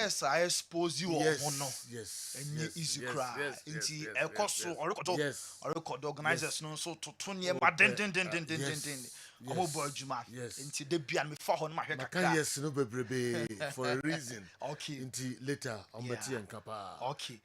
yes, I expose you all. Yes. And easy cry. Inti ekoso or organizers no so to tunya den. Omo juma. Inti de bia me fa hon ma hwe kakra. Yes, no bebrebe for a reason. Okay. Inti later on Mati and Kappa. Okay.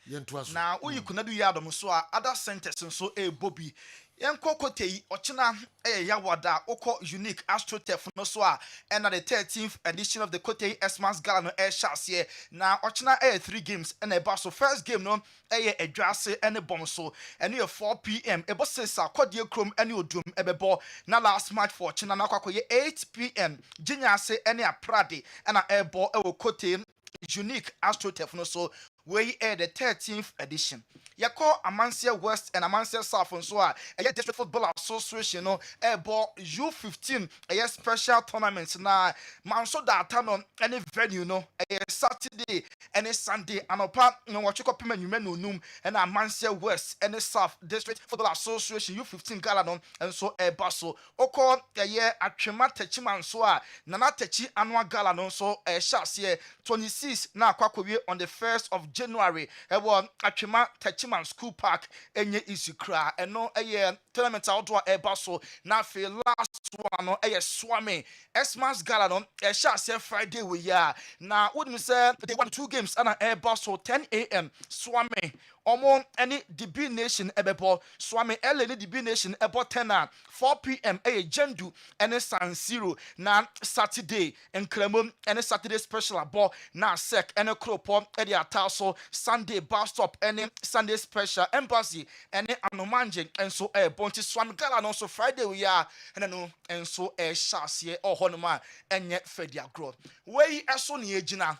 Now, you could not do yadom so other sentences so a Bobby. Yanko Kote, Ochina, Yawada, Oko Unique Astrotef no soa, and at the 13th edition of the Kote Esmas Galano Air Chassis. Now, Ochina 3 games and a bus. So, first game no, a drasse and a bomb so, and you 4 p.m. A boss says, Kodia Chrome and you doom, Ebebo. Now, last match for China Nako 8 p.m. Jinya say, any a Pradi, and a airball, a Kote Unique Astrotef no so. We air the 13th edition. You call Amansia West and Amansia South and so on. A District Football Association, no, airball U15, a special tournaments now. Manso that on any venue, no, a Saturday, any Sunday, and apart, no, what you call Pimen, and Amansia West, and the South District Football Association U15 Galadon, and so a basso. Oko, a year at Trema Techiman Soa, Nana Techi Annual Galadon, so a chassis 26 now, Kwakowe on the 1st of January, a Achima Techiman School Park, Enye Isikra, and no a year tournament outdoor a basso. Now, for last one, a Swami, Esmas Galadon, a chassis Friday we are. Now, wouldn't say they won 2 games and an air basso 10 a.m. Swami. Omo any DB Nation ebebo Swami Eleni DB Nation ebo 10 4 p.m. Jendu any San Siro na Saturday and Clemon any Saturday special abo na sec any Kropo edi ataso Sunday bus stop any Sunday special embassy any Anomanje and so Bonti Swami Gala no so Friday we are and so Shasie or Honoma and yet Fedia growth. Way eso ni ejina.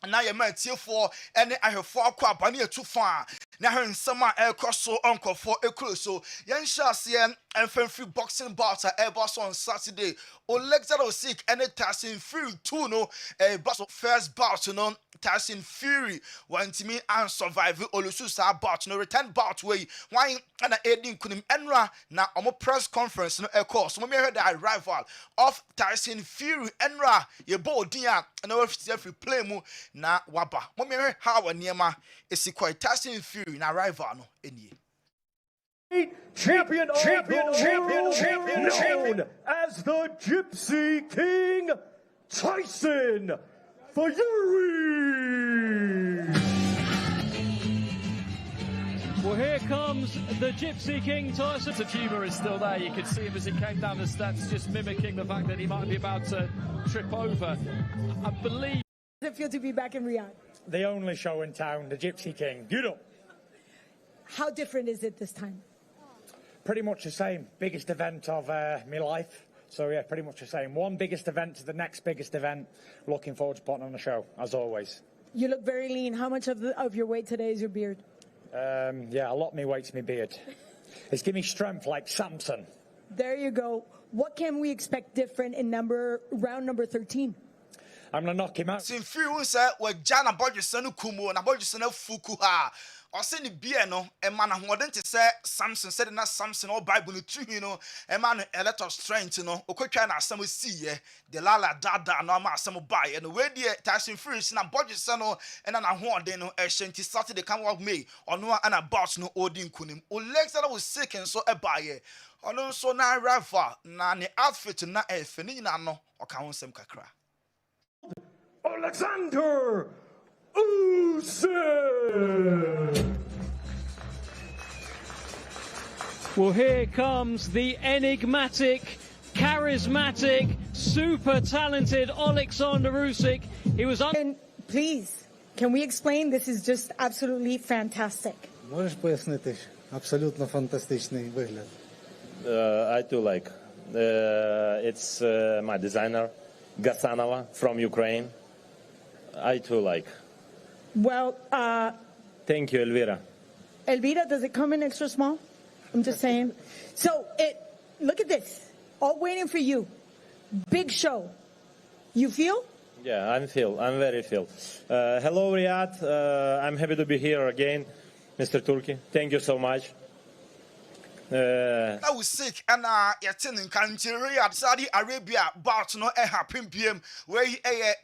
Now you might see for any I have 4 crap and near too far. Now her in summer air cross so uncle for a cruise. So young Shassian and free boxing bouts at Airbus on Saturday. Or legs that are sick and a Tyson Fury 2 no a bus of first bout, you know. Tyson Fury want to me and survive Olususa bout no return bout way. Why and a aiding couldn't enra now on a press conference no a course. When we heard the rival of Tyson Fury enra ye bold dia and our free play mu na waba. When we heard how a niema is quite Tyson Fury na rival no any. Champion known as the Gypsy King, Tyson Fury. Well, here comes the Gypsy King, Tyson. The humour is still there. You can see him as he came down the steps, just mimicking the fact that he might be about to trip over. I believe. How does it feel to be back in Riyadh? The only show in town, the Gypsy King. You know. How different is it this time? Pretty much the same. Biggest event of my life. So yeah, pretty much the same. One biggest event to the next biggest event. Looking forward to putting on the show, as always. You look very lean. How much of your weight today is your beard? Yeah, a lot of me weight's my beard. It's giving me strength like Samson. There you go. What can we expect different in round number 13? I'm gonna knock him out. Sin Fury say we Jana Bodjusenu Kumu na Bodjusenu Fukuha. Or send the beer no, a man who wouldn't say Samson said not Samson or Bible true, you know, a man a lot of strength, you know, or quick and some see the Lala Dada no ma some buy and the way the Tyson Fury na Bodjusenu and an ahorn they know a shanty Saturday come walk me or no and about no Odin Kunim or legs that was sick and so a buyer. Or no so na rival na the outfit na a fenina no or count some kakra. Alexander Usyk. Well, here comes the enigmatic, charismatic, super talented Alexander Usyk. He was on. Please, can we explain? This is just absolutely fantastic. Можеш пояснити? Абсолютно фантастичний вигляд. I do like. It's my designer, Gasanova from Ukraine. I too like. Well, thank you, Elvira. Elvira, does it come in extra small? I'm just saying. So, look at this. All waiting for you. Big show. You feel? Yeah, I'm very feel. Hello, Riyadh. I'm happy to be here again, Mr. Turki. Thank you so much. That was sick, and yatin in country at Saudi Arabia, but no happen PM where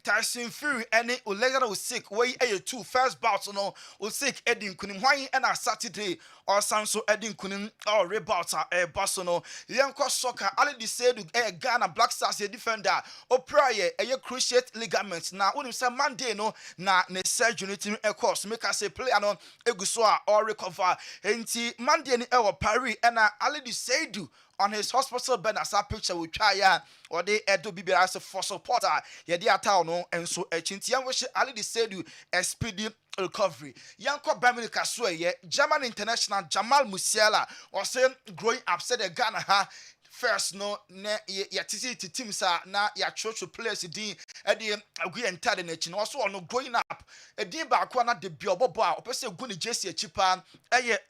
Tyson Fury and Ulega was sick, where two first bouts no was sick, Edding Kunim Wine and a Saturday or Sanso Edding Kunim or Rebouts Basono, Yanko Soccer, Ali said Ghana Black Stars defender or prior a cruciate ligaments. Now, when you say Monday no, na ne surgery team a course make us a play no Eguswa or recover. And Monday ni Paris and Ali Seydu on his hospital bed as a picture with Chaya or they do be as a for supporter. Yeah, they are town and so a chintian wish Ali Seydu a speedy recovery. Yanko Bamini Kaswe, German international Jamal Musiala or saying growing upset at Ghana ha. First, no, ya team sa na ya church players din e agree entirely na chin also no growing up e din ba kwa na de biobo a opese gu ni Jesse achipa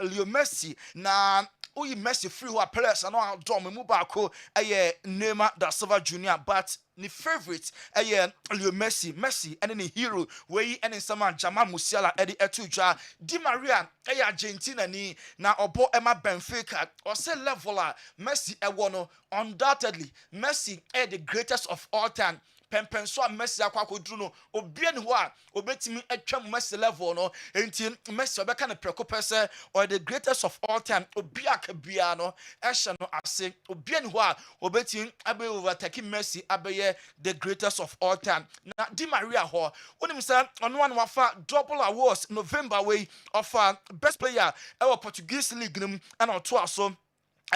Leo Messi na uyi Messi free who players no dom mu ba ko Neymar da Silva Jr but ni favorite Leo Messi and ni hero we and some Jamal Musiala edi etujwa Di Maria Argentina ni na obo ema Benfica or say leveler Messi no undoubtedly Messi the greatest of all time. Pempenso Messi akwakodru no obia ni ho a obetimi atwam Messi level no enti Messi obeka ne preko pese or the greatest of all time obia ka bia no ehye no ase obia ni ho a obetimi abe overtake Messi abeye the greatest of all time. Na Di Maria ho onim say ono wan wafa double awards November way of best player our Portuguese league nim and oto aso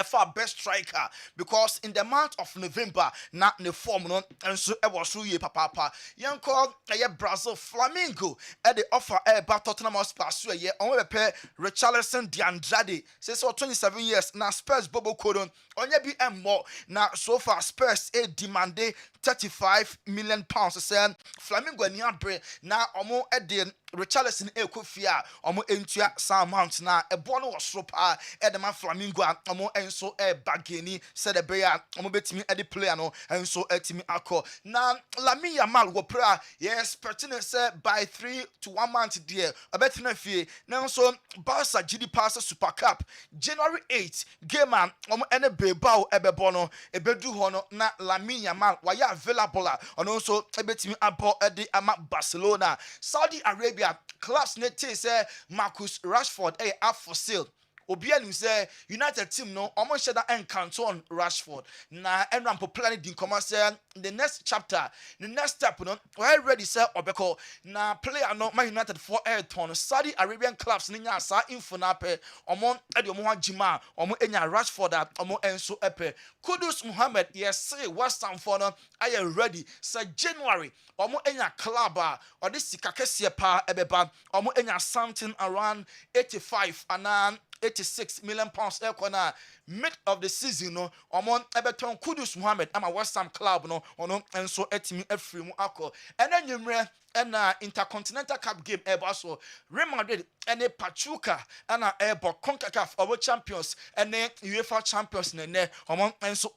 for best striker because in the month of November na ne form no enso e was so ye papa yanko Brazil Flamengo the offer ba Tottenham Hotspur so ye on be Richarlison de Andrade says 27 years na Spurs Bobo Kodon onye bi emmo na so far Spurs demanded 35 million pounds say Flamengo ni abre na omo de Richarlison ekofia omo entua some amount na ebo no was pa the man Flamengo omo enso bageni said the bear omo betimi the player no enso etimi akọ na Lamine Yamal wo pra yes pertinent say by 3 to 1 month there obetina fie na so Barca GD Pass Super Cup January 8 game omo ene beba ebebo no ebedu ho no na Lamine Yamal waya available ono so ebetimi abo the ama Barcelona Saudi Arabia class net say Marcus Rashford up for sale. Obianu say United team no omo sheda encounter on Rashford na enram popularly din commercial the next chapter the next step no we ready say obeko na player no Man United for Ayrton Saudi Arabian clubs ni nya sa info na pe omo ede omo hajima omo enya Rashford omo enso epe Kudus Muhammad yes West Ham for no are ready say January omo enya club or this sika kese pa ebeba omo enya something around 85 and 86 million pounds ekona mid of the season no omon ebeton Kudus Muhammad ama West Ham club no ono enso etimi afri mu akọ enanyemre na Intercontinental Cup game so Remedies and Pachuca and CONCACAF our champions and UEFA champions ne omon enso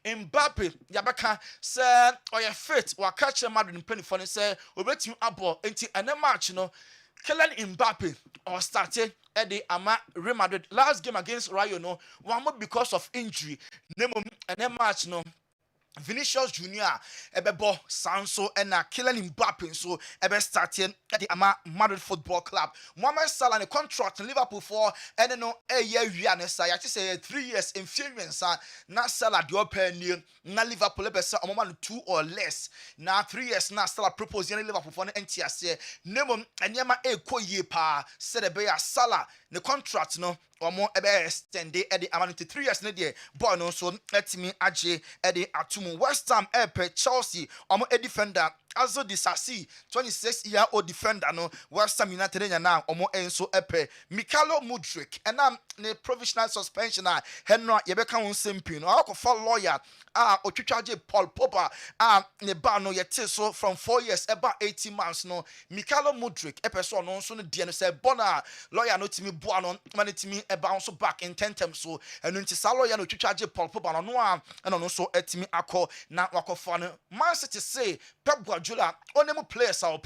Mbappe yabaka say oya fit wa catch Madrid in penny for say obetimi abo enti ene match no Kylian Mbappe or started at the Real Madrid last game against Rayo no one more because of injury name and then match no Vinicius Jr ebebo Sanso and Kylian Mbappe so ebe starting at the Madrid Football Club. Mohamed Salah the contract in Liverpool for and no a year we are say 3 years influence na Salah the open new na Liverpool ebe say omo 2 or less na 3 years na Salah propose in Liverpool for NTS name anyama ekoye pa said ebe Salah the contract no omo ebe extend the 3 years na there boy no so etimi age the atumu West Ham Chelsea omo a defender Azo Disasi 26-year-old defender no West Ham United now omo enso Mikhailo Mudryk and ne provisional suspension Henry yebeka won sempi no akofo lawyer otwitwaje Paul Pogba ne ba no yete so from 4 years about 18 months no Mikhailo Mudryk so no so no die no say bona lawyer no timi boa no mani timi bounce back in 10 terms so enu nti sa lawyer no twitwaje Paul Pogba no no so etimi akọ na wakofo no Man City say Pep Guardiola onemu players are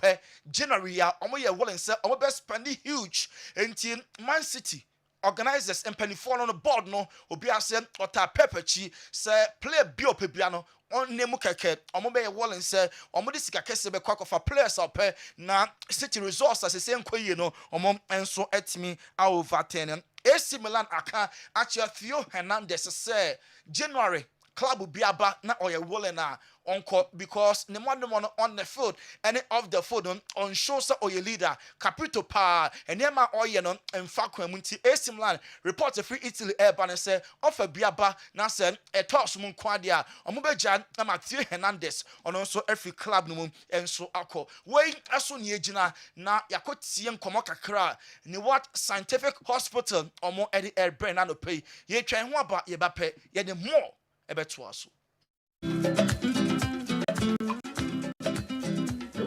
January omo ye willing say omo best spend huge until Man City organizers mpanifo no board no obi ase ota pepechi say play bio pebia no on nemu keke omo be wallen say omo de sika kese be kwakofa players up na city resources say enkoye no omo enso etimi overturn AC Milan aka achia Theo Hernandez say January club biaba na oye wallen na onko because ne mo on the field and off the field on show say oye leader capito pa enema oye no emfa kwamunti AC Milan report free Italy airban say offer biaba na say etos mu kwade a omobeja na Matthew Hernandez on also every club no enso akọ wey aso ne agina na yakotie nkomo kakra ni what scientific hospital omo edi airbrain na no pay ye twen ho aba ye ba pay ye de more ebeto aso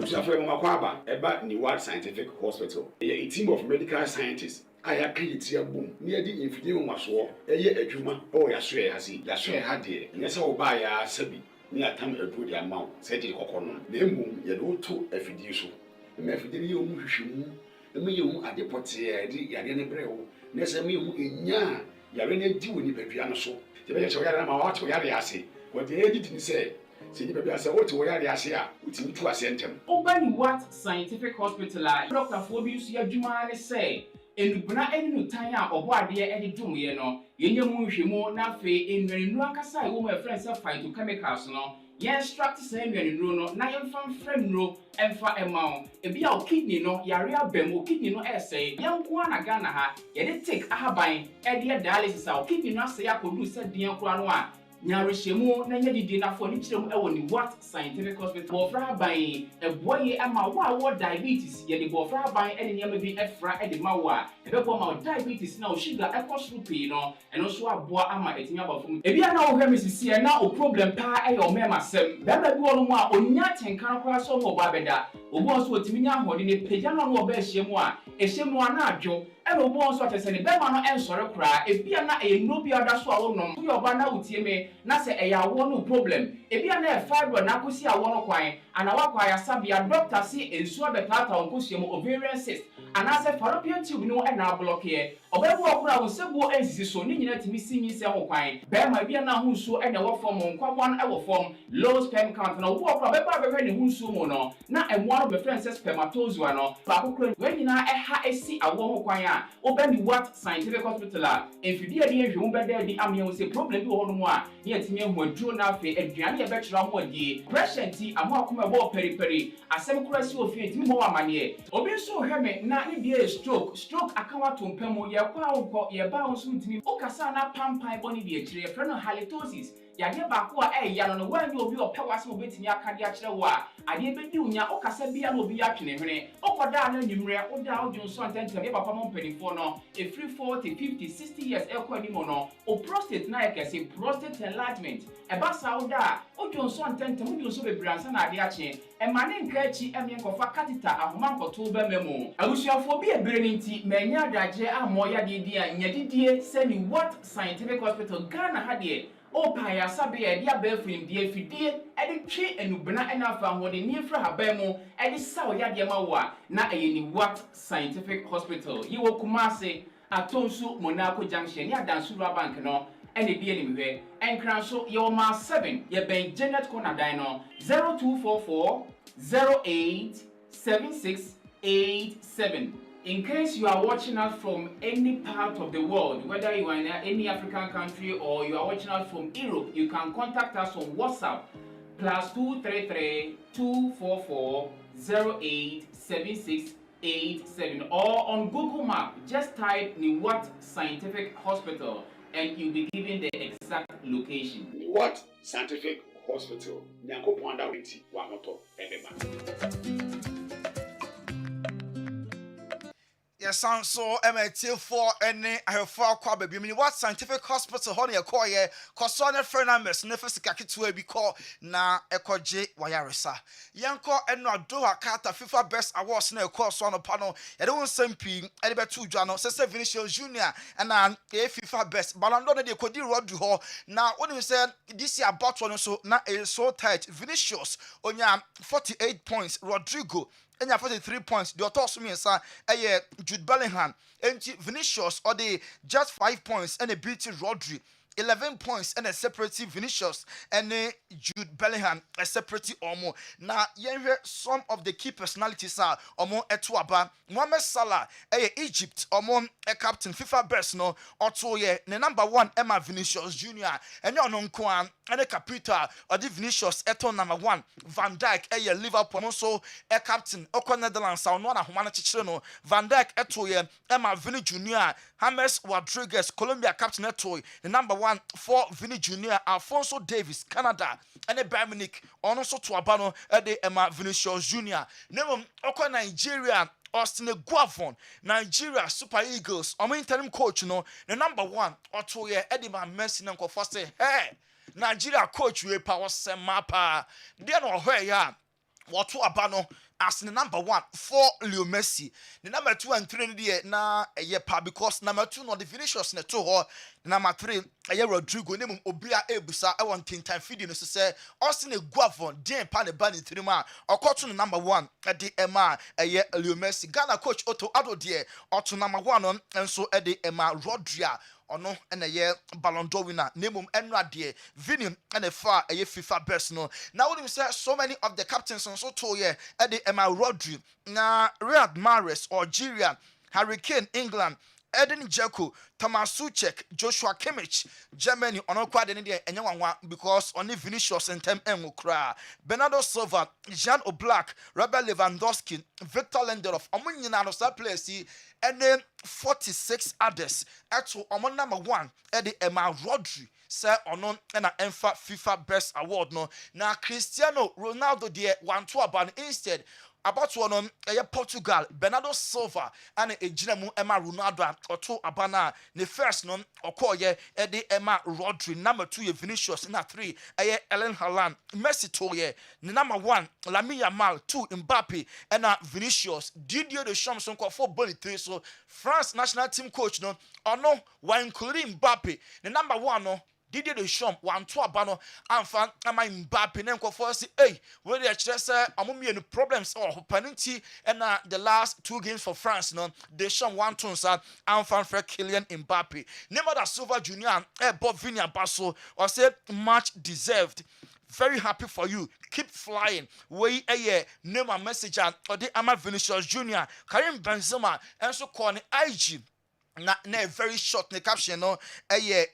Safari Makwaba, about Neward Scientific Hospital. A team of medical scientists. I have created a boom near the infidel Maswa, a year a juma, or Yasue has it, Yasue had it, and yes, I'll buy a Sebi, near time a good amount, said the Coconon. The moon, you know, to a fiducial. The Mephidio Mushimu, the Mium at the Potier, the Yagane Breo, Nesamium in Ya, Yarene do in the piano so. The Venezuela to Yariasi, what the editing said. See, baby, I said, what to wear the Asia, which you to ascend him. Open what scientific hospital, Dr. Phobius, your Jumani say, and Buna any Tanya or what dear Eddie Dumiano, Yenyamu, Nafe, in Renuakasa, whom my friends have fight to chemicals, no. Yes, struck the same in Runo, Nayan from Fremro, and for a mount. If you are kidney, no, Yaria Bemo, kidney, no essay, young Kwana Ganaha, yet take a habine, Eddie dialysis, our kidney, not say I could do, said the Yanquanoa. Nyarishemu na nyedi dina for ni chirem ewo ni what scientific hospital bofra ban eboye ama wa diabetes ye de bofra ban ene nyama bi efra e de mawa ebebo ma diabetes na o sugar e cost pay no eno so aboa ama etinya bafum ebi na wo hwe misisi e na o problem pa e yo mema sem baba bi wono mu a onya tenkan kora so mo ba beda obo so otimi nya hode ne pagya no no oba ehyemu a ehyemu ana adwo eno obo so atese ne bema no ensore kora ebi na e no bi oda so a wonom wo yoba na utie me na se e ya wo no problem ebi na e fibro na kosi a wo no kwan ana wakwa ya sabia doctor si ensu abetata onkosuemu ovarian cyst ana se fallopian tube no e na block here obebu okura wo sebuo ensisi so ni nyina timi sinyi se ho kwan bema bi na ho nsuo e na wo form nkwabon e wo form low sperm count na obu okura beba bebe ne ho nsuo mo no na emwa no be friend say spermatozoa no ba kokura we nyina e ha esi awo ho kwan a obeni what scientific hospital a enfidie de ehwe wo beda di amye wo se problem bi wo no mo a ne atimi ehu aduro na afi aduane e be kyerɛ ho adi pressure nti amo akoma bo periperi asem kura si ofie ntimi mo amane obi nso hwe me na ne die stroke akawa tompam ye kwa wo ye ba wo so ntimi okasa na pampan boni die kyerɛ frɛ no halitosis yade ba ko a ya no wanyi obi opewase obetimi akade a kyerɛ wo a ade bedi unya okasa bia na obi atwene hwene okoda na nyimre oda odwonso antentem ye papa mo mpanifo no e free 40 50 60 years ekwa ni mo no o prostate na ekese prostate enlargement e ba sa oda odwonso antentem odwonso bebransa na ade ache e mane nka achi eme nkofa catheter ahoma nkoto ba memo abusuafo bi ebere ni nti manya adagye amo ya de di a nyadidie sani what scientific hospital Ghana ha de o pa ya sabe ya dia ba frim die fidie ede twe enubena ena fa hode ni fra haban mu ede saw ya de ma wo a na eyeni what scientific hospital yi wo Kumase Atonsu Monaco Junction ya Dansura Bank no ene die ni mhwe enkran so ye wo ma 7 ye ben Janet Corner dan no 0244 08 7687. In case you are watching us from any part of the world, whether you are in any African country or you are watching us from Europe, you can contact us on WhatsApp +233 244 087687 or on Google Map. Just type Niwat Scientific Hospital and you'll be given the exact location. Niwat Scientific Hospital. Nyanko Pwanda Winti Wamoto Ebeba. Yes, I'm so MT4 any I have 4 kwa baby. Mini what scientific hospital honey a call ye Kosone Fernandez Nefes Kakitu be call na Ekoje Wayaresa. Yanko eno Doha Kata FIFA Best Awards na course on a panel. I don't sempi Edibe 2 Jano, Sese Vinicius Jr. and a FIFA Best. Balando de Kodi Rodri ho. Now when you said this year about one so na is so tight. Vinicius Onya 48 points. Rodrigo enya 43 points. The otos me sa Jude Bellingham and Vinicius or the just 5 points and a beat Rodri. 11 points and a separate Vinicius and Jude Bellingham a separate Omo. Now, some of the key personalities are Omo Etuaba, Mohamed Salah, Egypt, Omo a captain, FIFA best no, Otoye, the number 1 Emma Vinicius Jr. and your non Kwan and a capita or the Vinicius Eto number 1 Van Dijk, Liverpool, also a captain, Oko Netherlands, Saunona Humana Chichino, Van Dijk Etoye, Emma Vini Jr., James Rodriguez, Colombia captain Etoy, the number 1 for Vinny Jr., Alfonso Davis, Canada, and a Bayern Munich, also to Abano, Emma Vinicius Jr. Name Oko Nigeria, Austin Guavon, Nigeria Super Eagles, interim coach, the number 1, Otoye, Edima Messi, Nanko Foster, hey, Nigeria coach, we power Semapa, then or where ya, what to Abano. As the number 1 for Leo Messi, the number 2 and 3 na because number 2 no the Vinicius na 2 number 3 Rodrigo name obia ebusa I want time feeding so say Austin Guavon den pa ne ba ne 3 ma okoto number 1 the Emma Leo Messi Ghana coach Otto Addo de oto number 1 on enso the Emma Rodri ono ena ye Ballon d'Or winner nemum enra de Vini ena fa FIFA best no now we say so many of the captains on so to ye the Emma Rodri na Riyad Mahrez Algeria Hurricane England Edin Dzeko, Thomas Suchek, Joshua Kimmich, Germany, on all quad in India, and Yawan because only Vinicius and Tem Mukra, Bernardo Silva, Jan Oblak, Robert Lewandowski, Victor Lindelof, Omunyan of that place, and then 46 others. Actually, on number 1, Eddie Emma Rodri. Sir Onon and an ENFA FIFA Best Award no. Now Cristiano Ronaldo de 1-2 ban instead. About one on Portugal, Bernardo Silva, and a Jinemu Emma Ronaldo or 2 Abana. The first non or call ye Eddie Emma Rodri, number 2 Vinicius, and 3 Ellen Haaland, Messi Toye, number 1 Lamine Yamal, 2 Mbappe, and Vinicius, Didier Deschamps, so 4 Bonnie 3 so France national team coach no or no, while including Mbappe, the number 1 no. Didier Deschamps 1-2 abano amfa ama Mbappe ne nkofo say hey we dey chere say amumie no problems or penalty and the last 2 games for France no Deschamps 1-2 sa amfa for Kylian Mbappe Neymar Silva Jr. Bob Vini Abaso or say much deserved. Very happy for you. Keep flying. We name a messenger or the Ama Vinicius Jr. Karim Benzema and so call IG na very short the caption no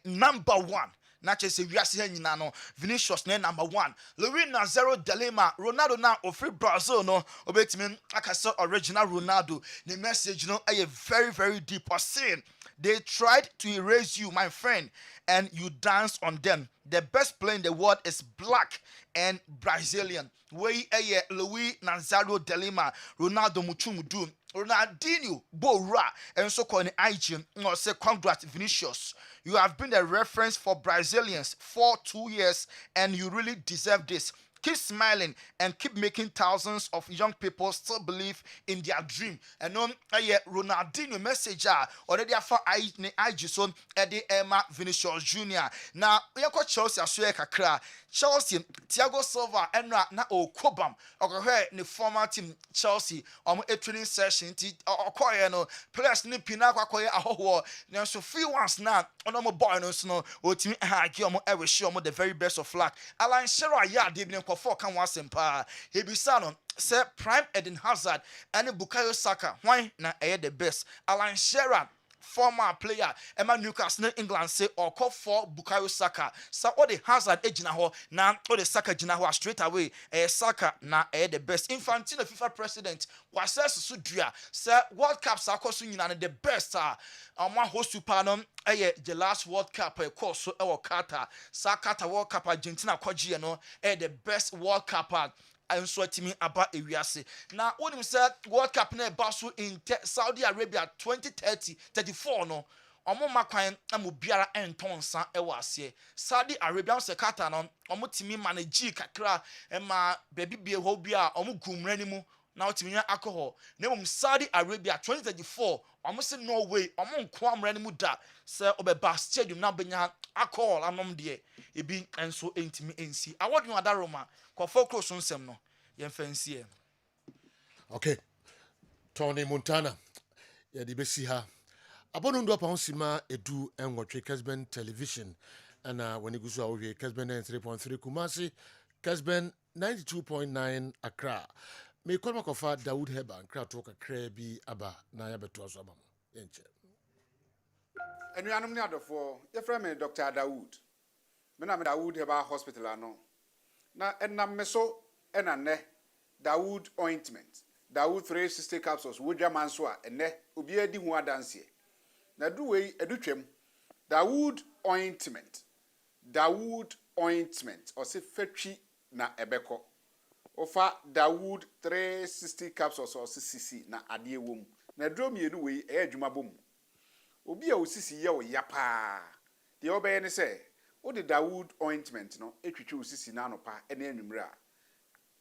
number 1. Not just a no Vinicius number 1. Louis Nazaro Delema, Ronaldo now of free Brazil no obetimin akasa original Ronaldo. The message no very, very deep or saying they tried to erase you, my friend, and you dance on them. The best player in the world is black and Brazilian. We Louis Nazaro Delema, Ronaldo Muchumudu. Ronaldinho Bora and so called IG or say congrats Vinicius. You have been a reference for Brazilians for 2 years and you really deserve this. Keep smiling and keep making thousands of young people still believe in their dream. And on Ronaldinho messenger already for IG son Eddie Emma Vinicius Jr. Now we are Chelsea kakra. Chelsea Thiago Silva and na Okobam or the former team Chelsea a training session or no players ni pinakwa koye ahoho na so free ones now on boy no o timi ha gi omo e we show the very best of luck. Alan Shearer ya de bi nkofo kan wasempa he bi sa no say Prime Eden Hazard and Bukayo Saka why na the best. Alan Shearer former player Emma Newcastle England say or call for Bukayo Saka. So all the Hazard ejina ho na all the Saka jina ho straight away. Saka na the best. Infantino FIFA president was says Sudria say World Cup sakosu nyina the best one host super no the last World Cup course so Qatar. Qatar World Cup Argentina kwaji no the best World Cup and so to me about Ewiase. Now, when you said World Cup ne basu in Saudi Arabia 2034 no. Omo makwan amubiara entonsa ewase Saudi Arabia se kata no omo timi manage kakra ma baby bie ho bia omo gumra ni mu na otimi alcohol na mum Saudi Arabia 2034 omo se no way omo nko amra ni mu da se obeba stadium na benya alcohol anom de ebi enso entimi ensi award no adaroma ko focus nsem no ye fancy Okay. Tony Montana. Ya di besi ha. Abono ndo pa honsima edu enwotwe Kessben television. Ana when igusu awohwe Kessben 93.3 Kumasi, Kessben 92.9 Accra. Me kolma kofa Dawood Heba nkra to kakra bi aba na ya beto aso abam. Yenche. Enuanom ne adofo, ye frɛ me Dr. Dawood. Me na me Dawood Heba Hospital ano. Na enam me so ena ne Dawood ointment. Dawood 360 capsules wodwa manso a ene obi adi hu adanse. Na duwei edutwem. Dawood ointment. Dawood ointment or se fetwi na ebeko. Ofa Dawood 360 capsules or cc na ade wom. Na dro mienu wei adwuma bom. Obi a osisi ye o yapa. De obeye ne se, o de Dawood ointment no etwitwe osisi na anopa ene anwumre a.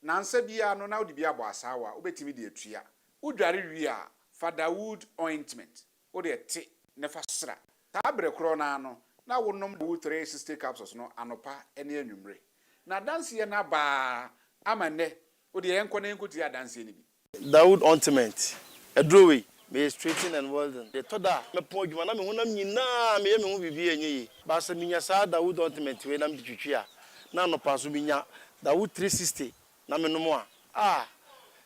Nansa bia no na odi bia bo asawa, obetimi de atua. Udware wi a fa Dawood ointment. O de te ne fa sra. Ta bre kro na no na wonom Dawood 360 capsules no anopa ene anwumre. Na danse ye na ba amane o de enko na enko ti adanse ni bi. Dawood ointment. Edrowe me straighten and welding. The toda me pon adwuma na me honam nyina me ye me ho bibi enye. Ba se minya sa Dawood ointment we na me twitwi a na no paso minya Dawood 360 na me no mo a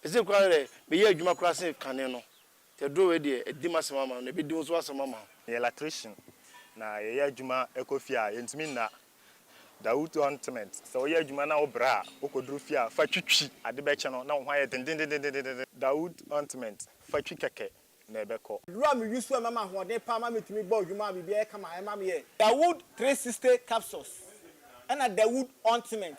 ese kwa re me ye adwuma kra se kane no. Te drowe de edi masema ma no be di so asema ma. Ye electrician na ye adwuma ekofia ye ntimi na Dawood ointment. So ye adwuma na obra okodru fia fa twitwi ade be che no na ho aye den Dawood ointment fa twi keke na ebeko. Dura me yusu mama hode pa ma metumi gba adwuma bibi e kama e ma me ye. Dawood 360 capsules and a Dawood ointment.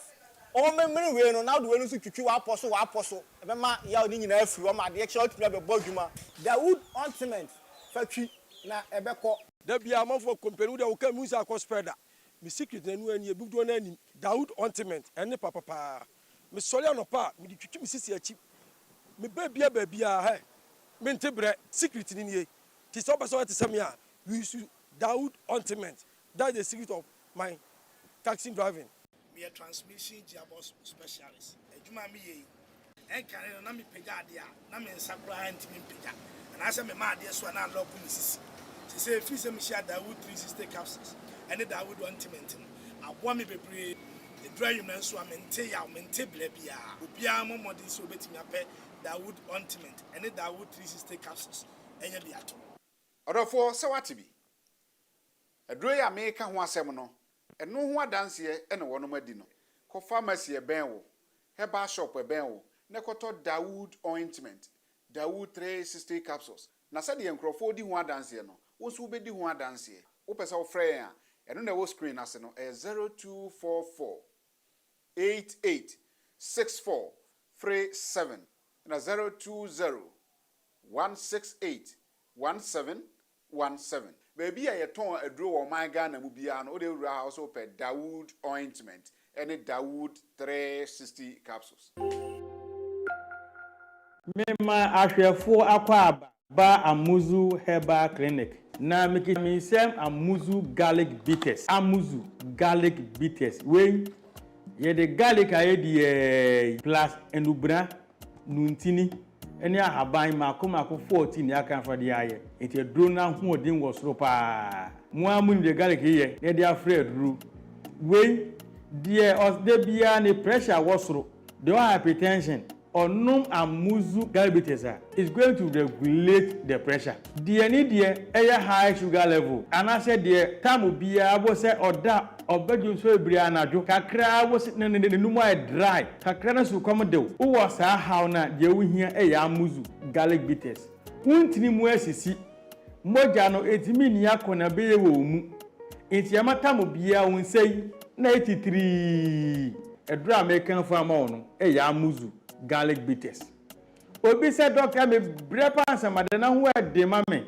O memre we no na do we no so twitwi wa aposo e be ma ya oni nyina afiri o ma de che otumi be gba adwuma. Dawood ointment fa twi na ebeko. Da bia amafo company da wo ka mu sa spreader. Me secret na nu ani ebudo na ani Dawood ointment ene papa me sole anopa me ditwitwi me sisi achi me babia he me ntebre secret ni nie ti so person te sem ya we use Dawood ointment. That's the secret of my taxi driving. Me a transmission gearbox specialist ejuma me ye enkare na me pega ade a na me nsakura ntimi pega and I say me ma ade so na lock me sisi say fi say me share Dawood 360 capsules and the Dawood ointment aboa me bebre the dry you na so amente ya mente bla bia obia mo modern so betimi ape Dawood ointment and the Dawood 360 capsules enya bi ato Odofo se watibi adro ya me ka ho asem no eno ho adanse ene wono madi no ko pharmacy e ben wo herbal shop e ben wo ne koto Dawood ointment Dawood 360 capsules na se de enkrofo di ho adanse no wo so be di ho adanse wo pese wo frɛ ya eno na wo screen ase no 0244 886437 na 020 168 1717 baby a yeton aduro wo man Ghana mu bia no o de wura house open Dawood ointment and Dawood 360 capsules. Mema ahwefo akwa ba Amuzu Herbal Clinic na mikisem Amuzu garlic bitters. Amuzu garlic bitters we ye the garlic aye di plus enubra nuntini eni ahaban mako 14 ya kan fadi aye eti dro na hu odin wo soro pa mo amun de garlic ye ye dia afraid ru we die os de bia ni pressure wo soro the hypertension onum Amuzu garlic bitters is going to regulate the pressure die ni die high sugar level and I said die time bia abo se oda obeju so ebri anajo kakra wo ne numu ay dry kakra na su kom de wo sa how na je wo hia Amuzu garlic bitters untini mu asisi moja no etimi ni akona beye wo mu entiama tam bia won sei na 83 edru American farmer no Amuzu garlic bitters obi se doctor me brepa ansamade na ho ede mame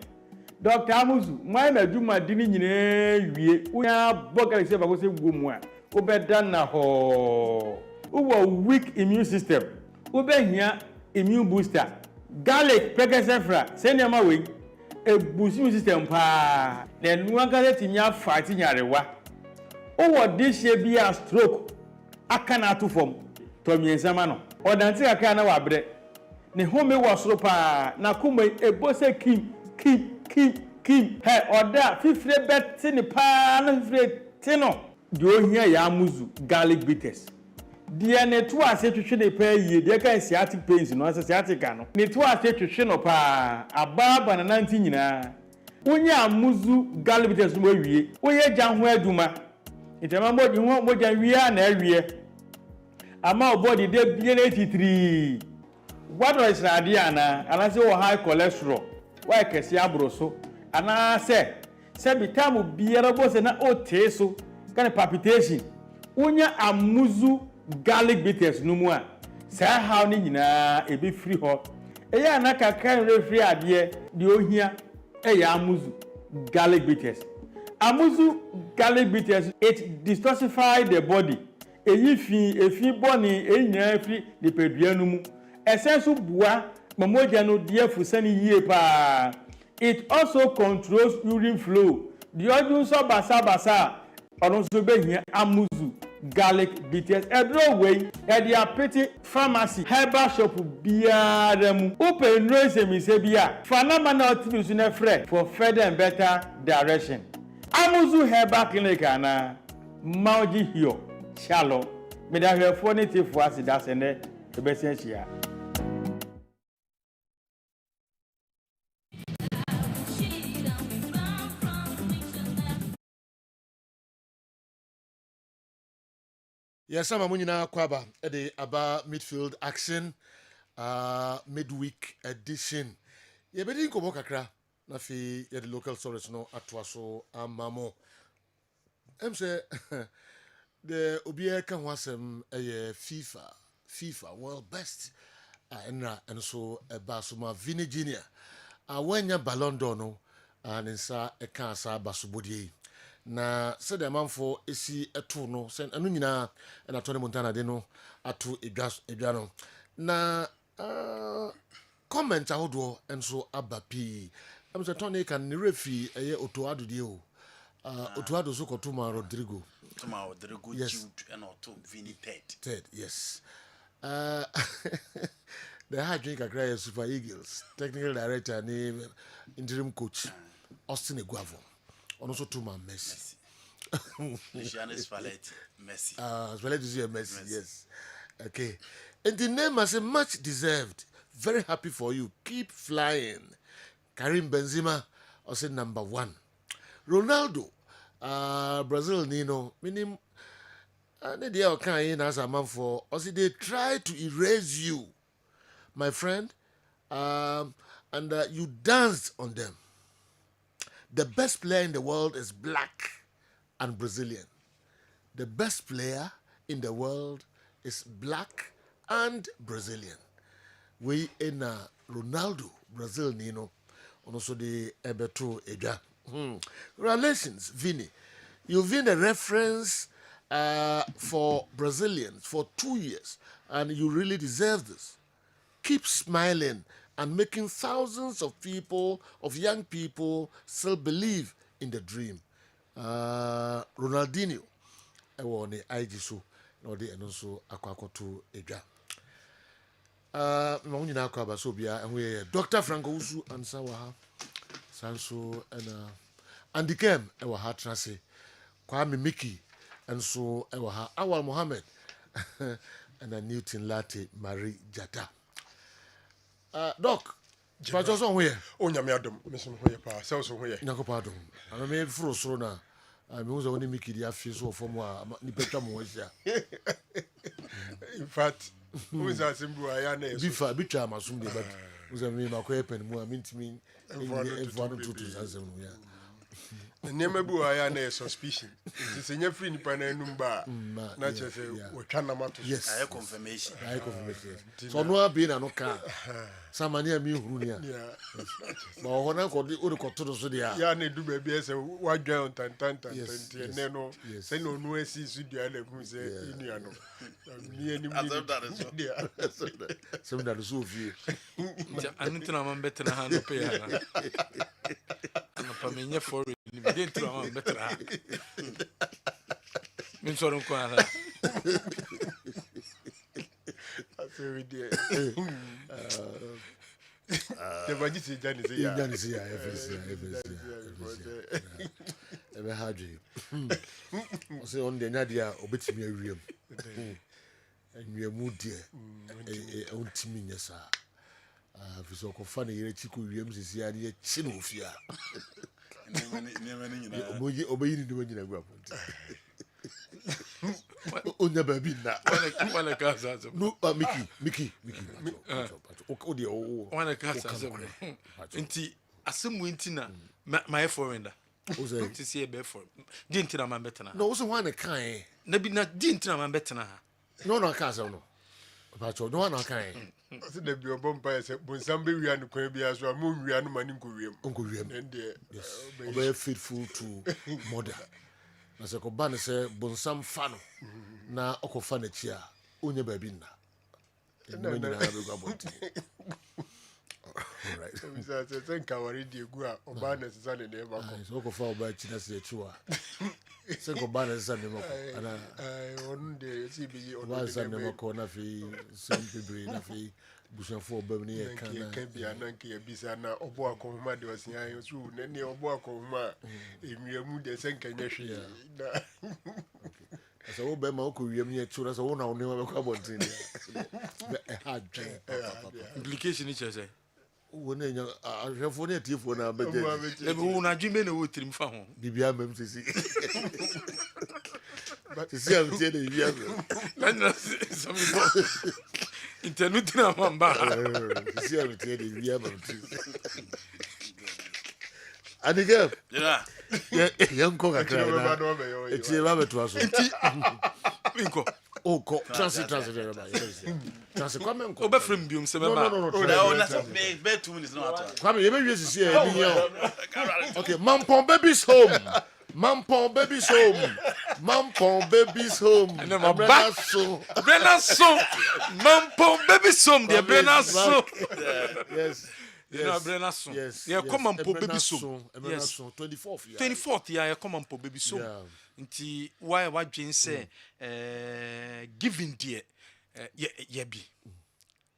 Dr. Amuzu my na djuma dini nyine wie unya bogali se ba ko se gomu a obeda na ho uwo weak immune system obehia immune booster garlic pekesefra se ne ma we e boost immune system pa na nu anga ti nya fight nyarewa uwo this year be a stroke aka na to form to miensama no odanti aka na wabre ne home wɔ soro paa na kuma ebo se kim he oda fifire beti ne paa na fifire ti no de ohia ya amuzu garlic bitters de ne to ase twetwe ne paa yie de kan sciatic pains no ase sciatic no ne to ase twetwe no paa ababa na nanti nyina wonya amuzu garlic bitters no wie woye gya ho aduma itama mo di ho mo gya wie na awie ama body de bie na 83 what is radia na anase wo high cholesterol why kesi abroso ana se bitamu biara bo se na ote so kan palpitation unya amuzu garlic bitters no mu a sa how ni nyina e be free ho e ya na kakran refree ade de ohia e ya amuzu garlic bitters it detoxify the body efi boni enya free de pedua no mu esensu bua mamoja no die fusani yie pa. It also controls urine flow. The odun so basa odun so be hia amuzu garlic bitters edro way e dia pretty pharmacy herbal shop biara mu open raise mi se bia fanama na otibisu na frɛ for further and better direction. Amuzu herbal clinic ana mauji hio chalo me da hwefo ne tefo asida se ne e be sensia. Yes, I'm a kwaba at the Aba Midfield Action midweek edition. Yeah, but in Kobokakra, Nafi, the local stories no atwaso amamo. Say the Ubia can wasem a FIFA world best and so a Basuma Vinicius Jr. When ya Ballon d'Or no and insa a cancer Basubodi. Na said the man for esi etu no send anu nyina na Tony Montana de no atu edwa no na comment ahodo enso abapi am say Tony kan refi eye otoado de o otoado so kotuma Rodrigo yes. Jude and Otto Vini Ted yes the hard drink agree Super Eagles technical director name interim coach Austin Eguavo. Also to my Messi. Giannis Spalletti, Messi. Spalletti is a Messi, yes. Okay. And the name is a much deserved. Very happy for you. Keep flying. Karim Benzema, also number 1. Ronaldo, Brazil, Nino, meaning, they are kind as a man for, also they try to erase you, my friend, and you danced on them. The best player in the world is black and Brazilian. The best player in the world is black and Brazilian. We in Ronaldo, Brazil, Nino, also the Ebeto Ega. Relations, Vini. You've been a reference for Brazilians for 2 years, and you really deserve this. Keep smiling and making thousands of people, of young people, still believe in the dream. Ronaldinho, I want the IG so, no the and also aqua to Edga. Mamunina Kwaba Sobia, and we Dr. Franco Usu and Sawaha, Sanso and the Kem, our heart trance, Kwame Mickey, and so our Awal Mohammed, and a Newton Latte Marie Jata. Doc, but also where? Oh, Yamiadum, Miss Moya, so where? Nakopado. I made Frosona. I was only making the office of Nipeta Moisia. In fact, who is that symbol? I am Bifa, Bicha, Masum, but was a name of weapon, more mint me in 2000. The name of Buayana suspicion. It's in your free Pananumba. Not just a Kanamato. Yes, I confirmation. So no being an oka. Some near me who near. But when I got the Uruko to the Sudia. Yanni do baby as a white girl, Tantanta, and Neno, send no Nuesi Sudia, who's a Indiano. Some that is so few. I need to know better than hand to pay. I'm for it. Dentro a mão betra. Me sono qua. Very dear. The budget is done. Ever had you? I say on the Nadia, obey me a ream. And we are moody. On Timmy, yes, sir. If it's all funny, you're Chico Williams is here, you're Chinofia. Obeying the winning a grab. On the baby now. One a cast as a no, Mickey. One a cast as a inti assume wintina my foreigner. To see a bear for didn't I better now? No, also one a kind. Nebi not didn't I better now. No, castle, no. But no one kind. I said, there be a bumpire said, when somebody we are no Quabi as well, moon we are no money Uncle William. And yes, very faithful to mother. As a cobana say, Bonsam Fano, na Okofana chia, Unya Babina. And no, all right. So I think I already go Obana's son in ever. It's Okofa by Chinas Chua. Seko Obana's son in Moko. And I on the CBE on one son in Moko, Nafi, Simply, Nafi, Bushan for Birmingham, can't be a Nanki, a Bisana, Oboa Koma, there was Yan soon, and the Oboa Koma in your mood, the Senkaneshi. As a old Bemoko, you have to us own our name of about a hard implication each other. When you are for a tiff when I'm better, who not Jimmy would trim for home. Bibia mem to see. But to see, I'm telling you, some internutina mamba. See, I'm telling you, and again, young cock, it's a rabbit to us. Oh, transit. Transit, come and over from Bium. No, that's a bed 2 minutes. Come here, maybe you see okay, Mampon baby's home. Mampon baby's home. Mampon baby's home. And then my back so. Mampon baby's home. The Brenna so. Yes. You know, Brenna so. Yes. Yeah, come on, po baby so. Yes. 24th. 24th, yeah, come on, po baby so. Nti why what Jane say giving dear yebi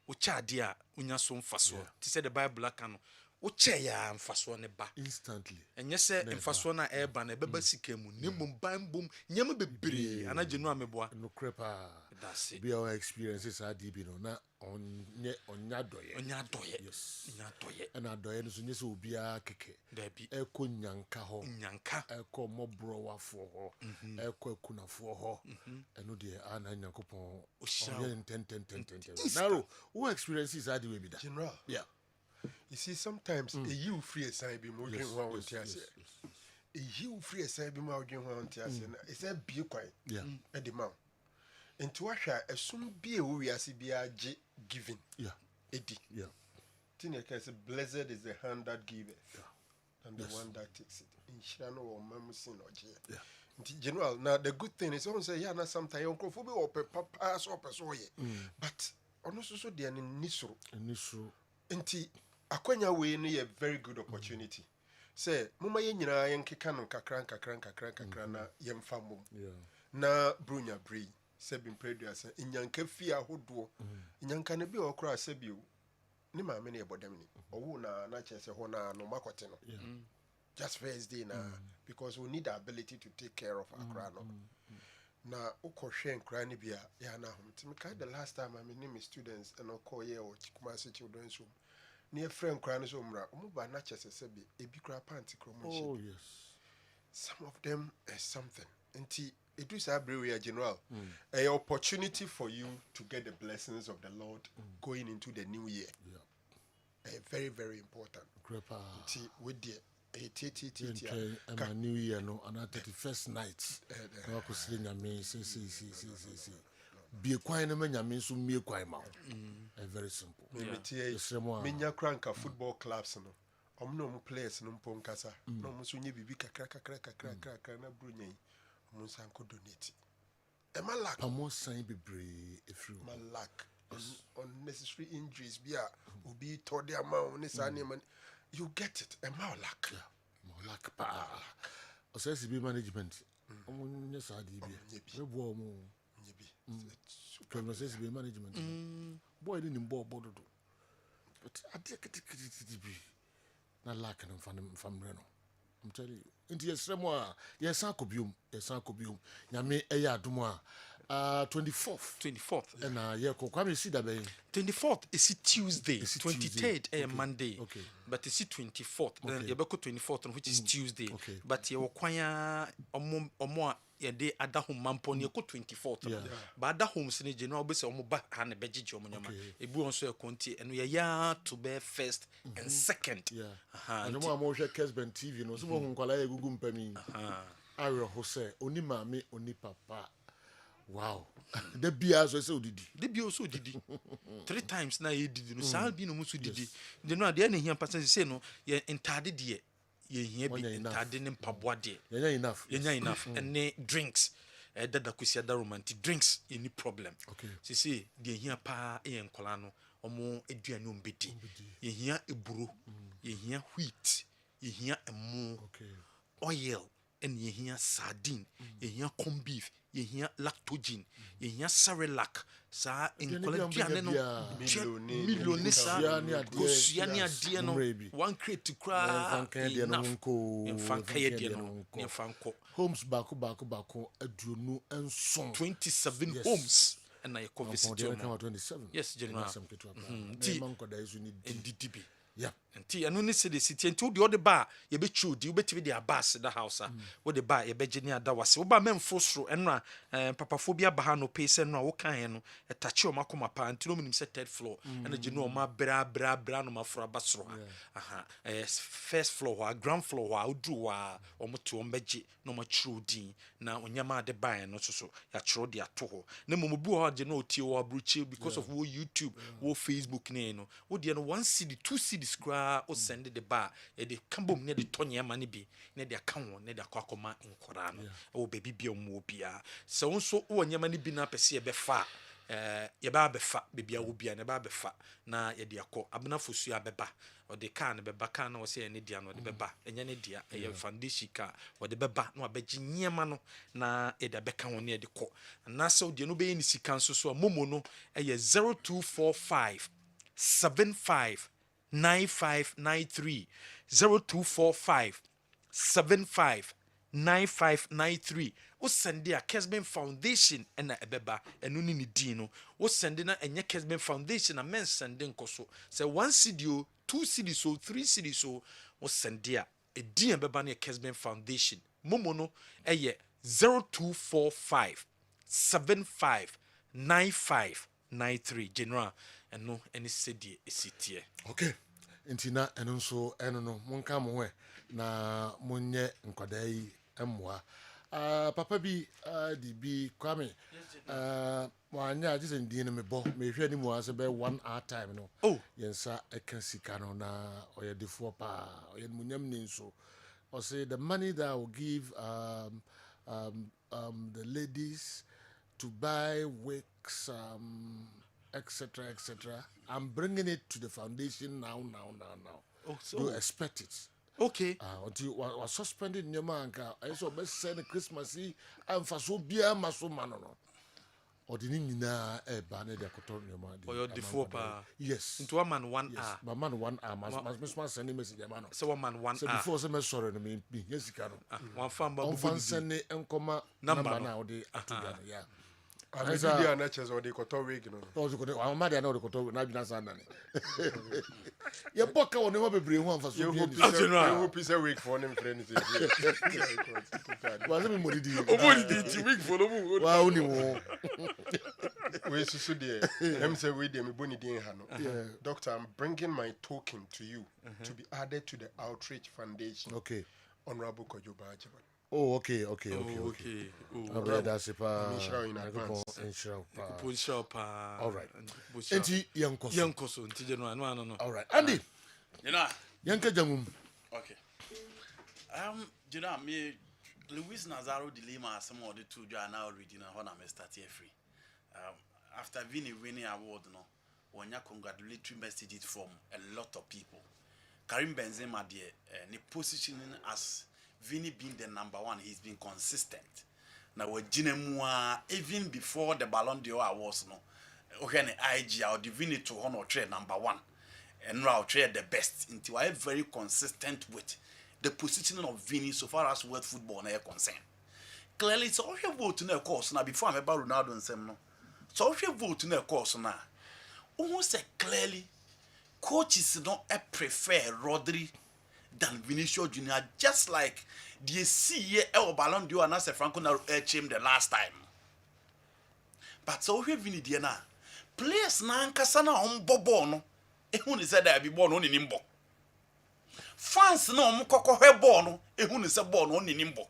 ucha dia unya so mfaso ti say the Bible akano ucha ya mfaso ne ba instantly enye say mfaso na eba na beba sikemu nemu bambum nyama bebre anaje no ameboa no crepa that's it be our experiences are deep no na onya doye yes nya doye na doye no so nyese obia keke dabi eko nyanka ho eko mobro wafo ho eko akunafo ho eno de ana nyankopon onye 10 now who experiences are the way be that general yeah you see sometimes a you free aside be more than one with us a you free aside be more than one with us it's a be quite at the mouth into washa assume be a we as be a giving edi tin say blessed is the hand that giveth and the one that takes it in shano or mamusin or general now the good thing is someone say yeah na sometimes uncle be or papa so person but also so they in nisro nti akwanya we no a very good opportunity say mama ye nyina ye nkeka no kakran na yemfa mom na brunya brei se bin preduas nyanka fi ahodo nyanka ne bi okra se bi ni ma me ne bodam ni owo na chese ho na no makote no just first day na because we need the ability to take care of akra no na ukohwe nkra ne bia ya na hom timi ka the last time I mean students and call ye o Kumasi children's home near friend nkra ne so mra omo ba na chese se bi ebi kra panty promotion oh yes some of them is something nti it is a very general an opportunity for you to get the blessings of the Lord going into the new year very very important nti with the a new year no and at the first night na ko sire nyame see be kwai na nyame so mie kwai ma very simple menya kranka football clubs no omno players no mpon kasa no mo so nye bibi kakra na brunya mo san ko donate e malak amo san bebre efru malak unnecessary injuries bia obi to the amount ni san man you get it e malak pa o say be management omo nye sa di bia e bo omo nyebi Conversation be management. Boy didn't ball board. But I take it na Laka and from Reno. I'm telling you. Into yes, yes, Uncle Bium, yes, Uncle Bium. Yame Eya Dumwa. 24th. And yeah, Kwame see that 24th is Tuesday. 23rd Okay. Monday. Okay. But it's 24th. Then Okay. you go 24th, which is Tuesday. Okay. But you kwanya omo day ada home mampo ni 24th. Yeah. But ada home sine je no obese omo ba ha na beji omo nyama. Ebu onso e konti eno ya to be first and second. Yeah. And mo amoshe Kessben TV no so mo hunkwala egugu mpani. Ayo Jose oni mame oni papa. Wow. The beer so odidi. The beer so odidi. 3 times na ye didi no sal bi no muso didi. De no ade na hia person say no ye entade de ye hia bi entade ne mpaboa de. Ye enough. Ye enough. And drinks. Dada kusi ada romantic drinks any problem. Okay. See de hia pa e enkola no omo aduane ombedi. Ye hia eburo. Ye hia wheat. Ye hia emu. Okay. Oil and ye hia sardine. Ye hia corn beef. Ye hia lactogen, ye hia Cerelac, sa enkola duane no milone sa kosiani ade no 1 crate to cry enough enfanka ye de no enfanko homes bako aduonu enson 27 homes and I cover city 27 yes general NDTB yeah nti anu ne se de city nti wo de other bar ye be chudi wo betimi de abas da house wo de bar ye be geni ada wase wo ba memfo soro enra papaphobia ba ha no pese no wo kan he no etache o makoma pa nti no minim se third floor ena geni o ma bra no mafro abasoro aha first floor wa ground floor wa odu wa o moto o mbege no ma chudi na onyama de ban no so ya chiro de ato ho na momobu ho je no otie wo abruchi because of wo YouTube wo Facebook ne no wo de no 1 cd 2 cd scra o send the bar e de kambom ne de tonye ma ne bi ne de aka ho ne de akwa nkora no o baby bi o mu bia se wonso wo nyama ne bi na pese e be fa ye ba be fa bibia wo bia ne ba be fa na ye de akọ abna fosu abeba o de kan be ba kan na wo se ne dia no de beba enya ne dia e foundation ka wo de beba na abegi nyema no na e de be kan ho ne de kọ na se o de no be ni sika nso so momo no e ye 0245 75 9593 0245 75 9593 o send a Kessben Foundation na ebeba enu ni ni din no o send na enye Kessben Foundation na men send nkoso say 1 cd o 2 cd so 3 cd so o send a edin ebeba na Kessben Foundation momo no eye 0245 75 9593 general eno eni sedie esitie okay ntina eno nso eno no monka mo hwe na monye nkwadai emwa papa bi di bi kwame wanya just ndin me bo me hwe ni mu ase be 1 hour time no yensa eka sika no na oye defo pa oye munyam ni nso o say the money that I will give the ladies to buy wigs etc. I'm bringing it to the foundation now. Oh, so do expect it. Okay. Until we suspended your man. I saw best send Christmas. I'm for so beer, maso man. Or the nina banner the cotton your man. Or your default. Yes. Into a man 1 hour. My man 1 hour. Must send a message. So 1 man 1 hour. So before some sorry, I mean, yes, you can. One fan, but one send it and come number now. Yeah. I mean, they are natures or they got a wig. No, I'm mad. I know the cotton. Now you know, your book will never be bring one for so. You hope is a week for them, friends. Was it Modi? Week for the well, only one. We so dear. Them say we them boni din hano. Doctor, I'm bringing my token to you to be added to the Outreach Foundation. Okay. Honorable Kojoba Ajiban. Oh, okay. That's all right. No. All right. Andy. You know. Yanka Jamum. Okay. You know, me, Luis Nazaro Dilema, some of the two are now reading when I'm starting free. After winning award, no, when you congratulatory messages from a lot of people. Karim Benzema, the positioning as Vinny being the number one, he's been consistent. na wagina mu even before the Ballon d'Or awards no when IG or the Vini to honor trade number 1 and now trade the best until I very consistent with the positioning of Vini so far as world football is concerned. Clearly, so if you vote in a course now before I'm about Ronaldo and Sem no. So if you vote in a course now, almost say clearly, coaches don't prefer Rodri than Vinicius Jr. Just like the see El Ballon d'Or and Franco na him the last time. But so if Vini Diana, players na nkasa na ombobo no, ehun ni say that be ball no ni nimbo. Fans na omkoko hwe ball no, ehun ni say ball no ni nimbo.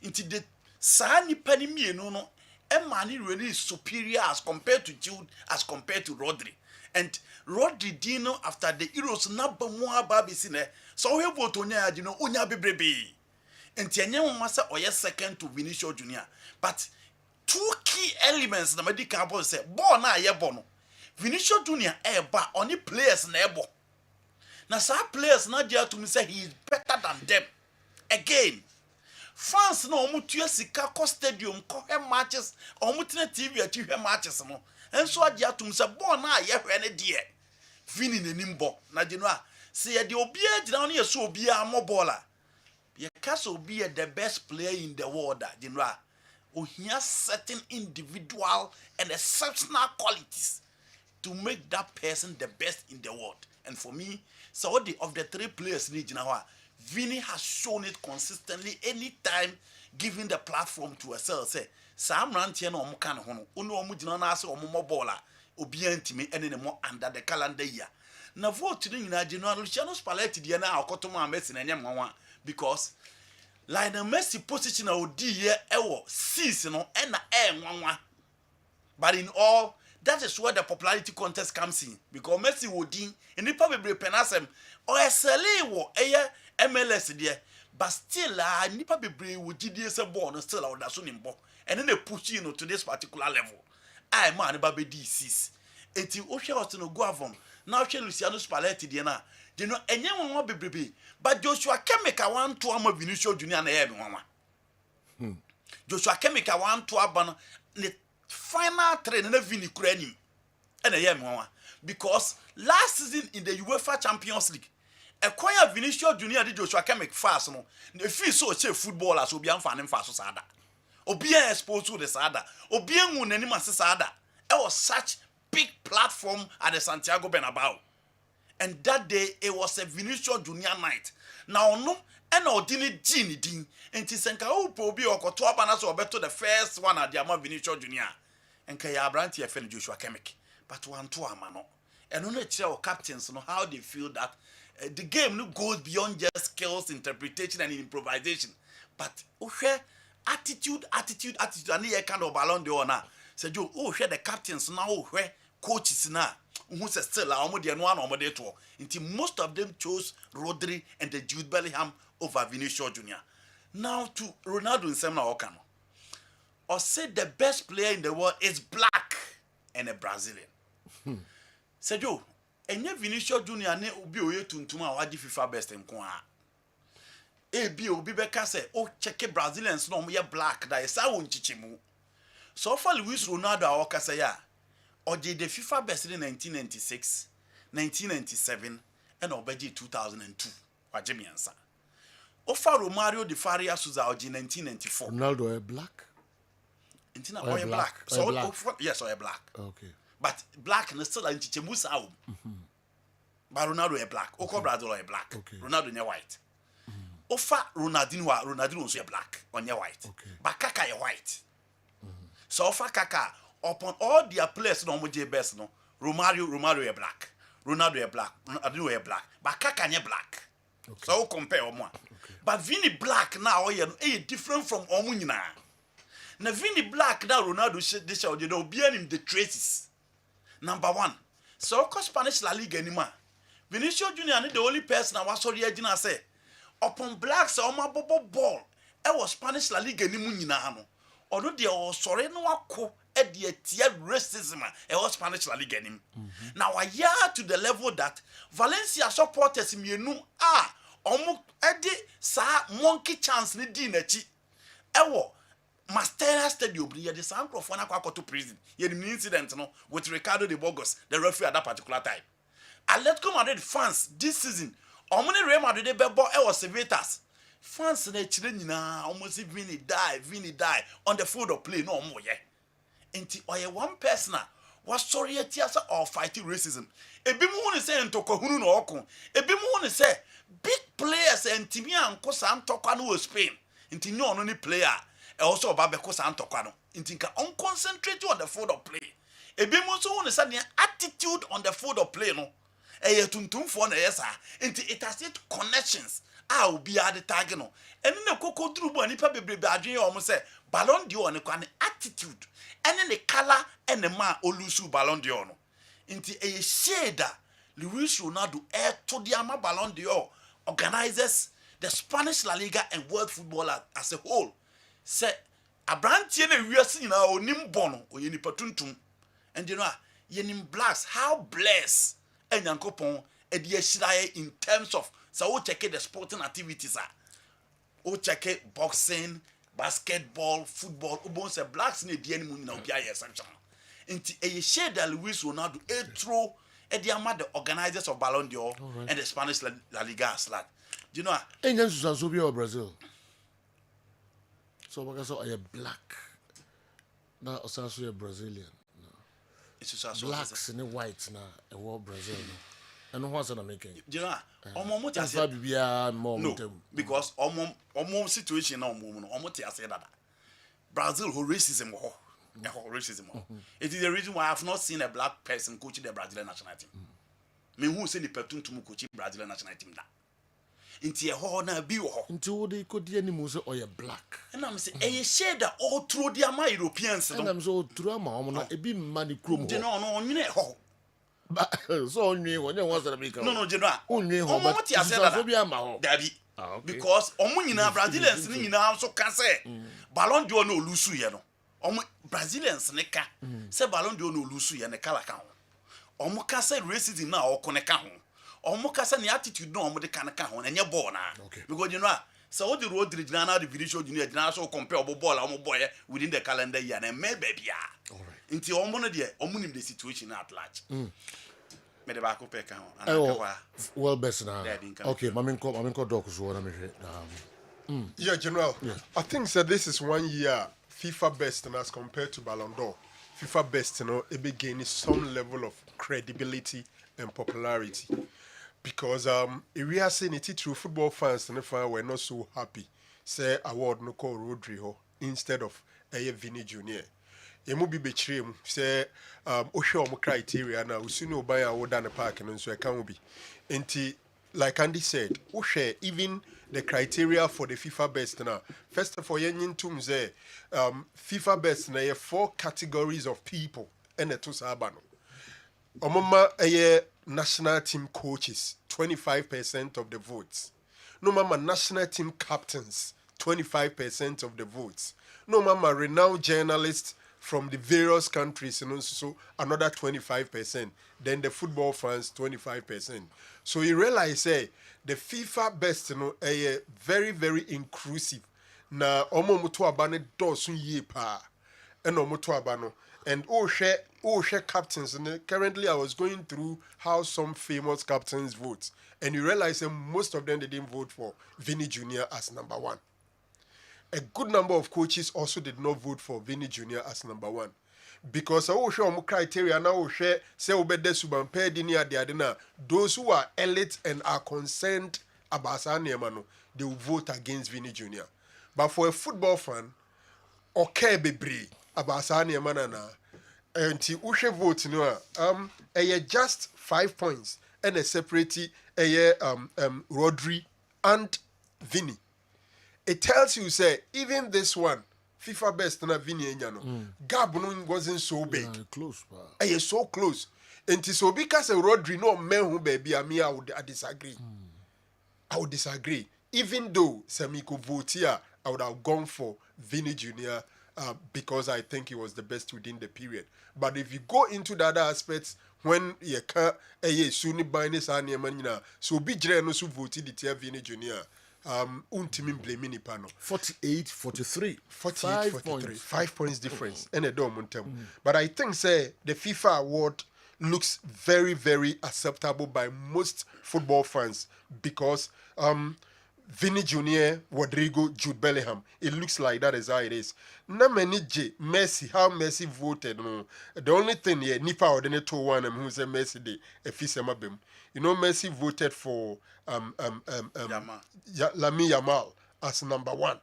Into the saa nipa ni mienu no Emani really is superior as compared to Jude, as compared to Rodri. And Rodri Dino after the Euros naba mua babi sine so we vote onya adino onya bebrebe. Enti enye masa oye second to Vinicius Jr. But two key elements na medical boy say ball na ye ball no. Vinicius Jr. ba only players na ebo. Na sa players na dia to me say he is better than them. Again, fans no omutua sika ko stadium ko he matches omutina TV ati he matches no enso agya tum se ball na ye hwe ne de Vini nenim bo na de no a se ye de obi agina no ye so obi a mo baller ye cast obi the best player in the world de no a ohia certain individual and exceptional qualities to make that person the best in the world. And for me, so of the three players in Ginawa, Vini has shown it consistently anytime giving the platform to herself. Say, Sam Rantian or Mukan Hono, Uno Mujinana or Momobola, Obientime, and any more under the calendar year. Now, vote to the United Luciano Spalletti, Diana, or Cotoma Messi, and Yamawa, because Lionel Messi position of D year, seasonal, and one. But in all, that is where the popularity contest comes in. Because Messi would din, and it probably penasem, or SLA wo MLS there. But still, nipa bebre would GDS born still out that soon in bo. And then they push you to this particular level. I man baby D6. Eti Osha was to go avon. Now she Luciano Spalletti Diana. You know, and young one be but Joshua Chemical one to Amo Vinicius Jr. and everyone. Joshua Chemical one to Abana. Final train and Vini Kureni and a year more because last season in the UEFA Champions League, acquire Vinicius Jr. did Joshua Chemic fast no. The feel so say footballers will be unfanning fast sada. Obia exposed to the sada. Obia munenima sada. It was such big platform at the Santiago Bernabeu. And that day it was a Vinicius Jr. night. Now no and ordinary Gini Ding and Tisenka Upobi or Kotuabana so better the first one at the Ama Vinicius Jr. And Kaya Branty FN Joshua Chemic. But one to Amano. And only tell captains know how they feel that the game no goes beyond just skills, interpretation, and improvisation. But attitude, and here kind of Ballon d'Or now. So you the captains now where coaches now. Who says still one or two. Until most of them chose Rodri and the Jude Bellingham over Vinicius Jr. Now to Ronaldo and Semna Okano. Or say the best player in the world is black and a Brazilian. Say Joe, and Vinicius Jr. ne ubi oye tuntuma wadi FIFA best in kwa. Ebi obi beka say, oh check Brazilians no ye black that is how unchichimu. So far Luis Ronaldo awoka say ya. Or did the FIFA best in 1996, 1997, and Obeji 2002. Wajemi answer. Ofa Romario de Faria Souza Oji 1994. Ronaldo a black? Or a black. So black. Yes, or a black. Okay. But black is still in Chichemusa. But Ronaldo a black. Oko Brazil a black. Okay. Ronaldo a white. Ofa Ronaldinho also a black on your white. Okay. But Kaka a white. So Ofa Kaka upon all their players no J best no. Romario a black. Ronaldo a black. Ronaldinho a black. But Kaka a black. Okay. So compare one. Okay. But Vini black now is different from Omunina. Now Vini black now Ronaldo this you know behind the traces. Number one. So Spanish La Liga anymore. Vinicius Jr. the only person I was sorry I say upon blacks or my ball. I was Spanish La Liga anymore nyina no. Although they are sorry no wako at the tier racism I was Spanish La Liga anymore. Now I hear to the level that Valencia supporters me no omo edi sa monkey chance ni di nachi. Ewo Mastera Stadium, you the sound of one to prison. You had an incident no, with Ricardo de Burgos, the referee at that particular time. Atletico Madrid fans this season, how many Real Madrid bebo was Civitas? Fans they children almost Vini die on the field of play no more yeah. Enti oye one person was sorry at tiasa or fighting racism. Ebi mu woni say ntoko hunu no oko. Ebi mu woni say big players and timi anko sa ntokwa no Spain. Nti no no ni player e also oba be ko sa ntokwa no. Nti nka on concentrate on the field of play. Ebi mu so woni say the attitude on the field of play no. Eye tuntumfo na yesa. Nti it has it connections. A obi ade tag no. Eni na koko duru bo nipa bebrebe adwen o mo say Ballon d'Or ne kwa ne attitude. Ene ne color ene ma olusu Ballon d'Or no. Inti a shade Luis Ronaldo to the ama Ballon d'Or organizes the Spanish La Liga and world football as a whole. Say abrantie na wiase na onim bono oyeni patuntum. And you know yenim blacks how blessed enyankopon e de ashiraye in terms of so we check the sporting activities are. We check boxing, basketball, football. Ubon say blacks ne die animu na obi aye sanction. Inti a share that Luis Ronaldo throw the amount the organizers of Ballon d'Or and the Spanish La Liga as that. Do you know? England Zubia or Brazil. So because I am black. Now also a Brazilian. No. It's blacks and whites now a war Brazil. And what's an American? Do you know? No, because almost situation now almost I said that Brazil who racism racism. It is the reason why I have not seen a black person coaching the Brazilian national team. Me who say the person to coach Brazilian national team that. Into a ho na bi ho. Into they could any muse or a black. And I'm saying a shade that all through the ama Europeans. And I'm so through my a bit money crum. No, you know. But so only when you was a big no, general. Only how much I said that. Daddy. Because Omunina Brazilians now so can say Ballon d'Or no lusu ye no. Brazilians neka say Ballon d'Or no lusu ye ne kala kan ho. Omo ka say racism na okone ka ho. Omo ka say ne attitude no omo de kan ka ho na nye ball na. Because you know so what the Rodri na the Vinicius Jr na so compare obo ball omo boy within the calendar year na me baby ah. All right. Nti omo no de omo nim the situation at large. Me de ba ko pe ka ho. Well best now. Okay, maminko doc so na me Yeah, General. Yeah. I think that this is 1 year FIFA best and as compared to Ballon d'Or. FIFA best, it be gaining some level of credibility and popularity. Because we are seeing it through football fans and were not so happy. Say award no call Rodri instead of Vinny Jr. Emu bi betrim say ohwe omo criteria na usunu oban award na park no so e kan obi. Enti like Andy said, even the criteria for the FIFA best now. First of all, FIFA best now 4 categories of people and the two sabano. Omama national team coaches, 25% of the votes. No mama national team captains, 25% of the votes. No mama renowned journalists from the various countries, so another 25%. Then the football fans, 25%. So you realize, the FIFA best, very, very inclusive. Na omo mutu abane dosun ye pa. Eno mutu abano. And share captains. And currently, I was going through how some famous captains vote. And you realize that most of them, they didn't vote for Vinny Jr. as number 1. A good number of coaches also did not vote for Vinny Jr. as number 1. Because criteria now share those who are elite and are concerned about Sanyamano, they will vote against Vinny Jr. But for a football fan, okay, baby, about Sanyamana, and Ushe vote just 5 points and a separate Rodri and Vinny. It tells you, say, even this one, FIFA best na Vinny Enyano, gap wasn't so big. Close, so close. And so because Rodri no man who baby, I would disagree. I would disagree. Even though Samiko vote here, I would have gone for Vinny Jr. Because I think he was the best within the period. But if you go into the other aspects, when you can't, Suni Bainis and Yamanina, so be generous who voted the Vinny Jr. Untimin blame nipa no. 48-43. 48-43. 5 points difference. And a domuntem. But I think say the FIFA award looks very, very acceptable by most football fans because Vinny Jr, Rodrigo, Jude Bellingham. It looks like that is how it is. Na many J Messi, how Messi voted. No, the only thing here, Nipa or the 2-1 who say Messi de Efisema bim. You know, Messi voted for Lamine Yamal as number 1,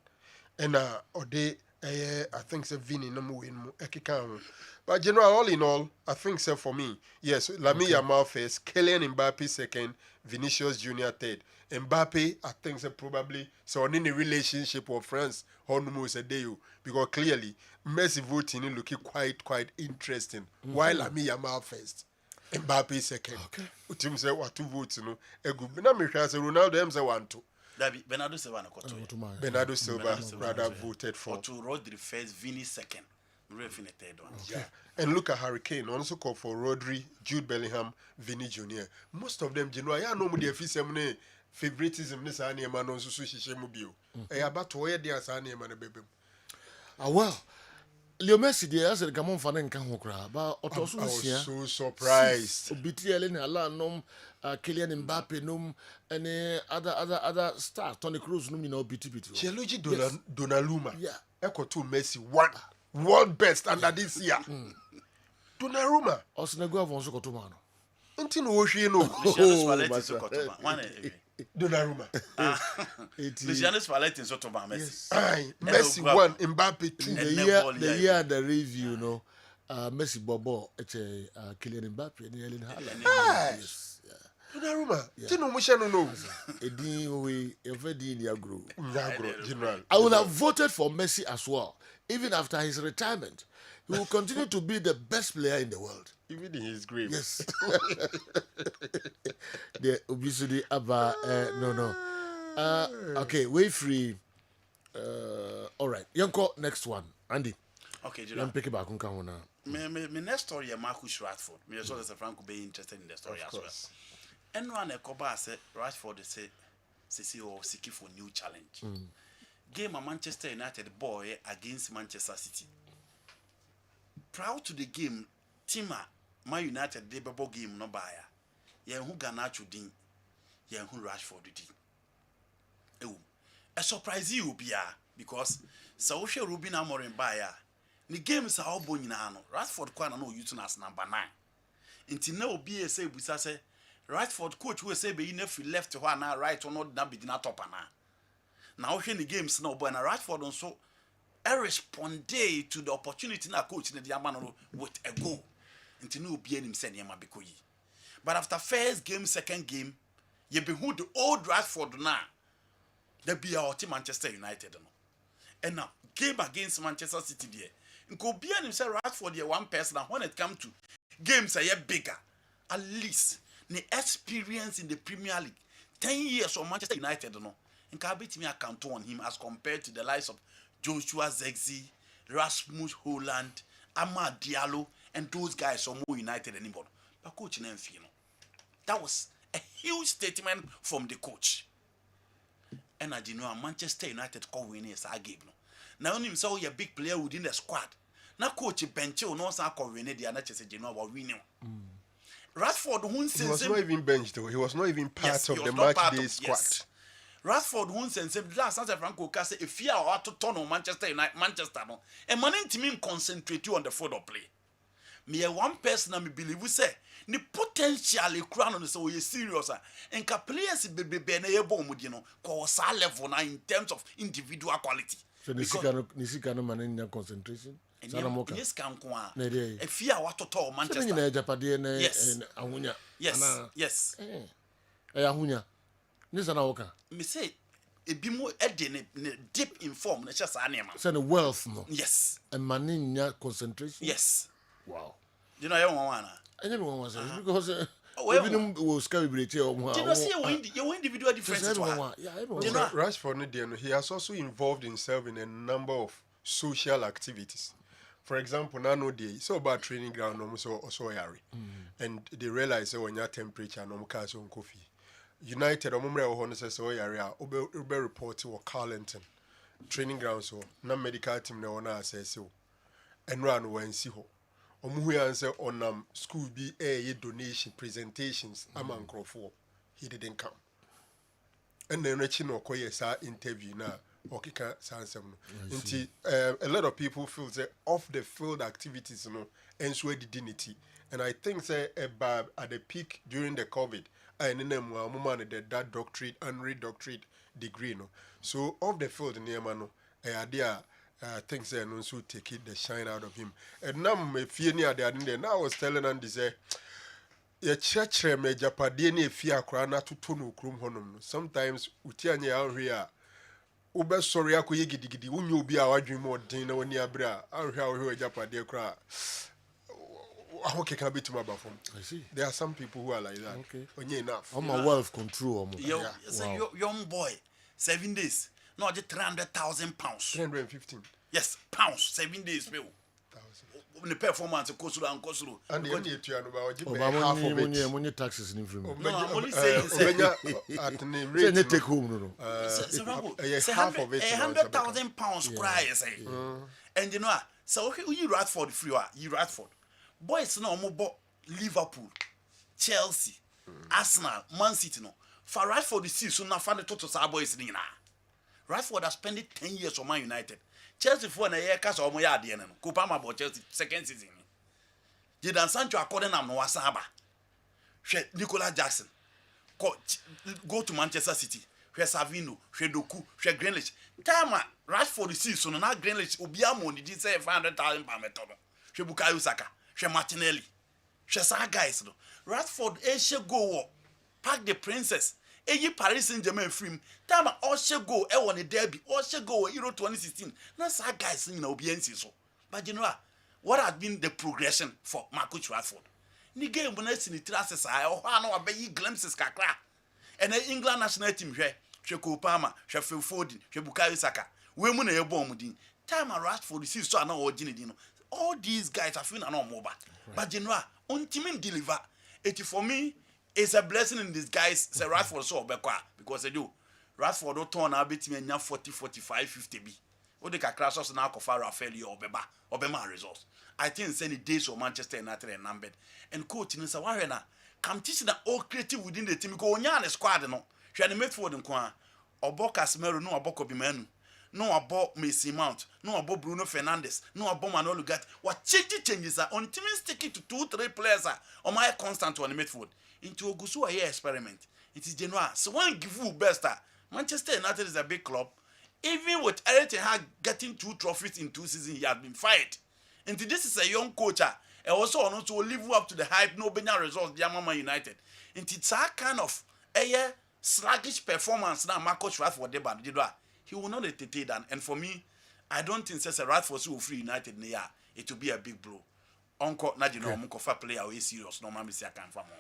and Ode I think say Vinny no win ekika. But general, all in all, I think so for me, yes, Lamine Yamal first, Kylian Mbappe second, Vinicius Jr third. Mbappe, I think so probably so in a relationship with France, almost a day because clearly Messi voting is looking quite interesting. While Lamine Yamal first, Mbappe second. Okay. Team say what 2 votes, you know. A good. But me say Ronaldo them say 1-2. Dabi Bernardo Silva na koto. Bernardo Silva rather voted for. To Rodri first, Vini second. Refi in the third one. Yeah. And look at Harry Kane also called for Rodri, Jude Bellingham, Vinny Jr. Most of them, you know, I know the official favoritism this ani man on so shishemu bio. About to wear the asani man baby. Ah well. Leo Messi dey as the Gamon fan nkan ho kra ba I was so surprised. Obitiele na ala nom Kylian Mbappe nom and other stars Toni Kroos nom na obiti. Gianluigi Donnarumma. Yeah. Echo to Messi world best under this year. Donnarumma. Osnego avon so koto man. Nti no wo hwe no. Donnarumma. Luciano Spalletti so to ba Messi. Messi 1, Mbappe 2. The year the review, no. Messi Bobo, Kylian Mbappe, and Erling Haaland. Yes. Donnarumma. Ti no mo hye no. Edin we every Niagro. General. I would have voted for Messi as well, even after his retirement. He will continue to be the best player in the world. Even in his grave. Yes. The obesity about no. Okay, way free. All right. Yanko, next one. Andy. Okay, Jira. Pick it back on Kahuna. My next story is Marcus Rashford. Me as well as Frank will be interested in the story as well. And one Koba said Rashford say CCO seeking for new challenge. Game of Manchester United boy against Manchester City. Prior to the game, Tima Man United de bebo game no buyer. Ye who Garnacho din, ye who Rashford din. A surprise you be because Saoche Rubin Amorim buyer. The games are all bonino. Rashford kwana no using as number 9. Until now be a say we say Rashford coach will say be enough left to one right or not that be not top now when the games now but Rashford also respond to the opportunity na coach in the Yamano with a goal. Until no be him send yama bikoyi. But after first game, second game, you behold the old Rashford now. There be our team Manchester United. And now game against Manchester City there. And could be him say Rashford the one person and when it comes to games are bigger. At least the experience in the Premier League. 10 years of Manchester United and can beat me account on him as compared to the likes of Joshua Zexi, Rasmus Haaland, Amad Diallo, and those guys are more United anymore. But coach Nemfino. That was a huge statement from the coach. And I didn't know Manchester United call winners I gave no. Now only saw a big player within the squad. Now coach bench no sa call winner the another say know about winning. Rashford who he was not even benched though. He was not even part of the match day squad. Yes. Rashford who says last San Franco say if you are to turn on Manchester United Manchester no and man team concentrate you on the football play. Me one person I believe we say the potential crown on so you serious and players be na able mu no cause level na in terms of individual quality. So Nisika no man concentration. Yes, can kwa. If you are to Manchester. Yes. Ahunya. Nisa na woka. Me say e bi mo deep in form na chesa anema. Say the wealth no. Yes. And maninya concentration. Yes. Wow. You know you want because even was scary break here. You know see your individual differences. Rashford he has also involved himself in a number of social activities. For example, now it's all about training ground also yari. And they realize when your temperature no cars on coffee. United omumre wo no say yare a obe report wo Carlington training ground so na medical team na wona assess wo enra no wansi ho omuhu ya say onam school bi donation presentations amankrofo he didn't come and then rechi no koye sa interview na okika sansem no nti a lot of people feel say off the field activities no enso dignity and I think say at the peak during the COVID and in them woman that doctorate and redoctorate degree no so off the field near no idea things say no so take it the shine out of him and now me fear near there now I was telling Andy say ye church me japade na efia akra na toto no krum honom no sometimes utianye ahwe a ube sorry akoye gidigidi unyo obi a wadwen mo den na woni abra ahwe japade akra okay, can be to my bathroom. I see. There are some people who are like that. Okay. Only enough. I'm a wealth control. Young boy, 7 days. No, just 300,000 pounds. 315. Yes, pounds. 7 days, bro. The performance of Kosuru and Kosuru. And the only two are half of it. Money taxes in free. No, I'm only saying. At the name rate. Say take home, no. Half of it. 100,000 pounds. Cry, say. And you know, so you Radford free. You Radford. Boys no mo Liverpool, Chelsea, Arsenal, Man City no. For Radford the season na find the total sa boys ni na. Radford has spent 10 years for Man United. Chelsea for na year cast omo ya ade no. Copa ma bo Chelsea second season. Jadon Sancho according am no wasaba. Hwe Nicolas Jackson. Go to Manchester City. Hwe Savino, hwe Doku, hwe Grealish. Time Radford the season na Grealish obi amoni di say 500,000 pound meto no. Hwe Bukayo Saka. She Martinelli. She sa guys no. Radford she go pack the princess. Eyi Paris Saint-Germain film. Time all she go won the derby. All she go Euro 2016. Na sa guys na obiensi so. But you know what has been the progression for Marcus Radford? Ni game na si ni traces I o ha na obeyi glimpses kakra. And the England national team hwe Cole Palmer, hwe Phil Foden, hwe Bukayo Saka. We mu na ye bom din. Time Radford see so na o gini din no. All these guys are feeling no mobile. Right. But you know, on team deliver. It for me it's a blessing in disguise. Say Radford so obekwa because they do. Radford don't turn a bit me 40, 45, 50 B. O de ka crash us na kofa Rafael or obema results. I think say the days of Manchester United and numbered. And coach in say why na come teach na all creative within the team because onya na squad no. Hwe na midfield nko a obo Casemiro no obo Kobe Manu. No about Mason Mount, no about Bruno Fernandes, no about Manuel Ugarte. What changes are on team sticking to 2-3 players on my constant on the midfield. Into Ogusu a year experiment. It is Genoa. So one give you best. Manchester United is a big club. Even with Eric Ten Hag getting 2 trophies in 2 seasons, he has been fired. And this is a young coach. And also on to live up to the hype, no better results, the Mama United. And it's that kind of a sluggish performance now Marcus Rashford did, but he will not entertain that. And for me, I don't think such a Radford will free United in the year. It will be a big blow. Uncle, not you know, Uncle player are serious. No, man, I can't from home.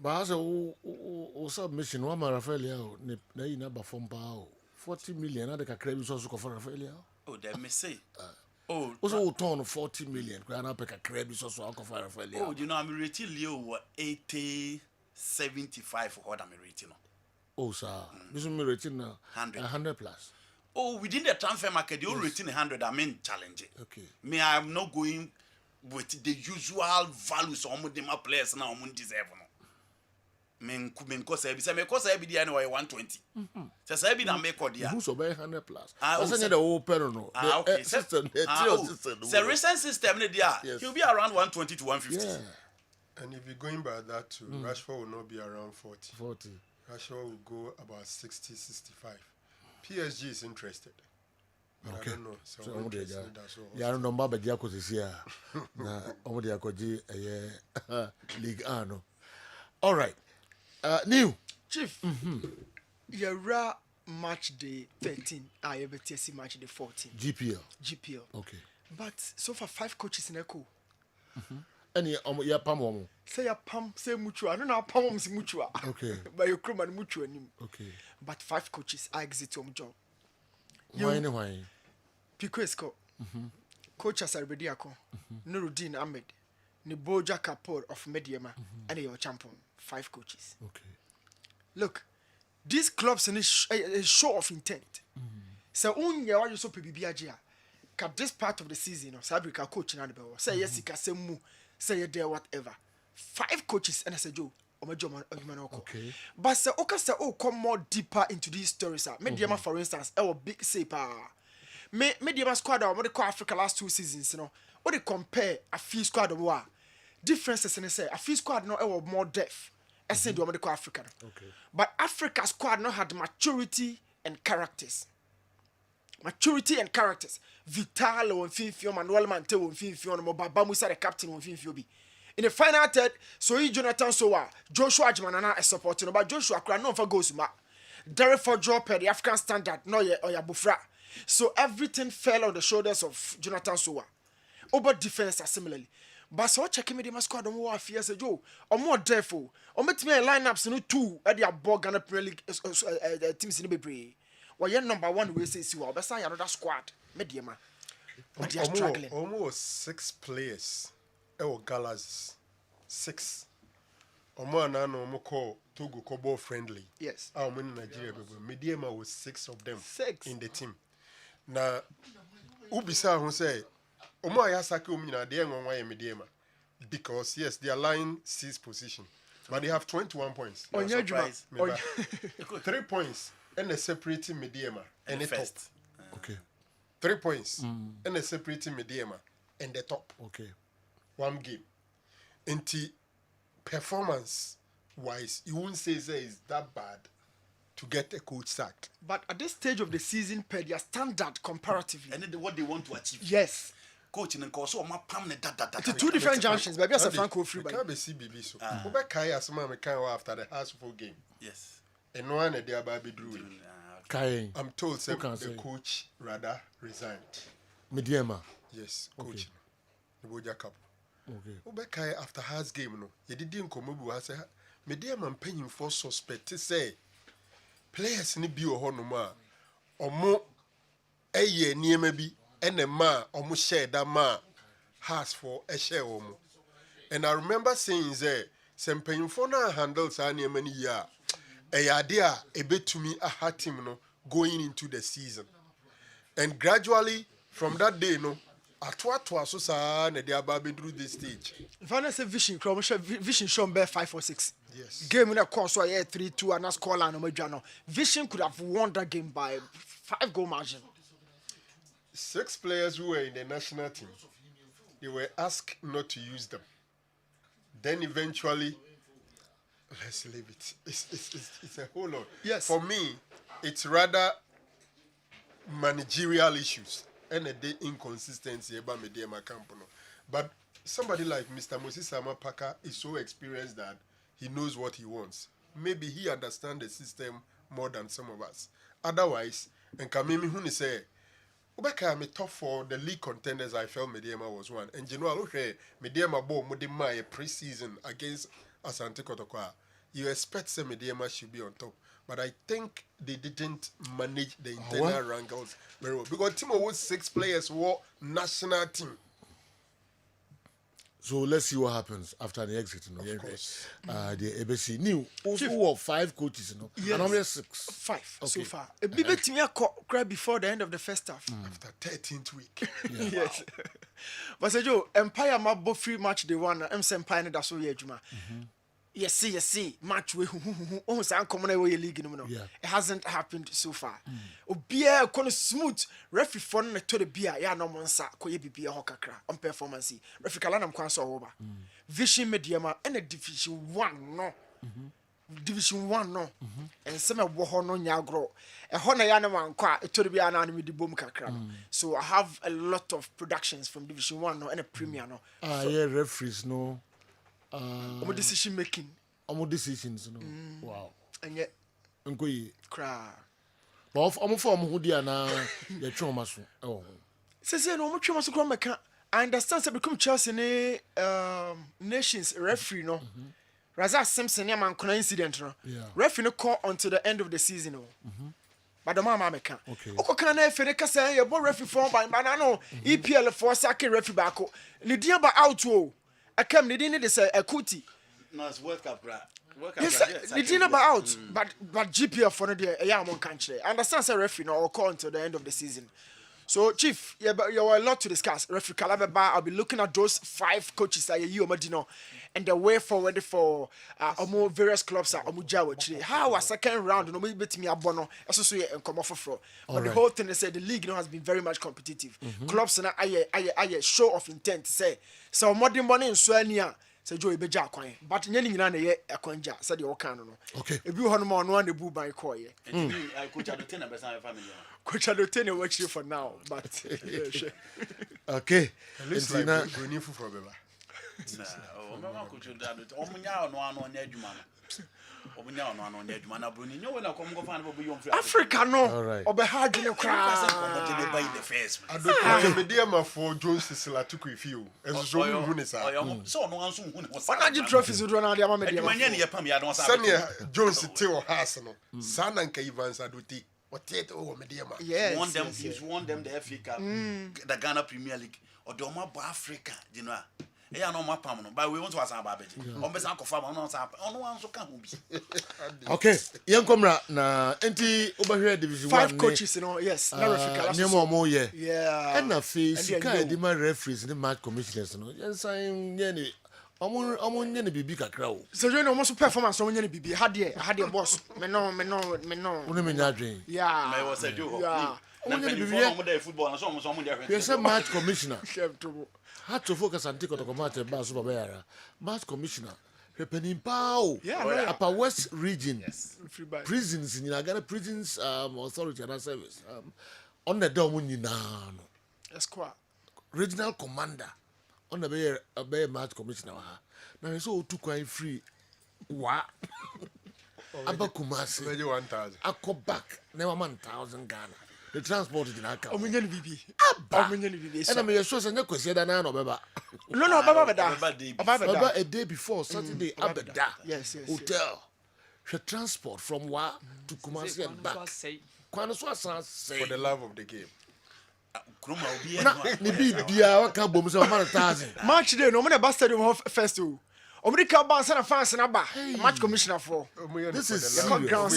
But as a submission, one Rafael, na ina ba fompa 40 million. Na de ka credit so for Rafael. Oh, they may say. Also, turn 40 million. Na pe ka credit so for Rafael. Oh, you know, I'm rating Leo 80, 75 for what I'm rating. Oh, sir. This is me rating 100 plus. Oh, within the transfer market, you're rating 100. I mean, challenging. Okay. Me, I'm not going with the usual values of my players now. I'm deserve no. Men cause every day anyway 120. So every na make dia. Who's obey 100 plus? That's the open no. Okay. System. The recent system there. He'll be around 120 to 150. Yeah. And if you're going by that too, Rashford will not be around 40. 40. Rashford will go about 60, 65. PSG is interested. But okay. I don't know. So I don't know about Diako this year. Diakoji League Ano. All right. New Chief. Yara match day 13. I BTSC match day 14. GPL. Okay. But so far 5 coaches in Echo. Any ya pam say ya pam say mutua. I don't know pam si mutua. Okay. But your crew man mutua nim. Okay. But 5 coaches I exit home job. Why? Pico Esco. Coach Asarbediako. Nuruddin Ahmed. Niboja Kapoor of Mediama. And your champion. 5 coaches. Okay. Look, these clubs in a show of intent. So on your you so PBBA this part of the season, Sabrika coach and say yes, mu, say you there whatever. 5 coaches and I said Joe. Okay. But say come more deeper into these stories. Mediama, for instance, our big say Mediama squad or what they call Africa last 2 seasons, you know. What they compare a few squad of war differences and say a few squad no more depth. I said what they call Africa. Okay. But Africa squad no had maturity and characters. Maturity and characters. Vital on Finfio, Manuel Mante on Finfio, Mobaba Musa the captain on Finfio. In the final third, so he Jonathan Sowa, Joshua Ajmanana is supporting, but Joshua Kran no for goes ma. Derek for drop the African standard, no ye or ya bufra. So everything fell on the shoulders of Jonathan Sowa. Over defense similarly. But so checking me the squad on more fears a Joe, or more therefore, or met me a lineups no 2 at the Borgana Premier League teams in the Bebre. Well, your number 1 will say you are best another squad, Mediama. But they are struggling. Almost 6 players. Galas 6. Omo anano omo call Togo Kobo friendly. Yes. I'm in Nigeria. Mediama was 6 of them 6 in the team. Now, Ubisa who say, Omo Ayasaki Umina, they are Mediama. Because yes, they are lying 6th position. But they have 21 points. On your 3 points and a separating Mediama and the top. Okay. 3 points and a separating Mediama and the top. Okay. 1 game. Into performance wise, you won't say it's that bad to get a coach sacked. But at this stage of the season, per their standard comparatively. And then what they want to achieve. Yes. Coaching and course, so my permanent it's 2 different junctions, but as a Franco free. Can't be CBB so. Over Kaya Asma Mekan after the Houseful game. Yes. And no one at the Ababi drew. I'm told the coach rather resigned. Mediama. Yes, coach. The Boja Cup. Okay. Obekai after has game no. Ye didn't come obu ha say Mediama paying for suspect say players ni bi oho no ma omo eye niema bi ene ma omo share that ma has for a share omo. And I remember saying say paying for na handle sa niema ni ya idea a bit to me a hard team no going into the season. And gradually from that day no Atwa so sa na dia ba be through this stage. If I say vision show be 5 or 6. Yes. Game in a course so 3-2 and a score line no. Vision could have won that game by 5-goal margin. 6 players who were in the national team, they were asked not to use them. Then eventually, let's leave it. It's a whole lot. Yes. For me, it's rather managerial issues. And the inconsistency about Mediama Campono. But somebody like Mr. Moses Samapaka is so experienced that he knows what he wants. Maybe he understands the system more than some of us. Otherwise, and Kamimi Huni say, Ubeka I'm top for the league contenders. I felt Mediama was one. And General okay, Mediama bo Mudima a pre-season against Asante Kotokwa. You expect some Mediama should be on top. But I think they didn't manage the internal wrangles very well. Because Timo was 6 players were national team. So let's see what happens after the exit. You know, of course. The ABC new also 5 coaches, you know. Yes. And how many 6? 5 so far. A bit cry before the end of the first half. After 13th week. Yes. But say Joe, Empire Mabo free match they won. Empire that's so Juma. Yes, see, match we league it hasn't happened so far. Obia kono smooth referee phone na to the beer ya no monsa koye bibia hokakra on performance. Referee kala nam kwan so over. Vision Mediama and Division 1 no. Division 1 no. And some wo ho no nyagro. E ho na ya na man kwa to the beer na me di bom kakra. So I have a lot of productions from Division 1 no and a Premier no. Referees no. Decision making. Decisions, no. Wow. And yet, cry. But for who they are now, you're trauma. Oh, says no much trauma. I understand that become Chelsea nations referee no. Raza Simpson man incident no. Referee no call until the end of the season no. But the mama meka. Okay. Oko kana na efe ne kasa ye bo referee form by no EPL for sake referee back. Ni dia ba out o. I came, they didn't say a cootie. No, it's World Cup, right? Yes, the thing about out, but GPF for the Yamon country. I understand say referee no will call until the end of the season. So, Chief, yeah, but you have a lot to discuss. Referee Calababa, I'll be looking at those 5 coaches that you Medino and the way forward for various clubs are how a second round no maybe beat me a bono associate and come off for. But the whole thing is that the league has been very much competitive. Clubs and I show of intent say so modern money in Swania. Say Joey Beja coin, but nyani na ye akonja said you can no. Okay. If you want more no one the boo by coy. I coach at the 10 family. Coach at the 10 works you for now, but okay. At least like we need for Beba. Nah, coach that omunya no anu nya adwuma no. Omunya no anu nya adwuma na bruni nyo we na kom go fan bo yom free. Africa no. Obeha dwene kra. They buy the first. Adodo media for Jones Sisla to Quifu. Enso so hu ni sa. So no anso hu ni wo. Wanaji trophies do na dia ma media. Adwuma nya pam ya don sa. Sanya Jones te o house no. Sana nka Evans Adoti. Yes, won them the FA Cup, the Ghana Premier League, or the Omaba Africa, you know. But we want to ask about it. Okay, young comrade, na enti over here division 5 coaches, you know, yes. Yeah. And na face sika di my referees the match commissioners no. Yes, I'm nyene. Omo nyene bibi kakra o. So you know almost performance omo nyene bibi. Had the boss. Me no. Woni me nyadwen. Yeah. Me was a joke. Yeah. Omo nyene bibi. Omo dey football na so omo dey. Yes, match commissioner. Had to focus and take out the match ba so ba match commissioner. Repening pow. Yeah, Upper West region. Yes. Prisons in Ghana prisons authority and service. On the door mun nyina no. That's quite. Regional commander. On the bay match commissioner. Now so to quite free. Wa. Aba Kumasi. 1,000. I go back. Never 1,000 Ghana. The transport is in account. Omunyani bibi. And I'm sure say na kwesi da na no beba. No, Baba a day before Saturday Abeda. Yes. Hotel. She transport from Wa to Kumasi and back. Kwano so say for the love of the game. Ni bi bia wa ka bom say 1,000. Match day no mo bus stadium first o. Omrika ban sana fans na ba. Match commissioner for. This is serious.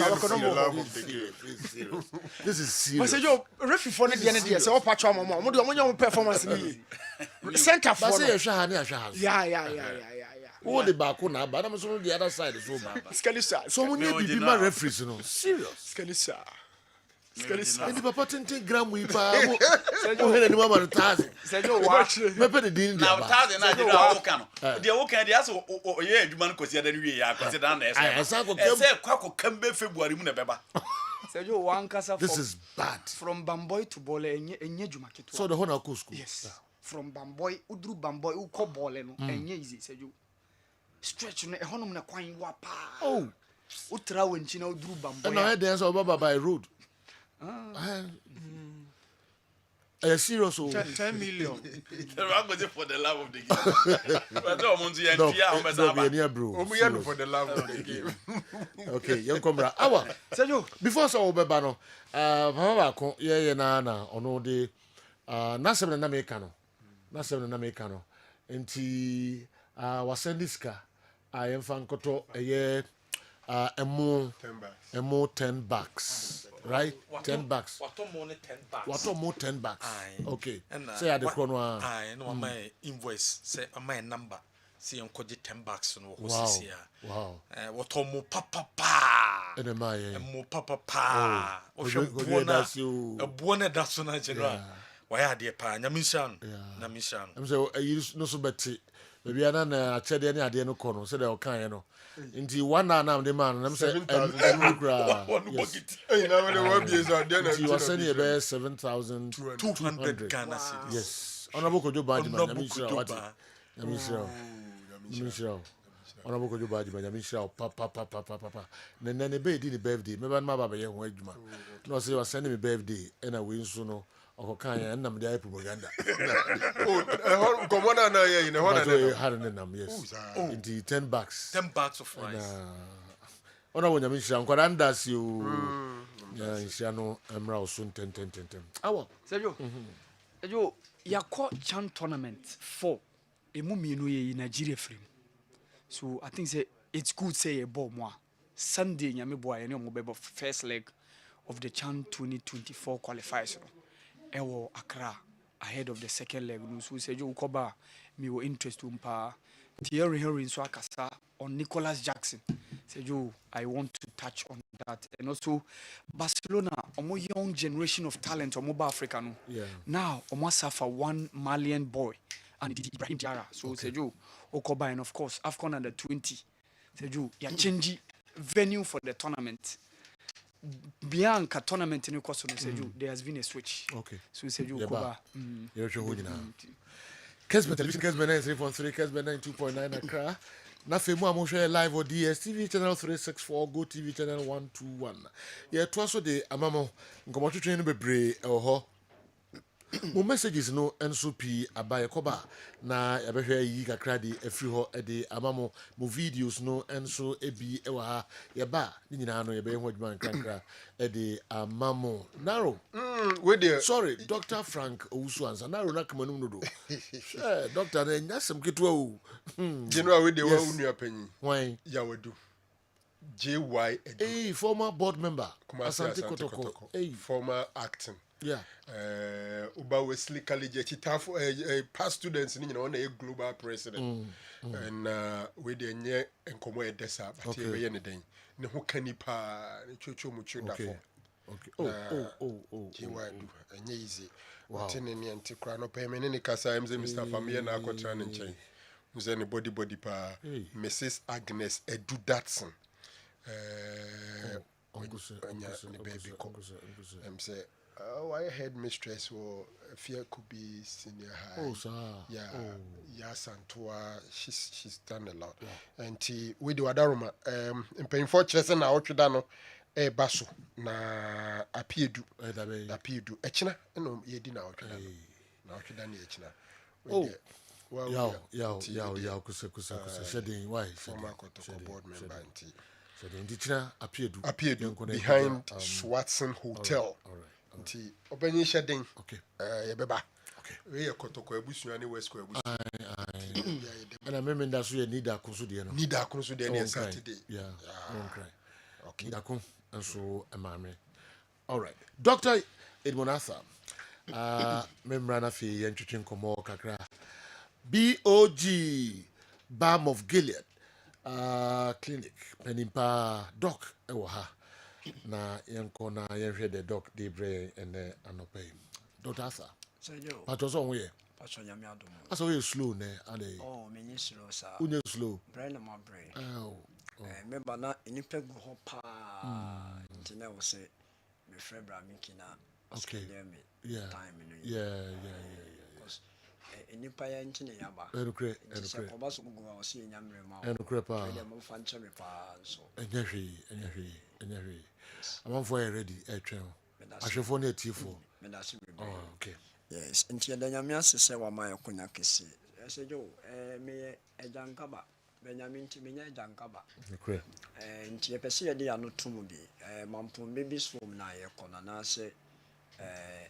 This is serious. Say yo referee for ne dey say o patch am mo do omo performance ni. Center for. Say you hwa na hwa. Yeah. Who the back na ba na so the other side so ba. Skalisa. So when you be my referees no. Serious. Skalisa. Any papa tintin gram we pa. Oh hele ni mama 1,000. Say you watch. Me pe the din dia. Now 1,000 na dey wo kan no. Dey wo kan dey aso o ye adwuma no kosi da nwie ya kosi da na ese. Say kwa ko kambe February mu na beba. Say you wan kasa This is bad. From Bamboy to Bole enye adwuma keto. So the whole na school. Yes. From Bamboy udru Bamboy uko Bole no enye easy say you. Stretch no ehonum na kwan wa pa. Oh. Utra wenchi na udru Bamboy. And I dance over by road. Serious 10 million. I'm going for the love of the game. But don't want to bro. For the love of the game. Okay, young comrade. Awa. Before so obeba no, papa ko ye na ono de na sem na meka no. Enti wasendiska ayemfa nkoto eye emo 10 bucks. Right? 10 bucks. What more 10 bucks? What more 10 bucks? Okay. And say at the corner. No, my invoice say my number. See on code 10 bucks no Wow. What more papa. And my more papa. Oh, a buona da so na general. Why are they pa? Nyamishan. I'm say I use no so better. Maybe I na chede ni ade no kono say the okan no. Nti one na the man I'm say one bucket. You know the one is on there. You are sending about 7,200 Ghana cedis. Yes. Honorable Kojo Badima Nyamisha. Honorable Kojo Badima Nyamisha papa. Then be di birthday. Me ban ma baba ye ho adwuma. No say you are sending me birthday and I win so no. Okokan and nam dey propaganda. Oh, come on na here in the one and yes. Indeed 10 bucks. 10 bucks of rice. Ona wonya misha nkwara ndas you. Yeah, isiano emra osun 10. Awo. Sergio, yakọ chan tournament 4. Emu mienu ye Nigeria free. So I think say it's good say a ball more. Sunday nyame boy any omo first leg of the CHAN 2024 qualifiers no. Ewo Accra ahead of the second leg no so say you koba me wo interest umpa Thierry Henry so akasa on Nicholas Jackson. Say you I want to touch on that. And also Barcelona omo young generation of talent omo ba Africa no. Yeah. Now omo suffer one Malian boy and Ibrahim Diarra. So say you Okoba and of course AFCON under 20. Say you change venue for the tournament. Bianca tournament in Kosovo say you there has been a switch. Okay. So say you Okoba. You're sure now. Kessben television Kessben 93.3 Kessben 92.9 Accra. Na femu amohwe live on DSTV channel 364 Go TV channel 121. Yeah, twaso de amamo nkomotwetwe no bebre ho. Mo messages no enso pi abaye koba na yabehwe yi kakra de afri ho de amamo mo videos no enso ebi ewa ha yaba ni nyina no yebe ho adwuma nkra de amamo naro sorry Dr. Frank Owusu ansa naro na kamanum no do doctor na nyasem ketwa o general we de wa unu apanyi why yawadu JY hey former board member Asante Kotoko hey former acting yeah Uba Wesley College chitafo past students ni nyina na global president and we de nye enkomo edesa but e be ne den ne ho kanipa ne chocho mu chodafo okay JY enye easy watene ne antikra no pay me ne kasa mze Mr. Famia na akotra ne nchen mze ne body pa Mrs. Agnes Edu Datson say I head mistress or fear could be senior high. Oh, sir. Yeah. Yeah, Santua. She's done a lot. Yeah. And we do Adaruma. In paying for chess and our Chudano, Basso. Na appeared. Echina. No, ye did now. Now Chudani Echina. Oh. Well, yeah, kusa. Shedding why? Former board member. So the indigenous appeared behind Swatson Hotel. All right. Nti obenye shedding okay yebeba okay we ye kotoko ebusu ani west ko ebusu and I remember that so you need that kunsu de no need that kunsu de na Saturday yeah don't cry okay dakun and so amame all right Dr. Edmond Arthur memra na fi yentwetwe nkomo kakra BOG Balm of Gilead clinic penimpa doc ewo ha na yanko na yenhwe the doc de bre and anopay Dr. Arthur Sejo but also on here pastor nyame adom aso we slow ne ade oh me ni slow sa unye slow brain na my brain me bana enipa gu ho pa ntina wo se me febra mikina okay yeah time yeah because enipa ya ntine yaba enukre ko so gu wa se nyamre ma enukre pa de mo fa nche me pa so enyahwe I'm for ready etwen ahwefo na etifo okay yes nti da nyame asese wa ma yakonya kesi esejo me ejankaba benyamin nti menya ejankaba okay nti epese ye de anotum bi mampom baby swom na yekona na se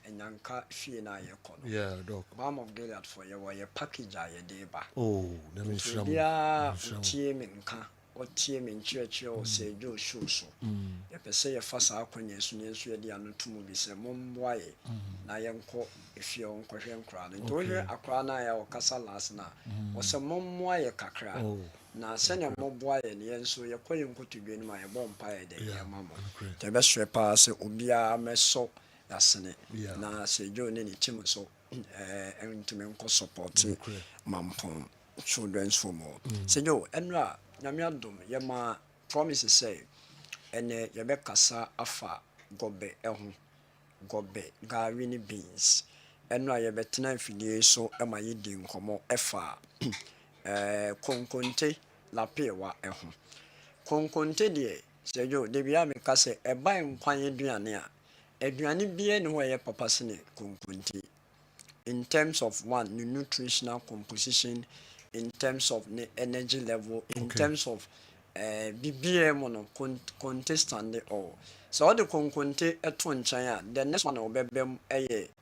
enyanka fie na yekona yeah doc Balm of Gilead for ye package aye de ba na me shram ya tie me nka otie me nchiachi o se jo shoso ye pese ye fa sa akonya su ne su ye de anotum bi se momboaye na yenko efie onko hwe nkra no to hwe akra na ya okasa last na o se momboaye kakra na se ne momboaye ne yenso ye koye nkotudwe ni ma ye bompa ye de ye mama te be hwe pa se obia meso yasene na se jo ne ni tim so entime nko support mampon children's home se jo enra nyame adom ye ma promise say ene ye be kasa afa gobe ehu gobe gari ni beans enra ye betena mfidie so ema ye di nkomo efa konkonte lapewa ehu konkonte de sejo de bia me kase eba nkwan aduane a aduane bia ne ho ye papa sene konkonte in terms of one the nutritional composition, in terms of the energy level, in terms of BBM on contestant or so all the conte at one China. The next one will be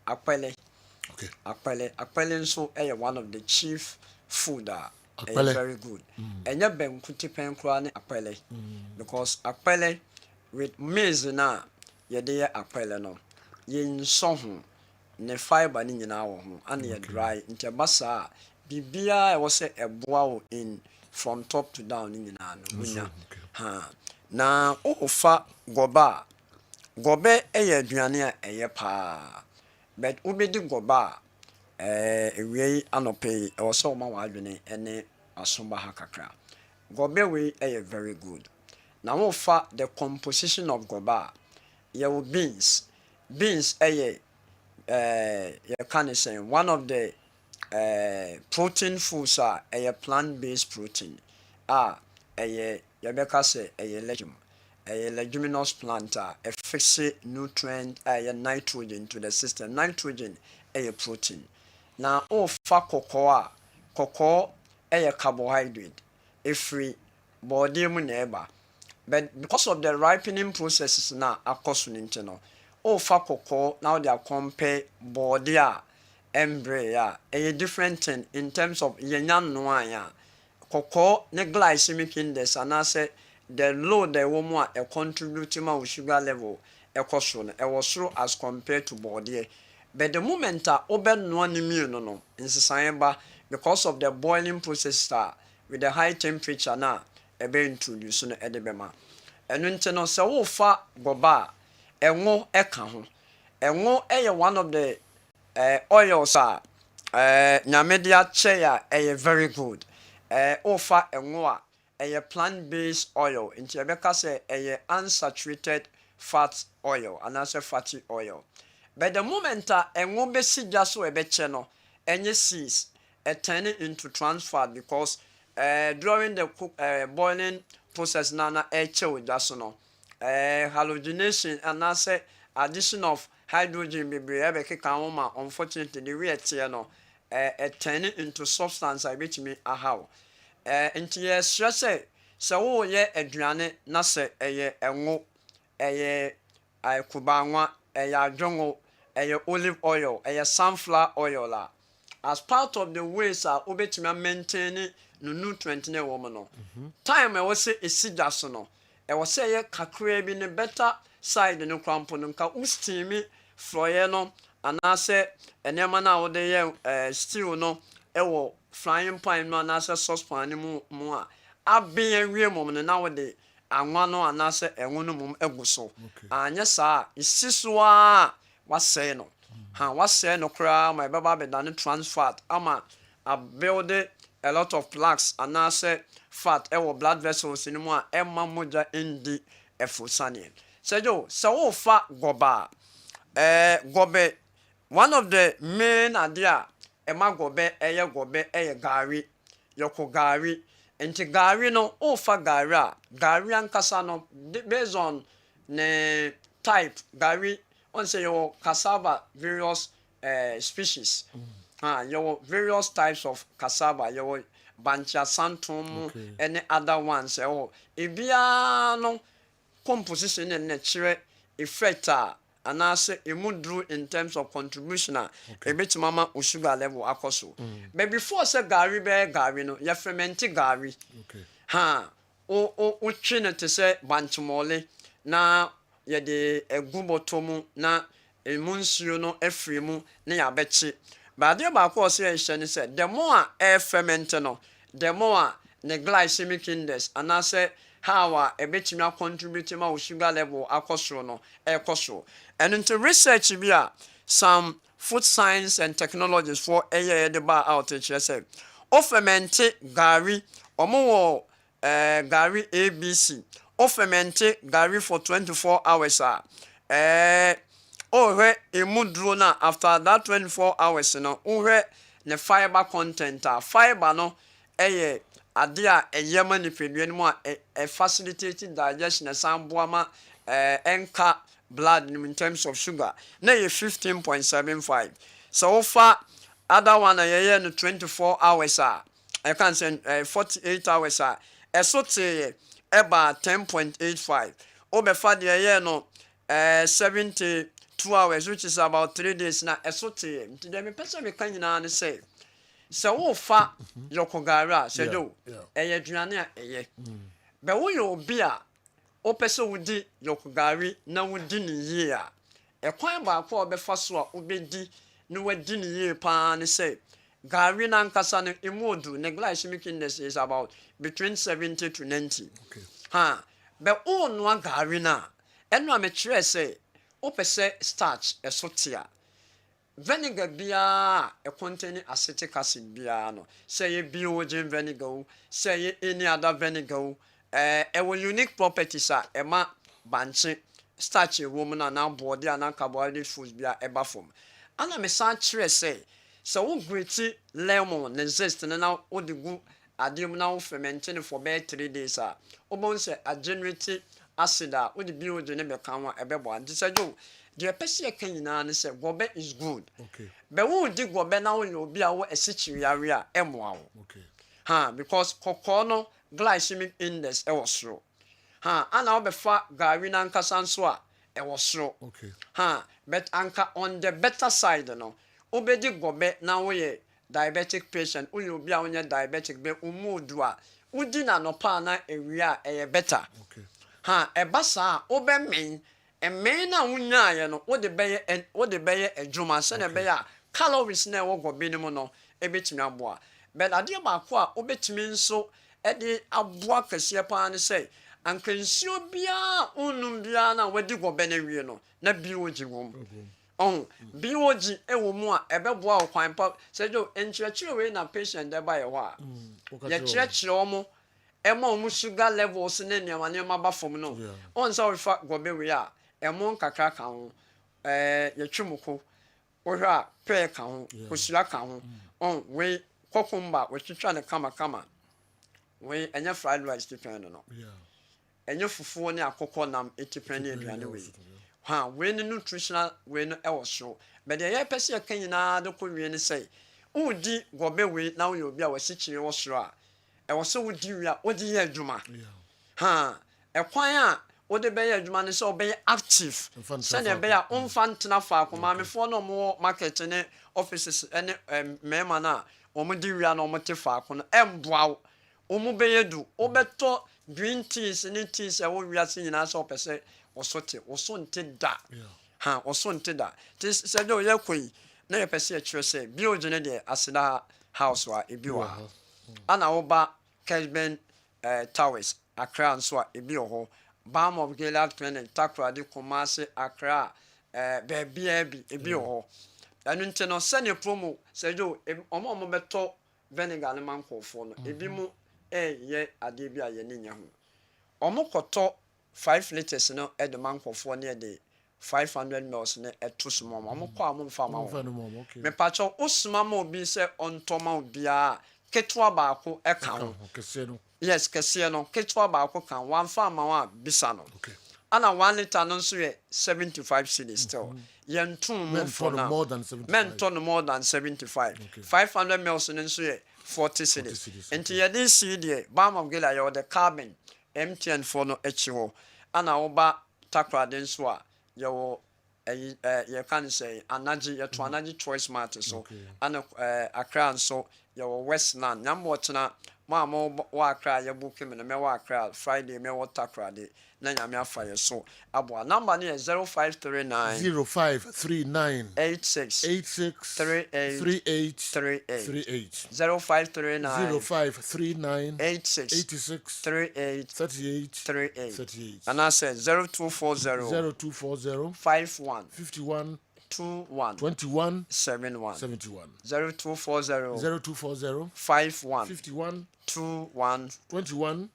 Aquele. Okay. Aquele so one of the chief food very good. Ɛnyɛ bɛnkuti pɛn koraa ne akpɛlɛ. Because akpɛlɛ with maize na yɛde yɛ akpɛlɛ no yɛnsɔ ho ne fibre ne nyinaa wɔ ho ana yɛ dry nti ɛba saa biribiara ɛwɔ sɛ ɛboa wo in from top to down ne nyinaa no wonya na wofa gɔba a gɔbɛ ɛyɛ aduane a ɛyɛ paa but wobɛdi gɔba a ewie yi anɔpɛ yi ɛwɔ sɛ woma w'adwene ɛne asomba ha kakra gɔbɛ wei ɛyɛ very good na wofa the composition of gɔba a yɛwɔ beans ɛyɛ yɛka ne sɛ one of the protein foods a plant based protein a yɛbɛka sɛ leguminous plant a fixe nutrient a nitrogen to the system. Nitrogen protein na ofa kɔkɔɔ a carbohydrate ɛfiri bɔɔdeɛ mu na ɛba but because of the ripening processes na akɔ so no nti no ofa kɔkɔɔ na wode akɔmpɛ bɔɔdeɛ a embryo a different thing in terms of yenya noa ya kɔkɔɔ ne glycemic index anaasɛ the load ɛwɔ mu a contribute ma wo sugar level ɛkɔ so no ɛwɔ soro as compared to bɔɔdeɛ but the moment a wobɛnoa ne mmienu no nsesan ba because of the boiling process with the high temperature na ɛbɛ introduce no ɛde bɛma ɛno nti no sɛ wofa gɔba a ɛngo ɛka ho ɛngo ɛyɛ one of the oils a nyame de akyɛ a very good wofa ɛngo a ɛyɛ plant based oil nti ɛbɛka sɛ ɛyɛ unsaturated fat oil anaasɛ fatty oil but the moment a ɛngo bɛsi gya so ɛbɛkyɛ no ɛnyɛ seeds turn it into trans fat because during the boiling process na ɛkyɛ wɔ gya so no halogenation anaasɛ addition of hydrogen bebree ɛbɛkeka ho ma unfortunately the way ɛteɛ no turn it into substance a ɛbɛtumi ahaw nti yɛsrɛ sɛ woyɛ aduane na sɛ ɛyɛ ɛngo ɛyɛ kubaanwa ɛyɛ adwongo ɛyɛ olive oil ɛyɛ sunflower oil a as part of the ways a wobɛtumi maintain no nutrient ne wɔ mu no time ɛwɔ sɛ ɛsi gya so no ɛwɔ sɛ ɛyɛ kakraa bi ne better side no krampo no nka ustimi frɔyɛ no anaasɛ nneɛma no a wode yɛ stew no ɛwɔ frying pan no anaasɛ saucepan no mu a abɛn awie mom no na wode anwa no anaasɛ ɛnwo no mom agu so anyɛ saa ɛsi so a wasɛe no wasɛe no koraa ma ɛbɛba abɛda no trans fat ama abuild a lot of plaques anaasɛ fat ɛwɔ blood vessels no mu a ɛma mogya ndi ɛfosaneɛ sɛjo sɛ wofa gɔba gɔbɛ one of the main adeɛ a ɛma gɔbɛ ɛyɛ gari yɔkɔ gari nti gari no wofa gari a gari ankasa no based on ne type gari on say your cassava various species your various types of cassava your bancha santum any other ones ebia no composition and natural effect and also imudru in terms of contribution a bit mama sugar level akoso but before say gari no ya ferment gari o twene te say banchmole na yɛde egu bɔtɔ mu na emu nsuo no afiri mu na yɛabɛkye baadeɛ baako a ɔsɛ yɛhyɛ ne sɛ the more a air ferment no the more a ne glycemic index anaasɛ how a ɛbɛtumi contribute ma wo sugar level akɔ soro no ɛkɔ soro ɛno nti research bi a some food science and technologies for ɛyɛ yɛde ba out kyerɛ sɛ o fermente gari ɔmo wɔ gari abc o fermente gari for 24 hours emudro na after that 24 hours no uhwe ne fiber content fiber no eye ade a eyema ne pedua no mu a facilitate digestion samboa ma enka blood in terms of sugar na ye 15.75 so far other one ye no 24 hours I can say 48 hours esote eba 10.85 obefa de ye no 72 hours which is about 3 days na esote nti dem person me kan nyina ne say sɛ wofa yɔkogare a sɛ do ɛyɛ aduane a ɛyɛ bɛ woyɛ obi a wopɛ sɛ wodi yɔkogare na wodi ne yie a ɛkwan baako a ɔbɛfa so a wobɛdi na wadi ne yie paa ne sɛ gari na nkasa no imudu the glycemic index is about between 70 to 90 bɛ wonnoa gari no a ɛno a mekyerɛ sɛ wopɛ sɛ starch ɛso te a vinegar biara a contain acetic acid biara no sɛ yɛ biogen vinegar o sɛ yɛ any other vinegar o ɛwɔ unique properties a ɛma bankye starch ɛwɔ mu no na bɔɔde a na carbohydrate foods biara ɛba fam ana mesan kyerɛ sɛ wo grate lemon ne zest no na wode gu adeɛ mu na wo ferment no for bɛyɛ 3 days a wobɛhu sɛ a generate acid a wode biogen ne bɛka ho a ɛbɛbɔ nti sɛ dwo deɛ ɛpɛ sɛ yɛka nyinaa ne sɛ gɔbɛ is good bɛ wodi gɔbɛ na woyɛ obi a wo asikyiriare a ɛmmoa wo because kɔkɔɔ no glycemic index ɛwɔ soro ana wobɛfa gari na nkasa nso a ɛwɔ soro but anka on the better side no obedi gobe na woyɛ diabetic patient woyɛ obi a wonyɛ diabetic be umudu a wodi na no pa na ewia ɛyɛ better ɛba saa obɛmen ɛmen na wonyaayɛ no wode bɛyɛ adwuma sɛ na ɛbɛyɛ a calories na ɛwɔ gobe no mu no ɛbɛtumi aboa but adeɛ baako a wobɛtumi nso ɛde aboa kɛseɛ paa ne sɛ anka nsuo biara unum biara na wadi gobe na wie no na biogi wom biogi ewo mu a ɛbɛboa wo kwan pa sɛ jo nkyerɛkyerɛ wei na patient ɛba yɛ hɔ a yɛkyerɛkyerɛ ɔmo ɛma ɔmo sugar levels ne nneɛma ba fam no ɔnsa wofa gobe wei a ɛmo nkakra ka ho yɛtwe mu ko wohwɛ a pear ka ho kosua ka ho wei cucumber wɔtwitwa ne kama wei ɛnyɛ fried rice tipɛn no ɛnyɛ fufuo ne akokɔ nam etipɛn ne aduane wei wei ne nutritional wei no ɛwɔ soro but deɛ yɛpɛ sɛ yɛka nyinaa de kɔ wie ne sɛ wodi gobe wei na woyɛ obi a wɔasikyiri wɔ soro a ɛwɔ sɛ wodi wie a wode yɛ adwuma ɛkwan a wode bɛyɛ adwuma ne sɛ wobɛyɛ active sɛdeɛ ɛbɛyɛ a womfa ntena faako maamefoɔ no ɔmowɔ market ne offices ne mmarima no a ɔmode wie a na ɔmote faako no ɛmboa wo ɔmo bɛyɛ du wobɛtɔ green teas ne teas ɛwɔ wiase nyinaa sɛ wopɛ sɛ wɔso nte da wɔso nte da nti sɛ dɛ ɔyɛ kɔ yi na yɛpɛ sɛ yɛkyerɛ sɛ biogen ne deɛ aseda house a ebi wɔ ha ana woba Kessben towers Accra nso a ebi wɔ hɔ Balm of Gilead Clinic Takoradi Kumasi Accra baabiara bi ebi wɔ hɔ ɛno nti no sɛne promo sɛ dɛ ɔmo bɛtɔ vinegar ne ma nkɔɔfoɔ no ebi mu ɛyɛ adeɛ bi a yɛne nya ho ɔmo kɔtɔ 5 liters no at the man for near the 500 mils ne eto small mo kwa mo mfa ma wo me pacho osma ma obi se ontoma obia ketwa baako e ka ho yes kese no ketwa baako kan wan fa ma wa bisa no ana 1 liter no nso ye 75 cedis still yentum mo for na men ton more than 75 500 mils no nso ye 40 cedis enti ye dey see there Balm of Gilead ye the carbon MTN for no echiwo ana oba Takoradi nso a ye wo ye kan say anaji ye to anaji choice mart so ana Accra nso ye wo Westland nyambo tena ma wa Accra ye book me me wa Accra Friday me wo Takoradi na nyame afa ye so abo number ne 0539 86 38 0539 86 38 and I said 0240 51 21 71 0240 51 21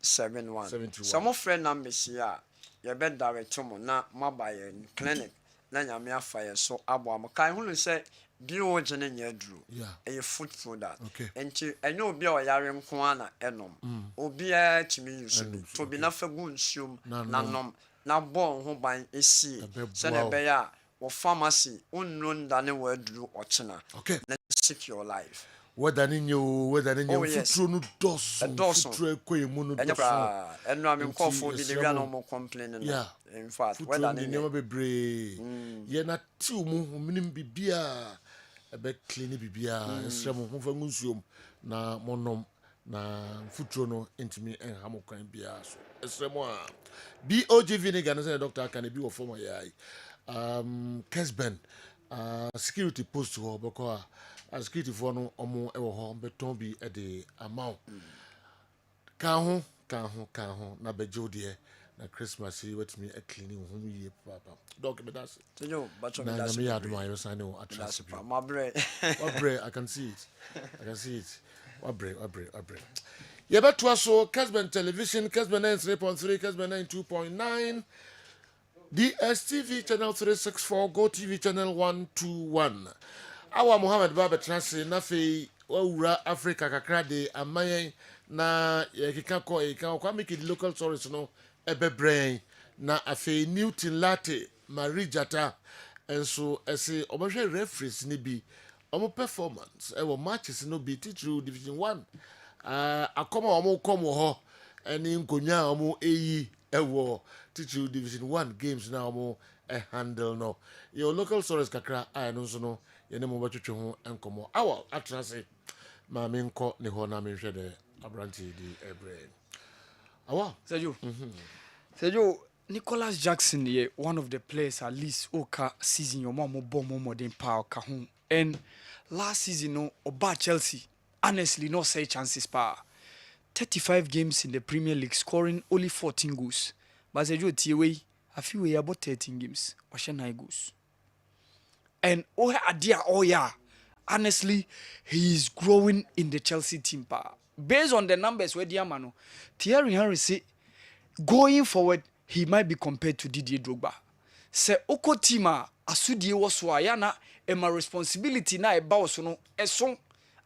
71 some of friend numbers here you bet direct to na mobile clinic na nyame afa ye so abo am kan hunu say biogen nya duru e food product enti enye obi a oyare nko ana enom obi a timi use bi to bi na fagu nsuom na nom na bon ho ban esi se na be ya wo pharmacy unno ndane wa duru ochina na secure life whether in you futuro no futuro ekoyemu no doso eno am nkofo bi de wi na mo complain no in fact whether in you bebre ye na ti mu minim bibia ebe clean bibia esrem ho fa nsuom na monom na futuro no intimi enham kwan bia so esrem a BOG vinegar no say doctor can be wo form yai Kessben security post ho beko a security for no omo ewo ho beton bi e de amount kan ho na bejo de na Christmas yi wetimi a cleaning ho yie papa dog me that's yo but na me yard my yo sign no atras my bread what bread I can see it what bread yeah but to so Kessben television Kessben 3.3 Kessben 2.9 DSTV channel 364 Go TV channel 121 our Muhammad Baba Transi na fe wura Africa kakra de amayen na yekika ko e kan kwa make the local tourists no ebebrain na afe Newton Latte Marijata enso ese obehwe referees ni bi omo performance e wo matches no bi through division 1 akoma omo komo ho eni nkonya omo eyi ewo through division 1 games na omo handle no your local tourists kakra no so no yene mo batwetwe ho enkomo awa atrase ma me nko ne ho na me hwe de abranti di ebre awa Sergio, Nicholas Jackson is one of the players at least oka season your mom more modern power kahun. And last season no oba Chelsea honestly no say chances power. 35 games in the Premier League scoring only 14 goals. But Sergio Tieway I feel we about 13 games. Washe 9 goals. And honestly he is growing in the Chelsea team power. Based on the numbers where Diamano Thierry Henry say going forward, he might be compared to Didier Drogba. Se oko tima asudie woso ayana ema responsibility na eba woso no eson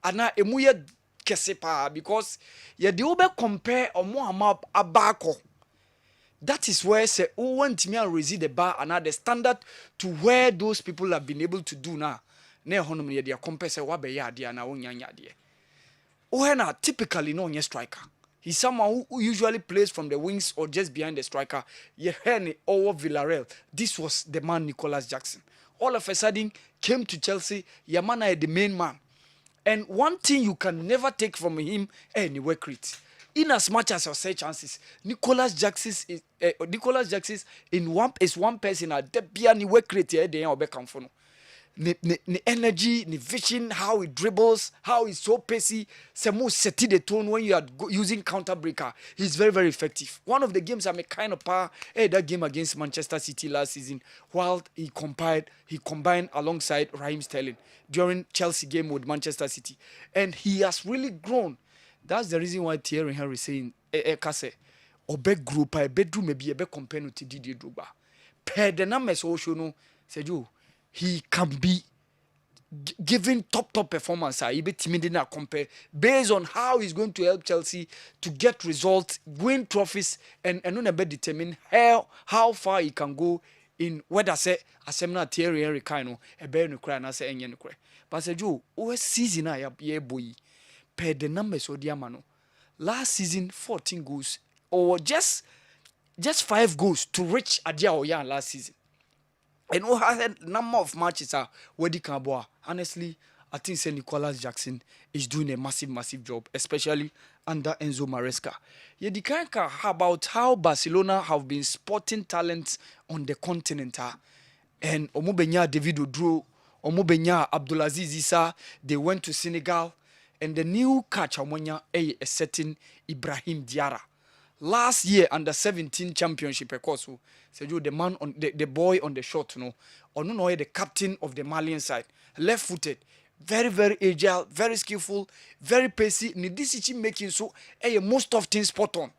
ana emuye kese pa because ye de obe compare omo ama abako. That is where say who want me and raise the bar and the standard to where those people have been able to do now. Ne honom ye de compare say wa be ya de na wonyanya de. Ohena typically no nye striker. He's someone who usually plays from the wings or just behind the striker. Yeheni over Villarreal. This was the man Nicholas Jackson. All of a sudden came to Chelsea. Yamana is the main man. And one thing you can never take from him, anyway, crit. In as much as your say chances, Nicholas Jackson is one person at the piano work rate here. They are back on the energy, the vision, how he dribbles, how he's so pacey. Semo seti the tone when you are using counter breaker. He's very, very effective. One of the games I'm a kind of power, that game against Manchester City last season, while he combined alongside Raheem Sterling during Chelsea game with Manchester City. And he has really grown. That's the reason why Thierry Henry saying, Kase, Obe group, a bedroom maybe a bit compared to Didier Drogba. Per the numbers also no, Sergio, he can be giving top performance. He be timid na compare based on how he's going to help Chelsea to get results, win trophies, and on a bit determine how far he can go in whether say asemna Thierry Henry kind a bear no cry na say enye no cry. But Sergio, o season na ya boy per the numbers of Diamano. Last season 14 goals or just 5 goals to reach Adia Oyan last season. And who has a number of matches where they can boa. Honestly, I think say Nicholas Jackson is doing a massive job, especially under Enzo Maresca. Yeah, the kind about how Barcelona have been spotting talents on the continent. And Omubenya David Odro, Omubenya Abdulaziz Issa, they went to Senegal. And the new catch Omonya a certain Ibrahim Diarra. Last year under 17 championship course, Sergio the man on the boy on the shot, the captain of the Malian side, left-footed, very agile, very skillful, very pacey. Nidisichi making so most of things spot on.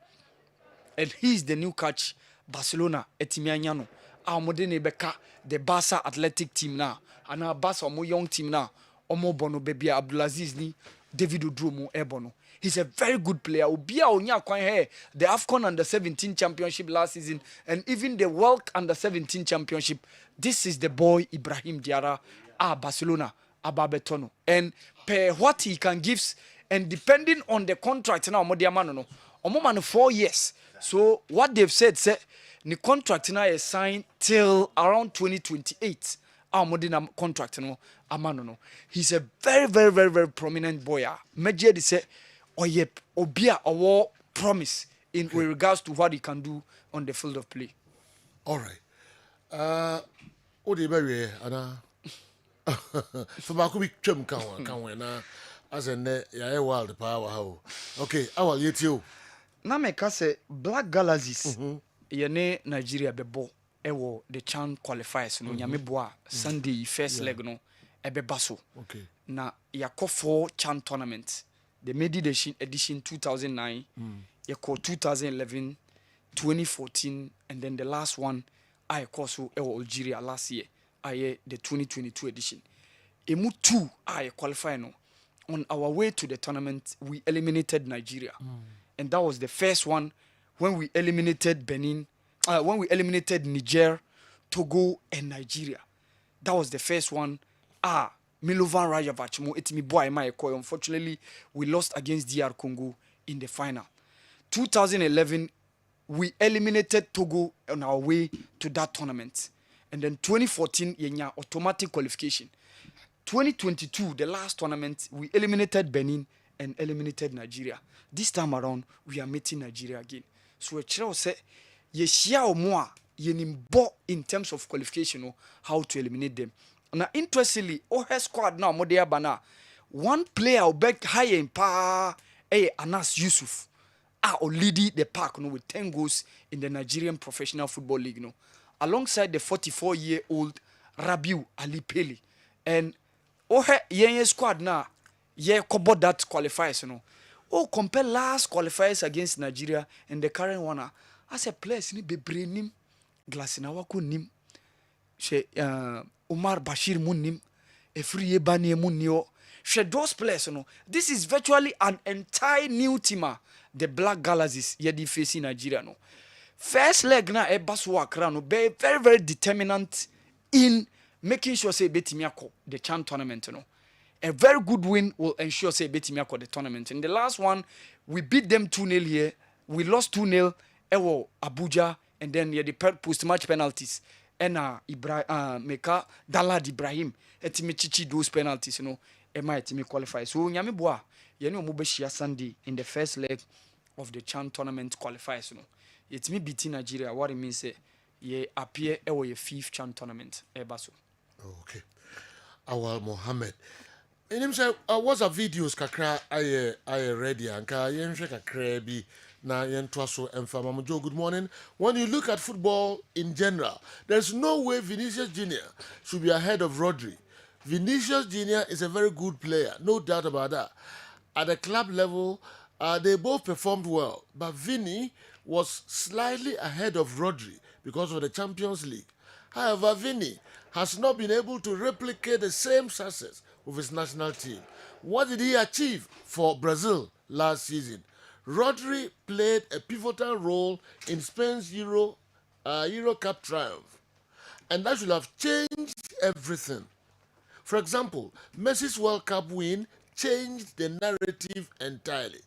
And he's the new catch Barcelona Etimianyano. Our modern Beka, the Barca athletic team now, and our Barca young team now. Omo Bono baby Abdulaziz ni David Odromo Ebono. He's a very good player. The AFCON under 17 championship last season and even the World under 17 championship. This is the boy Ibrahim Diarra Barcelona Ababetono. And per what he can give and depending on the contract now Modiamano no 4 years. So what they've said the contract now is signed till around 2028. amodi na contract no amano no. He's a very very very very prominent boy. Meje de say oye obia owo promise in with regards to what he can do on the field of play. All right. What do you bury Anna? For Bakubi Chum can na as a net ya wild power how. Okay, I will let you. Na me ka say Black Galaxies yene Nigeria bebo ewo the CHAN qualifiers no nyame boa Sunday first leg no ebeba so. Okay. Na yakɔ 4 CHAN tournament. The mid edition 2009, yako 2011, 2014, and then the last one I so Algeria last year. The 2022 edition. Emu 2 I qualify no. On our way to the tournament, we eliminated Nigeria. And that was the first one when we eliminated Benin, when we eliminated Niger, Togo, and Nigeria. That was the first one. Milovan Rajovac, etimi boy my koy. Unfortunately, we lost against DR Congo in the final. 2011, we eliminated Togo on our way to that tournament. And then 2014, yenya automatic qualification. 2022, the last tournament, we eliminated Benin and eliminated Nigeria. This time around, we are meeting Nigeria again. So we say, yeshia omoa yenimbo in terms of qualification, how to eliminate them. Now, interestingly, her squad now, Modea Bana, one player will back high in power, Anas Yusuf, leading the pack with 10 goals in the Nigerian Professional Football League, alongside the 44-year-old Rabiu Ali Peli. And her squad now, covered that qualifiers, compare last qualifiers against Nigeria and the current one. As a player, ni bebre nim, Glasinawaku nim, Omar Bashir Munim, Efriye Bani Munio. Those players, this is virtually an entire new team. The Black Galaxies, yedi facing Nigeria. First leg na Ebasu Accra be very very determinant in making sure say betimiako the CHAN tournament. A very good win will ensure say betimiako the tournament. In the last one, we beat them 2-0 here. We lost 2-0 ewo Abuja, and then the post-match penalties. And Meka Dalad Ibrahim etimi chichi those penalties, Emma etimi qualify. So nyame boa yene omobeshia Sunday in the first leg of the CHAN tournament qualifiers, Etimi beating Nigeria. What it means ye appear ewo ye 5th CHAN tournament ebaso. Okay. Awal Mohammed. And him say what's a videos kakra I ready anka yenhwe kakra bi na yentwaso emfama Joe. Good morning. When you look at football in general, there's no way Vinicius Jr should be ahead of Rodri. Vinicius Jr is a very good player, no doubt about that. At the club level, they both performed well, but Vini was slightly ahead of Rodri because of the Champions League. However, Vini has not been able to replicate the same success with his national team. What did he achieve for Brazil last season? Rodri played a pivotal role in Spain's Euro Cup triumph, and that should have changed everything. For example, Messi's World Cup win changed the narrative entirely.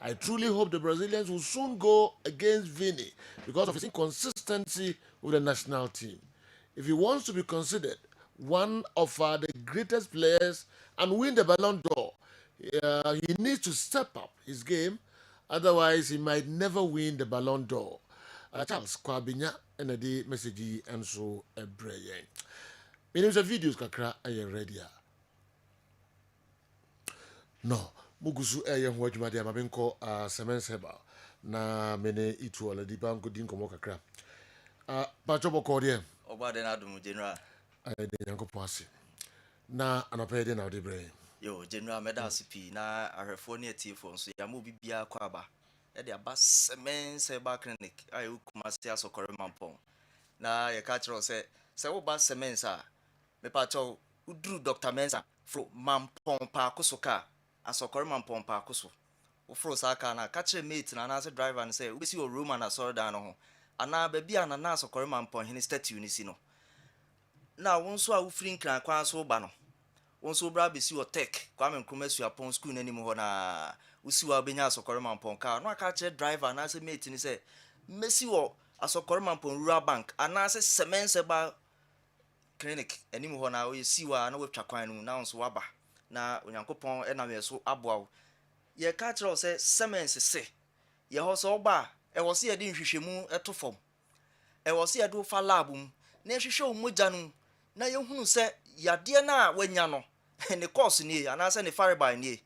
I truly hope the Brazilians will soon go against Vini because of his inconsistency with the national team. If he wants to be considered one of the greatest players and win the Ballon d'Or, he needs to step up his game. Otherwise, he might never win the Ballon d'Or. Charles Kwabinya and the message and so a brain. Meaning the videos kakra are ready. No, Mugusu Ayan Wajma de Mabinko Semen Seba na mene itu ala di banko din komo kakra. Pachobo Cordian. Oba de Nadum General. I de Yanko Pasi. Na anapede na de brain. Yo, General Medasipi na Arefonia Tifon, so Yamu Bibia Kwaba. Ede aba Semen Seba Clinic. Ayu Kumasia Sokore Mampong. Na ye catcher say, Oba Semen sa. Me pacho udru Dr. Mensa fro Mampong pa kusoka. Asokore Mampong pa kuso. Ufro saka na catcher mate na na driver and say, Ubisi your room and a sword down on. Ana baby and na Asokore Mampong hini statue ni sino. Na wonso a ufrin kran kwa so ba no. Wonso bra besi o tech kwa men kromesu upon school nani mu ho na usi wa benya Asokore Mampong ka no aka che driver na say mate ni say mesi wo Asokore Mampong rural bank ana say semen se ba clinic anim hɔ na oyɛ siwa na watwa kwan no na nso waba na onyankopɔn ɛnam yɛ so aboa wo yɛ ka kyerɛ sɛ semens se yɛ hɔ sɛ ɔba ɛwɔ sɛ yɛde nhwehwɛmu ɛto fam ɛwɔ sɛ yɛde fa lab mu na yɛhwehwɛ wo mogya no na yɛhunu sɛ yadeɛ no a wanya no ne course nie anaasɛ ne firebar nie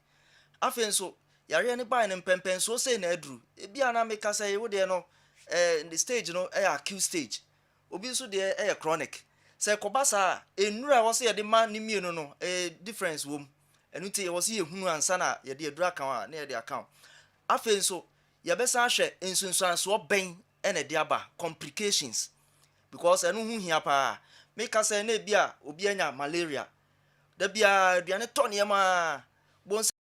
afei nso yare ne ban ne mpɛmpɛn so sei na aduru ebi ana meka sɛ yɛwo deɛ no the stage no ɛyɛ acute stage obi nso deɛ ɛyɛ chronic sɛ kɔba saa ennura ɛwɔ sɛ yɛde ma ne mienu no difference wom ɛno nti yɛwɔ sɛ yɛhunu ansa na yɛde adura account a na yɛde account afei nso yɛbɛsan ahwɛ nsunsuansoɔ bɛn ɛna de aba complications because ɛno ho hia paa meka sɛ na ebi a obi anya malaria da bia aduane tɔ nneɛma bon sɛ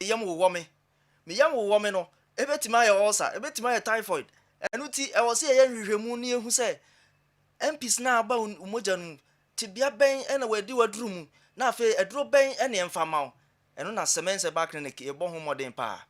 yɛm wowɔ me yɛm wowɔ me no ebetimi ayɛ ulcer ebetimi ayɛ typhoid ɛno nti ɛwɔ sɛ yɛyɛ nhwehwɛmu ne ehu sɛ MPs na aba umogya no tibia bɛn ɛna wadi waduru mu na afei aduro bɛn ɛne mfama wo ɛno na semense ba clinic yɛbɔ ho modern paa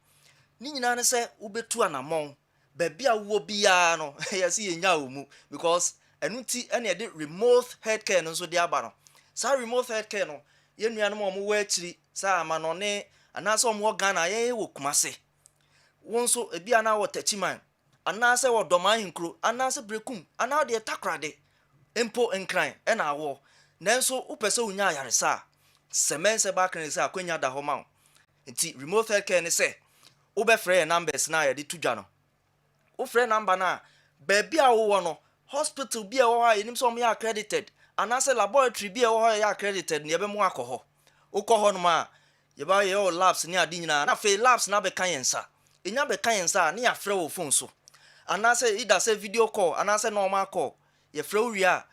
ni nyina ne sɛ wobetu anamɔn baabi a wo bia no yɛse yɛnya wo mu because ɛno nti ɛne yɛde remote healthcare no nso de aba no saa remote healthcare no yɛnnuanom a ɔmo wɔ akyiri saa amanɔne anaasɛ ɔmo wɔ Ghana yɛyɛ wɔ Kumase wo nso ebi ana wɔ Tachiman anaasɛ wɔ Dɔman Hinkro anaasɛ Brekum anaa de takrade empo nkran ɛna awɔ nanso wopɛ sɛ wonya ayaresa semense ba clinic sɛ akwanya da hɔ ma wo nti remote healthcare ne sɛ wobɛfrɛ yɛ numbers na yɛde to dwa no wofrɛ number na baabi a wowɔ no hospital bi a ɛwɔ hɔ a yɛnim sɛ ɔmo yɛ accredited anaasɛ laboratory bi a ɛwɔ hɔ yɛ accredited ne yɛbɛmu akɔ hɔ wokɔ hɔ nom a yɛbɛyɛ wɔ labs ne ade nyinaa na afei labs na bɛka yɛn nsa ɛnya bɛka yɛn nsa a ne yɛafrɛ wɔ phone so anaasɛ ida sɛ video call anaasɛ normal call yɛfrɛ wo wie a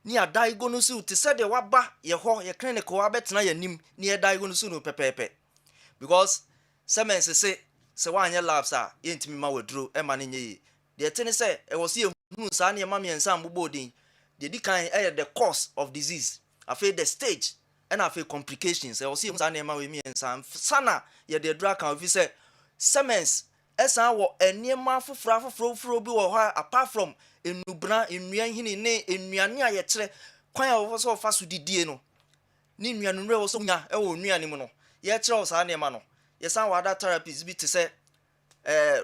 ne yɛadaigo no so te sɛ deɛ waba yɛ hɔ yɛ clinic hɔ abɛtena yɛnim ne yɛdaigo no so no pɛpɛɛpɛ because semense se sɛ woanyɛ labs a yɛntimi ma waduro ɛma no nyɛ yi deɛ te ne sɛ ɛwɔ sɛ yɛhunu saa nneɛma mmiɛnsa mbobɔ den deɛ di kan ɛyɛ the cause of disease afei the stage ɛna afei complications ɛwɔ sɛ yɛhunu saa nneɛma wɔ mmiɛnsa sana yɛde aduro aka ofi sɛ semense ɛsan wɔ nneɛma foforɔ bi wɔ hɔ apart from enubra nnua hini ne nnuane a yɛkyerɛ kwan a wɔfɔ sɛ ɔfa so didie no ne nnuane nwura wɔ so nya ɛwɔ nnuane mu no yɛkyerɛ wɔ saa nneɛma no yɛsan wɔ other therapies bi te sɛ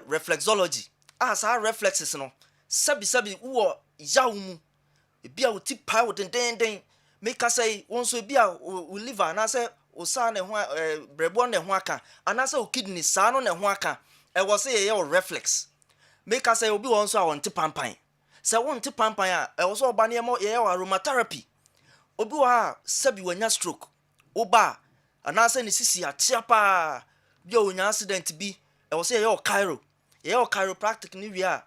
reflexology a saa reflexes no sabi wɔ yaw mu ebi a wɔti paa wɔ dendenden meka sɛ wɔn nso ebi a wo liver anaasɛ wo saa ne ho brɛboɔ ne ho aka anaasɛ wo kidney saa no ne ho aka ɛwɔ sɛ yɛyɛ wo reflex meka sɛ obi wɔ nso a wɔnte pampan sɛ wɔnte pampan a ɛwɔ sɛ ɔba nneɛma yɛyɛ wɔ aromatherapy obi wɔ a sabi wanya stroke woba anaasɛ ne sisi atia paa bi a wonya accident bi ɛwɔ sɛ yɛyɛ wɔ chiropractic ne wie a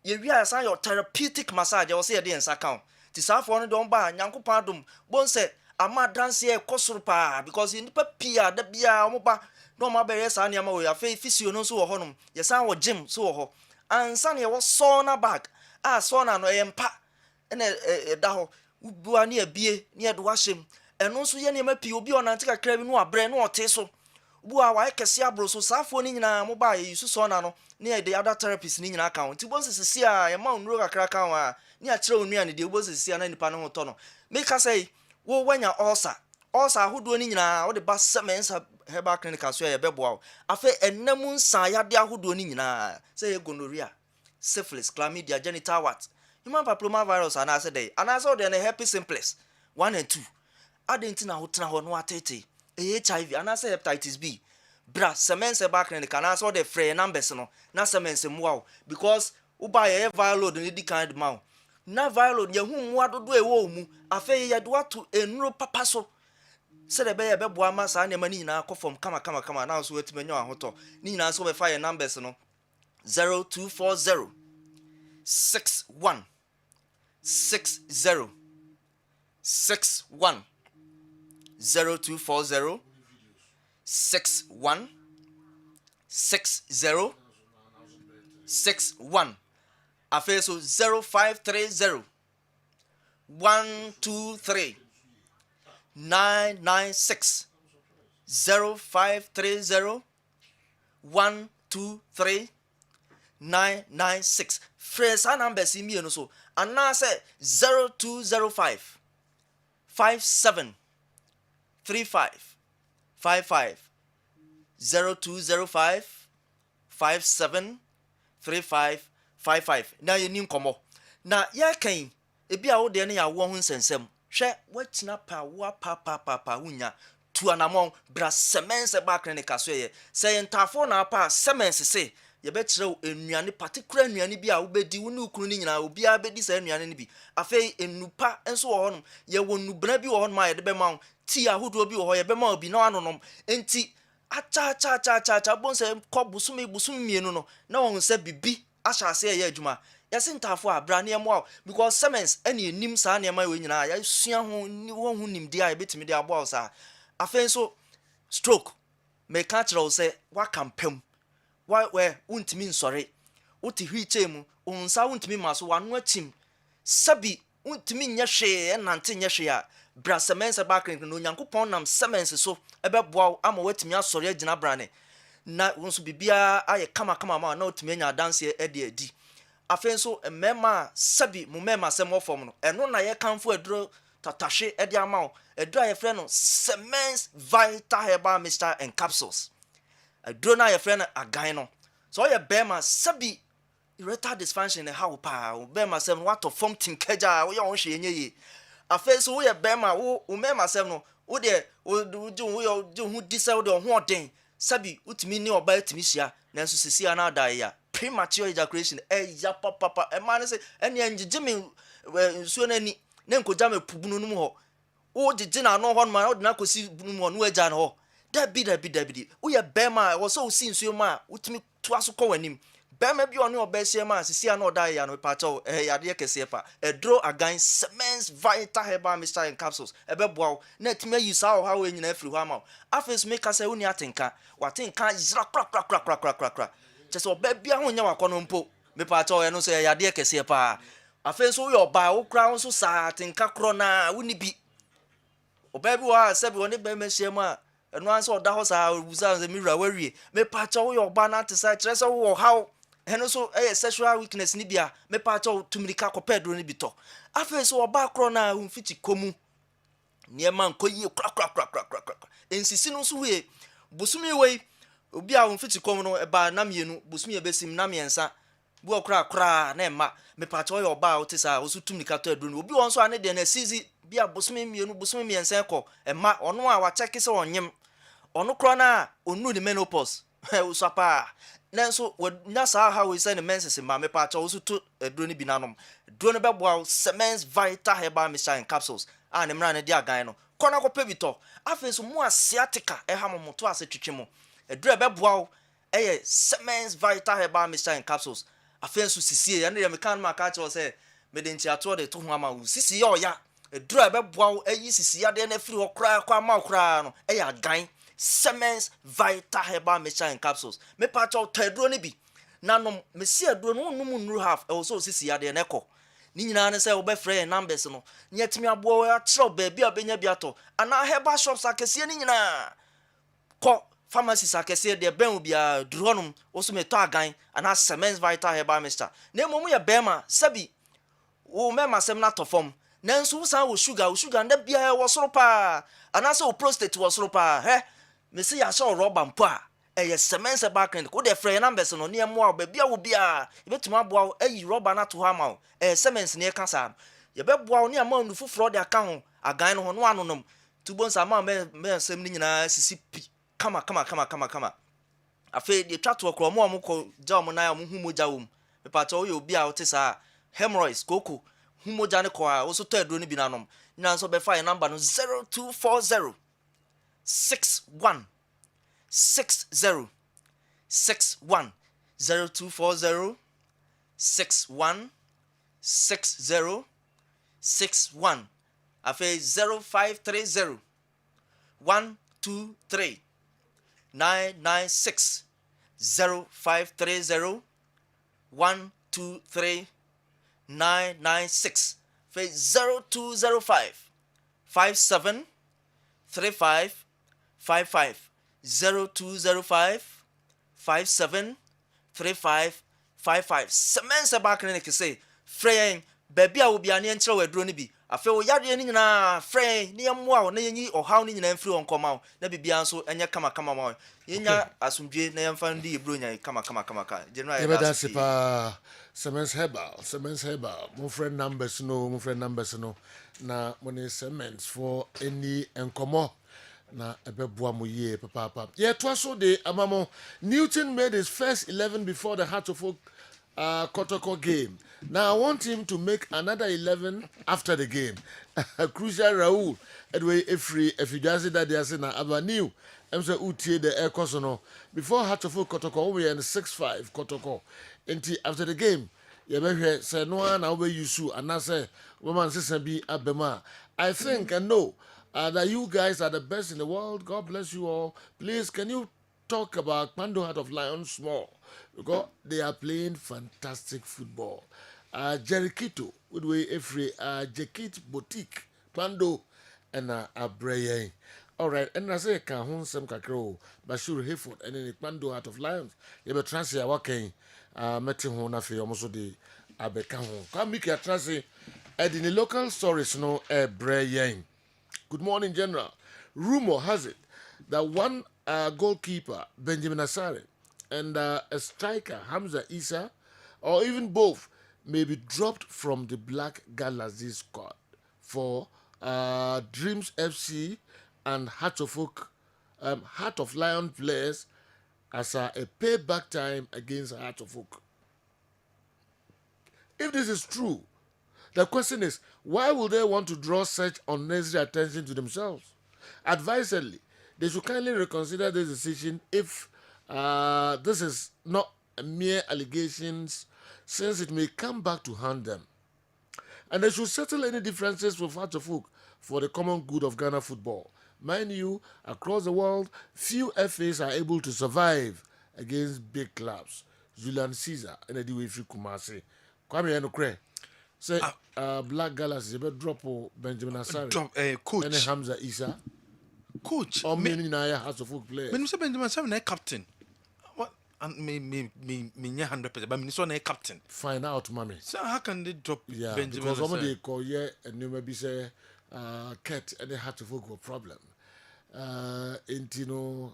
yɛwie a san yɛ therapeutic massage ɛwɔ sɛ yɛde nsa ka wo nti saafoɔ no de ɔmba nyankopɔn adom bon sɛ ama danseɛ ɛkɔ soro paa because nipa pii a da biara ɔmo ba na ɔmo abɛyɛ saa nneɛma wɔ afei physio no nso wɔ hɔnom yɛsan wɔ gym so wɔ hɔ ansa na yɛwɔ sauna bag a sauna no ɛyɛ mpa ɛna ɛda hɔ wobua ne abie ne yɛde wahyɛ mu ɛno nso yɛ nneɛma pii obi ɔnante kakra bi no abrɛ no ɔte so bua wa kɛse abro so saafoɔ ne nyinaa mo ba yɛ yusu sauna no ne yɛde other therapies ne nyinaa ka ho nti bo sisi a yɛma onuro kakra ka ho a ne akyerɛ onua ne de bo sisi a na nipa no ho tɔ no meka sɛ wo wanya ulcer ahodoɔ ne nyinaa wo de ba semense herbal clinic so yɛ bɛboa wo afei ɛnam nsa yade ahodoɔ ne nyinaa sɛ yɛ gonorrhea syphilis chlamydia genital wart human papilloma virus anaasɛ dɛ anaasɛ wo de ne herpes simplex 1 and 2 adenti na ho tena hɔ no atete HIV anaasɛ hepatitis B bra semense herbal clinic anaasɛ wo de frɛ numbers no na semense mmoa wo because woba yɛ viral ne di kind ma wo na viral yɛhu mmoa dodo ɛwɔ mu afei yɛde wato enuro papa so sɛ de bɛyɛ bɛboa ma saa nneɛma ne nyinaa kɔ fam kama na so watimi nya ahotɔ ne nyinaa so bɛfa yɛ numbers no 0240 61 60 61 0240 61 60 61 afei so 0530 123 996 0530 123 996 frɛ saa numbers yi mmienu so anaasɛ 0205 57 35 55 0205 57 35 55 na yɛni nkɔmmɔ na yɛkan ebi a wode ne yɛawoɔ ho nsɛnsɛm hwɛ watina pa wa pa wonya tu anamɔn bra sɛmɛnsɛ ba clinic aso yɛ sɛ yɛntafo na apa sɛmɛnse se yɛbɛkyerɛ nnuane particular nnuane bi a wobɛdi wo ne kunu ne nyinaa obiara bɛdi saa nnuane no bi afei nnupa nso wɔ hɔnom yɛwɔ nnubra bi wɔ hɔnom a yɛde bɛma wo tii ahodoɔ bi wɔ hɔ yɛbɛma wo bi na wanonom enti acha bon sɛ kɔ busumi mmienu no na wɔn sɛ bibi ahyɛ ase ɛyɛ adwuma yɛse ntafo a bra ne ɛmoa because semens ɛne enim saa nneɛma wɔ nyinaa yɛsua ho ni wɔn ho nimdeɛ a yɛbɛtumi de aboa wo saa afei nso stroke meka kyerɛ wo sɛ wakampam wɛ wontumi nsɔre wote hwikyɛ mu onsa wontumi ma so wano akyim sabi wontumi nyɛ hwee ɛnante nyɛ hwee a bra semens ba clinic no nyankopɔn nam semens so ɛbɛboa ama watumi asɔre agyina brane na wonso bibia ayɛ kama ma na wotumi anya danse ɛde adi afei nso mmɛma sabi mo mmɛma sɛm wɔfɔm no ɛno na yɛkamfo aduro tatahwe ɛde ama wo aduro a yɛfrɛ no semens vital herbal mixture and capsules aduro na yɛfrɛ no agan no so ɔyɛ bɛma sabi erectile dysfunction ne how pa bɛma sɛm no watɔ fam tinkagya woyɛ wo hwɛ enye yi afei nso woyɛ bɛma wo mmɛma sɛm no wo de wo ho di sɛ wo de ho ɔden sabi utumi ne oba etimi hia nanso sisi ana da ya premature ejaculation ya papa e ma ne se ene angije me nsuo nani ne nkoja me pubunu no mu ho wo gige na no ho no ma wo de na kosi bunu mu no agya no ho da bi wo ye bema wo so si nsuo ma utumi to aso kɔ wanim bema bi ono oba hia ma sisi ana da ya no pa cho yade kese pa edro agan semens vital herbal mixture and capsules ebeboa na timi use how we nyina afiri ho ama afes make say woni atenka watenka yira kra chese oba bia ho nya wakɔ no mpo me pa cho no so yade kese pa afes wo yo ba wo kra so sa atenka kro na woni bi oba bi wa se bi woni ba ma hia ma eno an so da ho sa wusa se mira wawie me pa cho wo yo ba na te sa chese wo how heno so sexual weakness ni bia me pa cho tumirika ko pedro ni bito afa so oba kro na humfiti komu niema nkoyi kra ensisi no so we busumi we obi a humfiti komu no eba na mienu busumi ebesim na miensa bu okra na ema me pa cho yo oba otisa osu tumirika to adro ni obi won so ane de na sizi bia busumi mienu busumi miensa ko ema ono a wa check se onyem ono kro na onu ni menopause usapa nanso nya saa ha we say ne menses ma me pa cha wo to aduro ni binanom aduro no beboa semens vital herbal mixture and capsules a ne mra ne dia gan no kona ko pebito afenso mu asiatica ha momoto ase twetwemo aduro beboa semens vital herbal mixture and capsules afenso sisie ya ne me kan ma ka cha wo say me de ntiato de to ho ama wo sisi ya oya aduro beboa sisi ya de na firi ho kra kwa ma kra no agan semens vital herbal mixture and capsules me pa cho taduro ni bi nanom me si aduro no num nuru half e so sisi ya de neko ni nyina ne se wo be frɛ numbers no nya timi abo ya kyerɛ ba bi abenya bi ato ana herbal shops akɛse ni nyina kɔ pharmacies akɛse de ben obi a duronom wo so me to agan ana semens vital herbal mixture na emu ye bema sabi wo mema sem na to fom nanso wo san wo sugar nda bia wo soro pa ana se wo prostate wo soro pa me say ya show rubber mpo a semens back end ko de frɛ numbers no ne mo a ba bia wo bia yebetuma aboa ayi rubber na to ha ma semens ne ka sa yebeboa ne ama nu fufuro de aka ho agan no ho no anonom tubonsa ma me sem ni nyina sisi pi kama afi de twa to okro mo ko ja mo na ya mo hu moja wo me pa to yo bia wo te sa hemorrhoids koko hu moja ne ko a wo so to aduro ni bi nanom nyina so be fa number no 0240 61 60 61 0240 61 60 61 afi 0530 123 996 0530 123 996 afi 0205 57 35 55 0205 57 35 55 semens ba clinic say freyen baby a obi ane nkyerɛ waduro no bi afe o yade ni nyina frɛ ne yɛmmoa wo na yɛnyi ɔhaw ne nyina mfiri nkɔma wo na bibia nso ɛnyɛ kama ma wo yɛnya asomdwe na yɛmfa ndi yɛbro nya kama general yɛbɛda se paa Semens Herbal mo friend numbers no na mo ne Semens for any enkomo na ebeboa mo yie papa to so de amamo Newton made his first 11 before the Heart of Oak Kotoko game. Now I want him to make another 11 after the game. Crucial Raul Edway if you just say that they are saying Avenue I'm say utie the air cosono before Heart of Oak Kotoko we in 6-5 Kotoko. Until after the game you better say no one now you sue and I say woman sister be abema. I think and know that you guys are the best in the world. God bless you all. Please, can you talk about Pando Heart of Lion small? Because they are playing fantastic football. Jerikito, Woodway Efre, Jekit Boutique, Pando, and Abreye. All right, and I say, Kahun Sam Kakro, Bashur Hayford, and then Pando Heart of Lions. You better translate walking, meeting Honafi, almost the Abekahon. Come make a translate, and in the local stories, no, Abreye. Good morning, General. Rumor has it that one goalkeeper, Benjamin Asare, and a striker, Hamza Isa, or even both, may be dropped from the Black Galaxy squad for Dreams FC and Heart of Lion players as a payback time against Heart of Oak. If this is true, the question is, why would they want to draw such unnecessary attention to themselves? Advisedly, they should kindly reconsider this decision if this is not mere allegations, since it may come back to haunt them. And they should settle any differences with Heart of Oak for the common good of Ghana football. Mind you, across the world, few FAs are able to survive against big clubs. Julian Caesar and Ediwefi Kumasi. Kwame Enokre. Say, Black Galaxy, you drop Benjamin Asare. Coach. And Hamza Isa. Coach. Or me na House of Folk players. When you say Benjamin Asare, captain. What? And me 100%. But me so na captain. Find out, mommy. So how can they drop Benjamin Asare? Because some they call here and you maybe say, Ket and they had to folk a problem. Intino.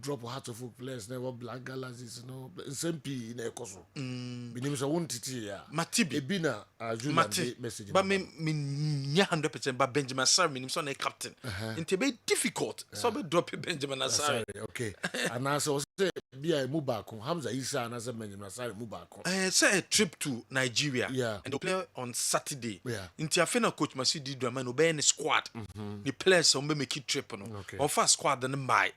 Drop Heart of Folk players never Black Galaxies, no SMP in a coso. Binims a won't ya. Matibi Ebina Mati message. But me 100% but Benjamin Asare means on a captain. It's very difficult. So we drop Benjamin Asare. Okay. And I say be a Mubako, Hamza Isa and as a Benjamin Asare Mubako. Say a trip to Nigeria. Yeah. And they play on Saturday. Yeah. Into a final coach Masudi Draman obey any squad. The players on make it trip on. On first squad and buy.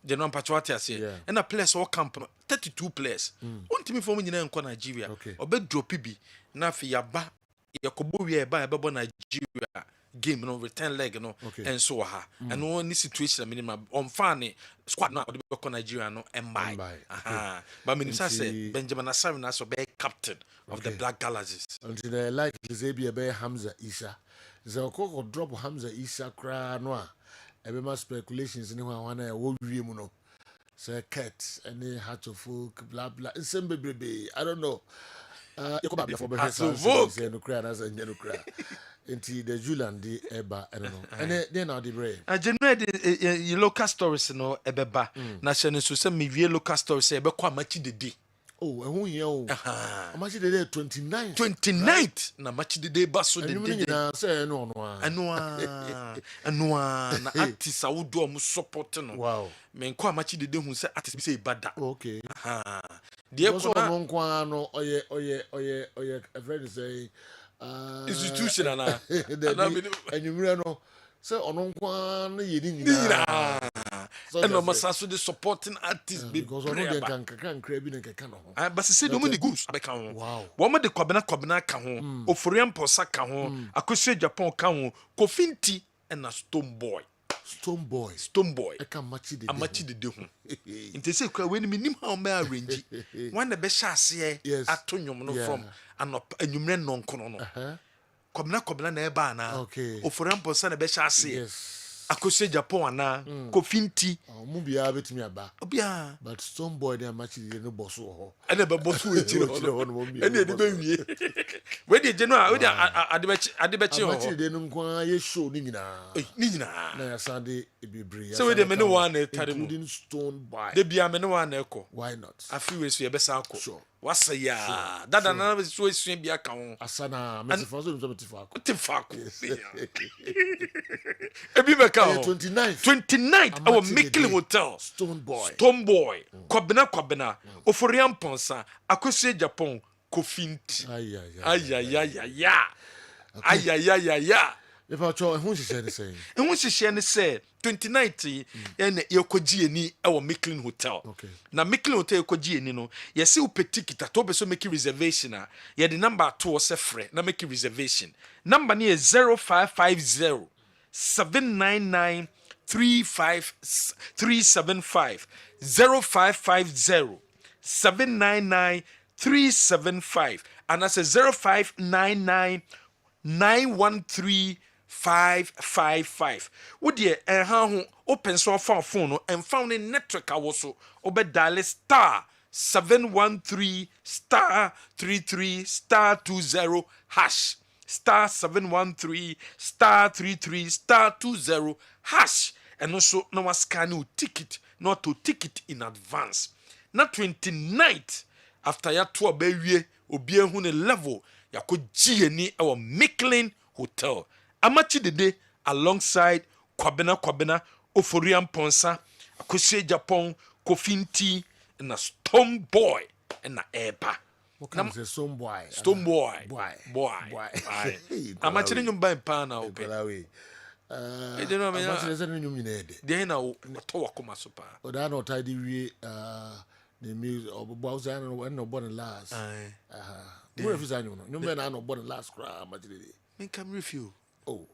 The non patriotic say and a players all camp 32 players. One team for me in Nigeria. Obe drop bi na fi yaba yakobo we ba ebe Nigeria game no return leg no and so ha. And one situation minimum on fan squad na obe ko Nigeria no and buy. But me say Benjamin Asare na so be captain of the Black Galaxies. Until they like Zebi be Hamza Isa. Zeko drop Hamza Isa kra no a ebe speculations in one wo wie mu no. Say cat any Heart of Folk blah blah. Sembe bebe. I don't know. Yakoba before be say no kra na say no kra. Until the Julian di eba I don't know. And then now the brain. Generally local stories no ebeba. Na se no so say me wie local stories ebe kwa match the day. Oh, and who you? Match the day 29th. 29th. Na match the day baso the day. Na say no na artist a would do support no. Wow. Men kwa match the day hu say artist be say bada. Okay. Dey ko no kwa no oye a friend say institution na. Enyumire no say ono kwa no ye ni nyina. And no masaso the supporting artists because ono dey kan kra bi na keka no. But say no money groups abeka ho. Wow. Wo mo de kwabena ka ho, Oforian Posa ka ho, Akosua Japan ka ho, Kofinti and a Stone Boy. I can match the day. Inte say kwa when me nim how me arrange. When the be shase ato nwom no from anop enwumre non kono no. Kwabena na eba na. Oforian Posa na be shase. Yes. akɔsɛ Japan ana kofinti mu bia betimi aba obia but some boy dey match the no boss ho ɛna bɛ boss wo etire ho ɛna edi bɛ wie we dey je no a we dey ade bɛ chi ho match the no nko ye show ni nyina na ya sande ebebre so we dey me no one na tare mu including stone boy de bia me no one na ɛkɔ why not afi we so ye bɛ sa akɔ sure wasa ya dada na so esua bia ka ho asana metifo so metifo akɔ tifako ebi bɛ ka ho 29th our Midfield hotel stone boy kwabena oforiam ponsa akɔsɛ Japan kofinti ayayaya if I try who she said the same who she say 29th and yekoji eni our Midfield hotel na Midfield hotel yekoji eni no yesi wo ticket to be so make reservation a ye the number 2 se frɛ na make reservation number ni is 0550 799 375 0550 799 375 and that's a 0599 913 555. Would ye ho open so phone no and found in network also obe dial star 713 star 33 star 20 hash star 713 star 33 star 20 hash and also no scan your ticket not to ticket in advance. Na 29th after ya to abewie obi ehu ne level ya ko gieni e wo Midfield hotel amachi dede alongside kwabena oforiam ponsa akosie Japan kofinti na stone boy na eba na stone boy amachi nyum ban pa na ope I don't know me nyum nyina ede de na to wakoma so pa o da na otide wie the music or boss and no born last we refuse anyu no me na no born last cra majide me come review oh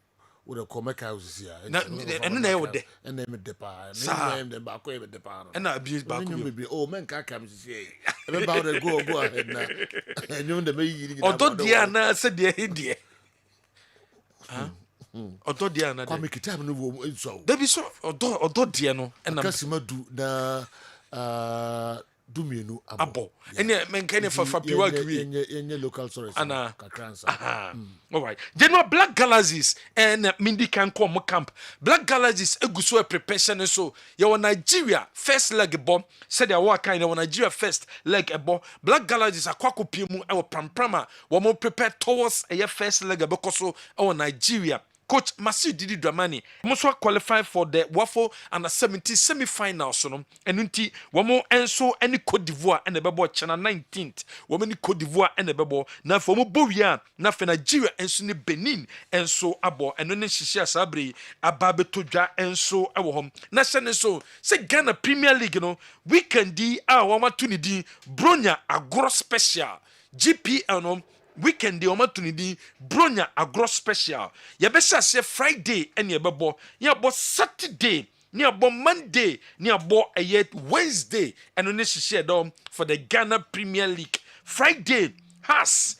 with a comic house here and na e wode and them de pa and them ba ko e de pa no and na abuse ba ko oh men ka come see e be ba go ahead na enyu de me yiri ni odo dia na se de hidie odo dia na de kwa me kitab no wo so da bi so odo dia no na kasimadu na dumienu abo ene menkane fa piwa gwi yenye local source ana kakransa all right general black galaxies and mindi kan come camp black galaxies eguso a preparation so your Nigeria first leg bomb said ya wa kan your Nigeria first leg ebo black galaxies akwako piemu e wo pramprama wo mo prepare towards a first leg bekoso our Nigeria. Coach Masi Didi Dramani almost qualified for the Waffle and the 70 semi-finals. So, and unti wamo enso any Cote d'Ivoire and the Bebo China 19th. Woman Cote d'Ivoire and the Bebo na for mo Bovia na for Nigeria enso ni Benin enso abo and then Shishia Sabri ababe toja enso awo home. Na so say Ghana Premier League no weekend di wama tunidi Bronya agro special GPL no weekend the opportunity bronya agro special ya be say Friday and ya bebo ya bo Saturday ni abo Monday ni abo Wednesday and on this share dom for the Ghana Premier League. Friday has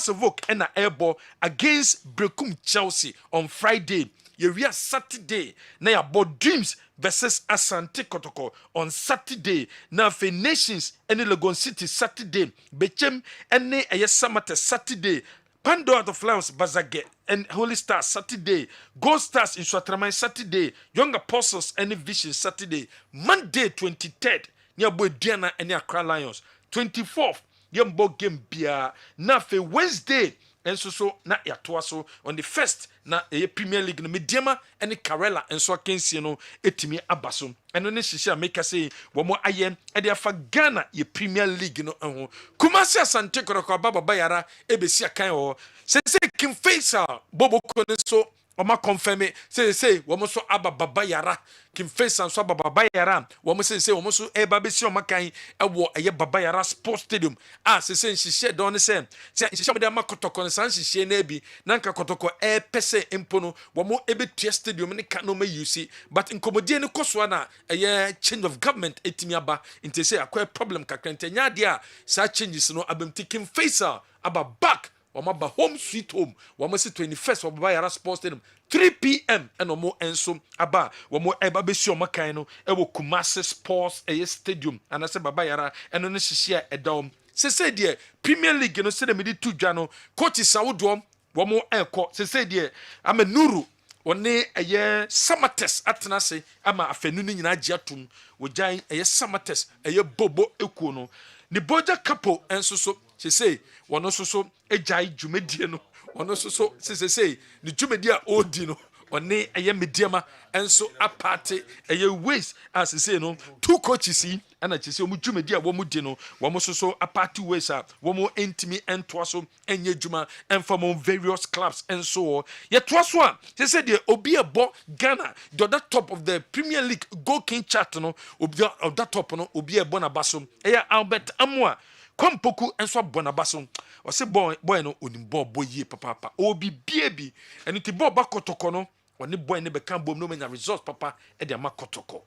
a vote and a airball against Brekum Chelsea on Friday. You are Saturday na ya bo Dreams versus Asante Kotoko on Saturday. Now for Nations and Legon City Saturday. Bechem and Samate Saturday. Pandora of Lions Bazage and Holy Stars Saturday. Gold Stars in Swatraman Saturday. Young Apostles and Vision Saturday. Monday 23rd. Near Boy Diana and Accra Lions. 24th. Yambo game bia. Now for Wednesday. And so na yatoa so on the first na Premier League no Mediama and Karela and so akensi no etimi abaso and no shisha make say wo mo aye e de afa Ghana ye Premier League no ho Kumasi Asante Kotoko baba bayara ebesi akan ho se Kim Faisal Bobo Kone so Oma confirm say wo so aba baba yara Kim Faisal so aba baba yara wo mo say wo so e ba besi o makan e wo eye baba yara sports stadium say nhihye don say nhihye de ma Kotoko san nhihye na bi na nka Kotoko e pese empono wo mo ebetua stadium ne ka no ma use but inkomodie ne koso na eye change of government etimi aba inte say akwa problem kakrante nya de a sa changes no abemti Kim Faisal aba back Wama ba home sweet home. Wama si 21st wama yara sports stadium. 3 p.m. and omo enso aba womo eba besi omakan no ewo Kumasi Sports Stadium anase baba yara eno ne hihia edom se de Premier League no se de medi tu dwa no coach Saudom womo enko se de amenuru one eye Samates atenase ama afenu no nyina giatum wojan eye Samates eye bobo ekuo no ni boja couple enso so se wono so ejai dwumedie no ono so se ni dwumedi a odi no one eye mediama enso aparte eye ways as say no two coaches yi ana chese omu dwumedi a wo mu di no wo mo so aparte ways a wo mo entimi ento so enye dwuma from various clubs enso ye to so a se de obi ebo Ghana the other top of the Premier League goal king chart no obi of that top no obi ebo na baso eye Albert Amwa Kwampoku enso bonabaso o se boy no onimbo boye papa obi biebi eni ti bo ba kotoko no oni boy ne be kan bom no menya results papa e de makotoko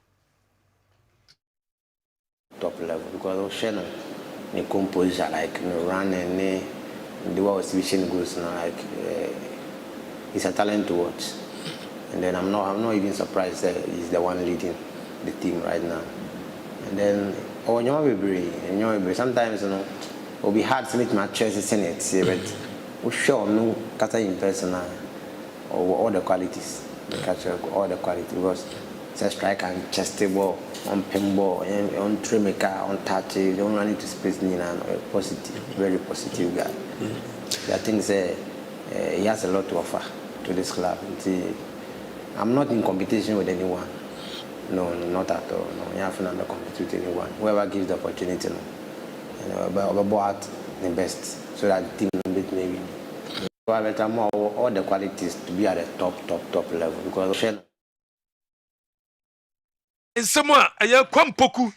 top level because Ocean ne composure like run and the way exhibition goes now like he's a talent to watch, and then I'm not even surprised that he's the one leading the team right now. And then sometimes it'll be hard to make my choices in it, but we sure no catch in person or all the qualities, catch all the qualities because it's a striker and chest ball, on pinball, on trimmaker, on touch, you don't run into space, positive, very positive guy. I think he has a lot to offer to this club. I'm not in competition with anyone. No, not at all. No, you have to compete with anyone. Whoever gives the opportunity, but the best so that the team will beat maybe. So I better more all the qualities to be at the top level because. Nsema aya Kwampoku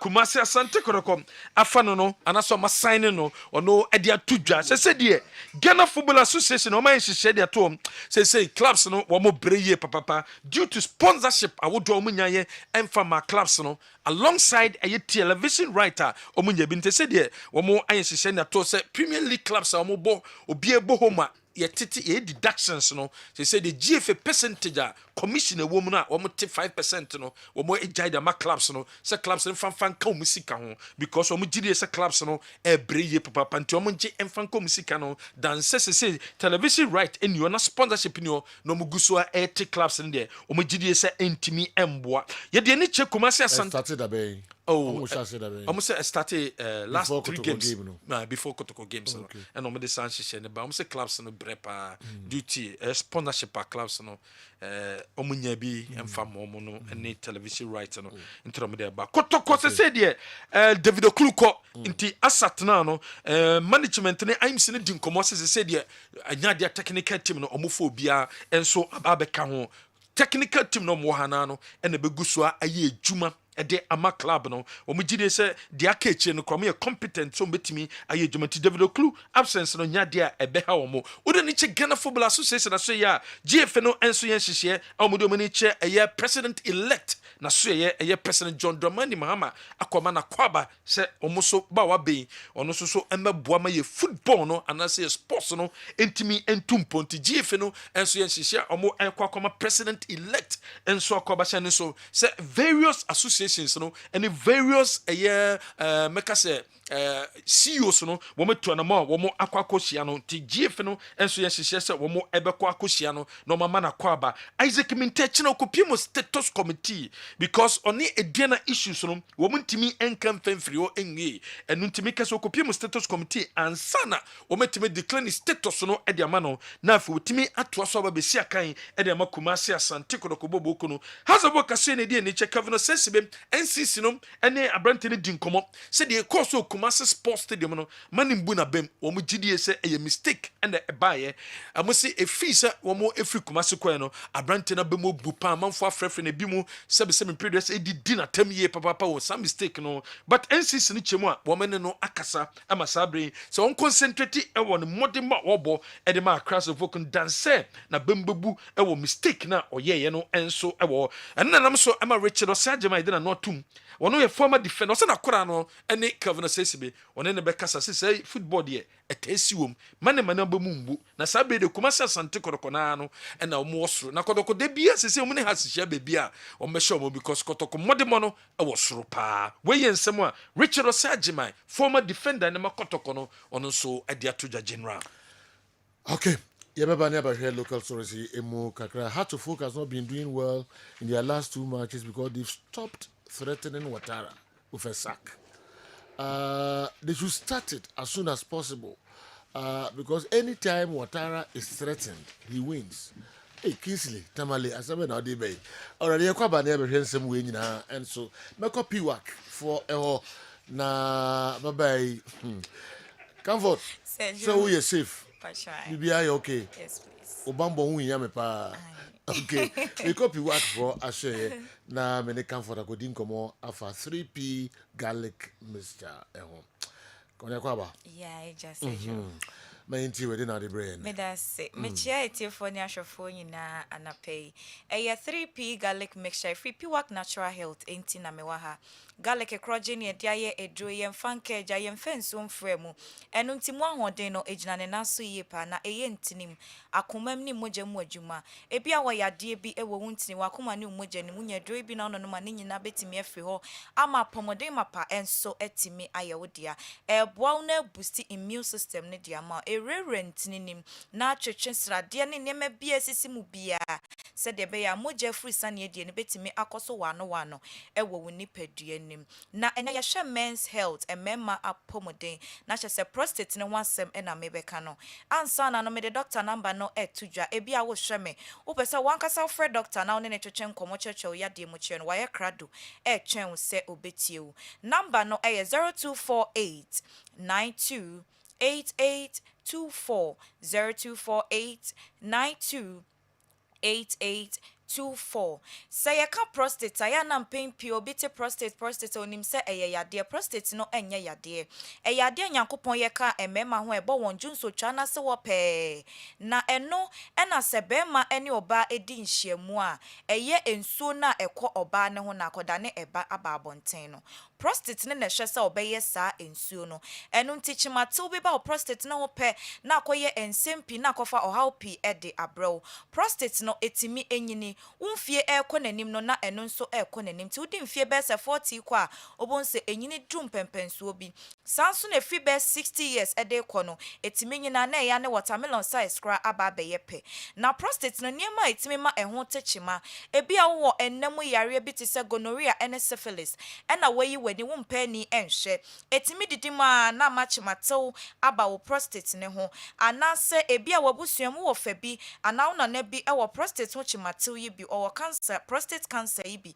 Kumasi Asante Korokom afano no anaso ma sign no ono e dia tudwa se de Ghana Football Association o man hihye de to se clubs no wo mo breye papa due to sponsorship awodo o munyaye emfa ma clubs no alongside a television writer o munya bi nte se de wo mo aye hihye na to se Premier League clubs o mo bo obi ebo homa ye deductions no say the GFA percentage commission a woman na wo 5% no wo mo ejai da ma clubs no say clubs no fan ka musika ho because wo mo gidi say clubs no e breye papa nti wo mo nje fan ka musika no dan say television right any na sponsorship ni no mo guso a 80 clubs in there wo mo gidi say entimi emboa ye de ni che Kumasi Asante started abe almost started last before 3 Kotoko games game, before Kotoko games Okay. and on the sanction but almost clubs no brepa duty sponsorship clubs no omunya bi emfa momo no any television right no into me there ba Kotoko say there David Okluko inti asat na no management ne aims ne din komo say there anya dia technical team no omofo bia enso ababeka ho technical team no mo hana no ene beguso aye adwuma ede ama club no omugide se de akeche no kwame competent so betimi aye adwuma ti David Oklu absence no nya de a ebeha wo mo ode ni che Ghana Football Association na so ya GF no enso yen hihye amodo mo ni che eye president elect na so eye president John Dramani Mahama akoma na kwaba se omuso ba wa be ono so emeboa ma ye football no anase sports no entimi entumpo nti GF no enso yen hihye omo akoma president elect enso akoba se so se various associations no and various meka se CEOs no wo meto na ma wo mo akwakohia no ti GF no enso ye hihye se wo mo ebekọ akohia no no mama na kwaba Isaac Mintechi na okopimo status committee because oni ediana issues no wo ntimi enkam famfiri o enwe enu ntimi kase okopimo status committee ansana wo metimi declare status no e de ama no na afi wotimi ato aso abesi akan e de ama Kumasi Asante Kodokobo no hasabo kase ne de ni che Kevin Sesibe NCC no ene abrante ne dinkomo se de course Kumasi Sports Stadium no manimbu na bem wo gidie se eye mistake and e baaye amosi efi se wo mo efri Kumasi kwan no abrante na bem obupa manfo afrefre na bi mu se me previous edi na tam ye papa wo some mistake no but NCC ni chemu a wo mene no akasa ama sabre so on concentrate e wo no modern ma wo e de ma crash of okun dance na bembebu e wo mistake na oyeye no enso e wo enna nam so ama Richard Osajema ide na notum wono ye former defender so na kora no ene Kevin Sesibe one ne be kasa say football de etesi wom mane ba mumbu na sabe de kuma sa sante kodokona no na omo osoro na kodoko de bia sese omo ne hasihia bebi a omo hye omo because kotoko modemo no e wo soro pa we yensem a Richard Osajimai former defender ne makotoko no ono so ade atoja general. Okay. Yababa about here local stories Emu Kakra had to focus not been doing well in their last 2 matches because they've stopped threatening Ouattara with a sack. They should start it as soon as possible because anytime Ouattara is threatened, he wins. Hey, Kingsley, Tamale, as I know, they bay. Already, a crab never heard some win and so make up work for na bye bye. Comfort. So we are safe. Bibi are okay. Yes, please. Obambo hu yame pa. Okay. We copy work for Ashe na mene comfort akodin komo afa 3p garlic mixture ehon. Konya kwaba? Yeah, I just said you. Mainti we dey na the brain. Me da say. Me chia etifo ni ahwefo nyina anapay. Eya 3p garlic mixture. 3p work natural health enti na me wa ha. Garlic ekroje ne dia ye edro ye mfanka eja ye mfenso mfremu. Enu nti mu ahoden no ejina ne naso yie pa na eye ntinim. Akomam ni moja mu adwuma. Ebi awo yade bi ewo wuntini wakoma ni moja ni munya dro bi na ono no ma ni nyina betimi afri ho. Ama pomoden mapa enso etimi aye wodia. Eboa na boost immune system ne dia ma ererentininim na twetwe srade ne neme bia sisi mu bia. Se de be ya moja free sane die ne betimi akoso wano ewo woni padua nim na enya yehwe men's health emema apomoden na hye prostate ne wansem na mebeka no ansa na no me de doctor number no etudwa ebi a wo hwe me wo pese wankasa free doctor na one ne twetwe nkomo cheche ya de mu che no waye krado twen wo se obetie wo number no 0248 92 8824 0248 92 8824. Say ya ka prostate aya na mpem pio biti prostate onim se yade prostate no enye yade yade nyankopon ye ka emema ho ebo wonju nso twa na se wo pe na eno na se bema ene oba edi nhyiamu a eye ensuo na ekọ oba ne ho na akoda ne eba aba abonten no prostate ne na hwe se obeye sa ensuo no eno ntichimate obi ba prostate na ho pe na akoye ensempi na akofa ohaupi ede abrew prostate no etimi enyini umfie ekọ nanim no na eno nso ekọ nanim ti udi mfie be se 40 kwa obonse enyini drum pempensuo bi sanso na fi be 60 years ede ekọ no etimi nyina na ya ne watermelon size kra aba be pe na prostate no niema etimi ma eho techima ebi a wo ennem yare bi ti se gonorrhea ene syphilis ena wayi wani wo mpani enhwe etimi didima na machimatew aba wo prostate ne ho anase ebi a wabusuamu wo fa bi ana na na bi e wo prostate ho chimatew yi bi or cancer prostate cancer yi bi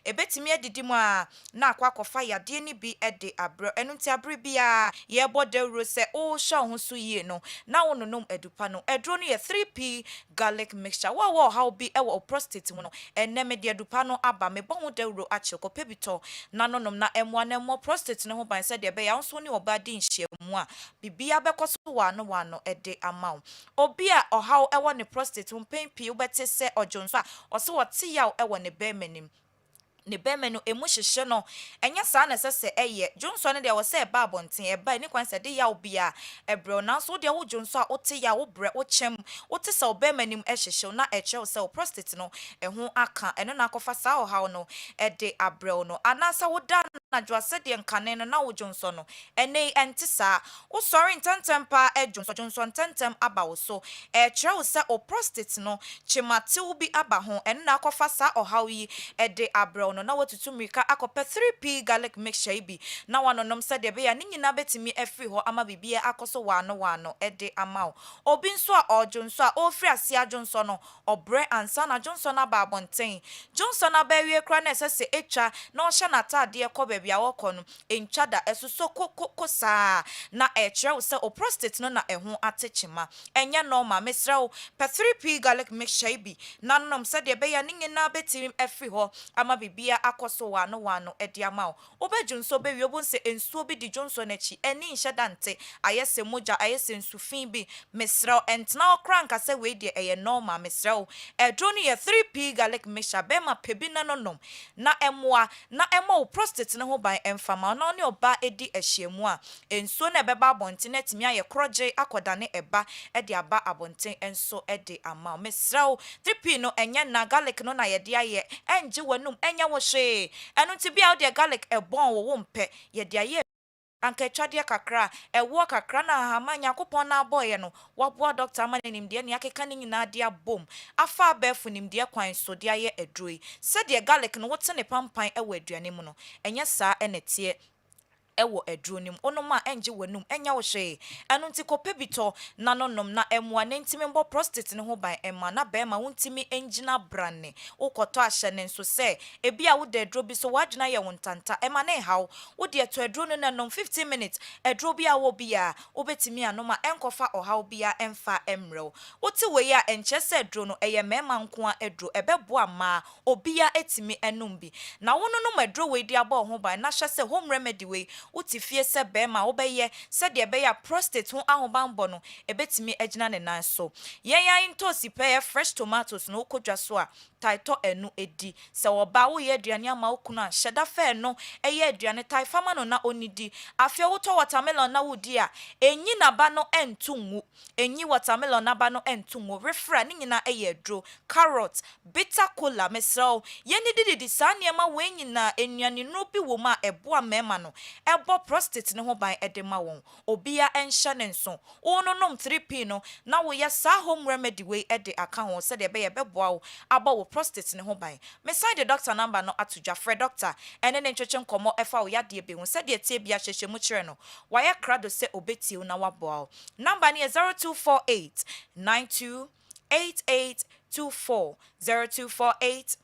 ebetimi adidimu a na akwakofa yade ni bi ede abro enunti abre bia ye bodewro se o hwa ho so yie no na wononom edupa no edro no ye 3p garlic mixture wo how bi e wo prostate mu no eneme de edupa no aba me bon dewro achiko pebito na nonom na emwa na mo prostate ne ho ban se de be ya nso ni oba di nhyiamu a bibia bekoso wano ede amaw obi a how e wo ne prostate mpempi ubete se ojonso a ose wote yaw e wo ne bemanim ne beme no emu hyehye no enya saa na sese eye Johnson ne de wo se ba abonten e ba ni kwan se de ya obi a ebre na so de wo Johnson a ote ya wo bre wo chem wote se obemanim hyehye na eche wo se wo prostate no eho aka eno na akofa saa o haw no e de abre no anasa wo da na dwa se de nkane no na wo Johnson no ene ente saa wo sorry ntentempa Johnson tentem aba wo so eche wo se o prostate no chimate wo bi aba ho eno na akofa saa o haw yi e de abre no na watutu mrika akope 3p garlic mixture bi na wanonom se de be ya nyina betimi afri ho ama bibie akoso wano ede amaw obi nso a ojonso a ofri ase ajonso no obre ansa na jonso na ba abonten jonso na ba wie kra na sese etwa na ohye na tade ekọ ba bia wokọ no entwa da esuso kokosa na ekre se o prostate no na eho atechima enye normal mesrew pe 3p garlic mixture bi na nonom se de be ya nyina betimi afri ho ama bibie akoso wano edi amaw obeju nso be wiobon se ensuo bi di Johnson achi eni nhedante ayese moja ayese nsufin bi mesrew entna okranka se we de eye normal mesrew edroni ye 3p garlic mixture be ma pebi na nonom na emoa na emo prostate ne ho ban emfama no ne oba edi ehyiemu a ensuo na ebeba abonten na timi aye kroje akodane eba de aba abonten enso de ama mesraw 3p no enye na garlic no na ye de aye enje wanum enya wo hwe eno nti bia wo de garlic ebon wo mpe ye de aye anka twade kakra ewo kakra na hama nyakopon na aboye no waboa doctor amanim de ne akeka ne nyina de abom afa abefu nim de kwan so de aye adroi se de garlic no wote ne pampan ewo aduane mu no enye saa enete ewo adronim onoma enje wanum enya wo hwe eno nti kope bito na nonom na emwa ne ntimi mbo prostate ne ho ban emma na be ma wontimi engina branne ukoto ahye ne nso se ebi a wo de adro bi so wadwena ye wontanta emma ne haw wo de to adro no na nom 15 minutes adro bi a wo bia obetimi anoma enkofa ohaw bia emfa emrew woti we ya enche se adro no eye mema nko a adro ebebo ama obia etimi enum bi na wono no madro we di aba ho ban na hye se home remedy we uti fie se bema obeye se de beya prostate ho ahobambo no ebetimi agina ne nan so yeya into sipe fresh tomatoes no kodwa so a taito enu edi se oba wo ye aduane ama okunu a hyeda fe no eye aduane tai fama no na onidi afia wo to watermelon na wodi a enyi na ba no entungu enyi watermelon na ba no entungu refra ni nyina eye adro carrot bitter cola mesraw ye ni didi sane ma wenyi na enuane no bi wo ma eboa mema no ebo prostate ne ho ban edema won obia enhye ne nso ono nom 3p no na wo ye sa home remedy we ede aka ho se de be ye beboa wo aba wo prostate ne ho ban me sign the doctor number no atudwa fre doctor ene ne ncheche nkomo efa wo yade be hu se de tie bia hyehye mu kire no wa ye krado se obeti na waboa wo number ne 0248 92 8824 0248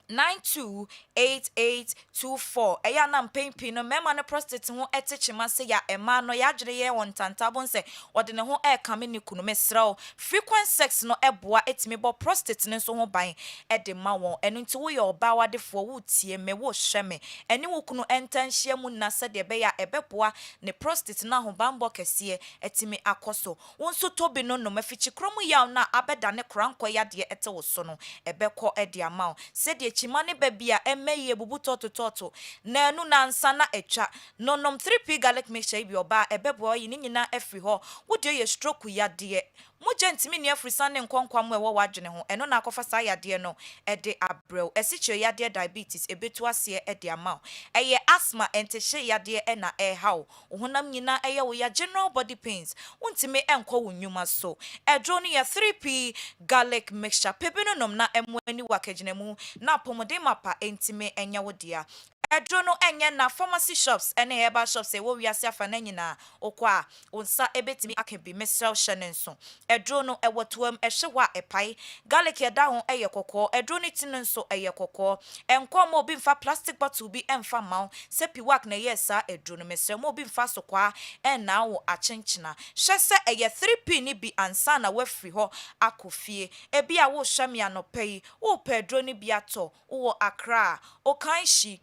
928824 eya na mpempi no mema no prostate ho etechima se ya ema no ya dwere ye wontanta bon se ode ne ho kame ne kunu mesraw frequent sex no eboa etimi bo prostate ne so ho ban ede ma won eno nti wo ye oba wadefo wo tie me wo hweme ene wo kunu entanhia mu na se de be ya ebeboa ne prostate na ho ban bo kese etimi akoso wonso tobi no no mafichi kromu ya na abeda ne kranko ya de ete wo so no ebekọ ede ama se de chimane babia emeye bubu toto na enu na nsa na etwa nonom 3p garlic mixture bi oba ebebo yi ni nyina afri ho wode ye stroke ya de mo gentimi ne afri sane nkonkwam ewo wadwene ho eno na akofa sa ya de no ede abrew esiche ya de diabetes ebetu ase ede ama eye asthma entehye ya de na haw honam nyina eye wo ya general body pains untimi enko wonwuma so edro no ya 3p garlic mixture pebino nom na emwani wakagene mu na pomode mapa entime enya wodia edro no enye na pharmacy shops ene herbal shops e wo wiase afa na nyina okwa onsa ebetimi akebi mesrel shenenso edro no ewotoam ehyewa epai garlic yeda ho eye kokko edro no tin nso eye kokko enkom obi mfa plastic bottle bi emfa maw sepi wak na yesa edro no mesrel mo obi mfa sokwa na wo achenchina hyese eye 3p ni bi ansa na wafri ho akofie ebi a wo hwame anopai wo pedro ni bi ato wo Accra okanshi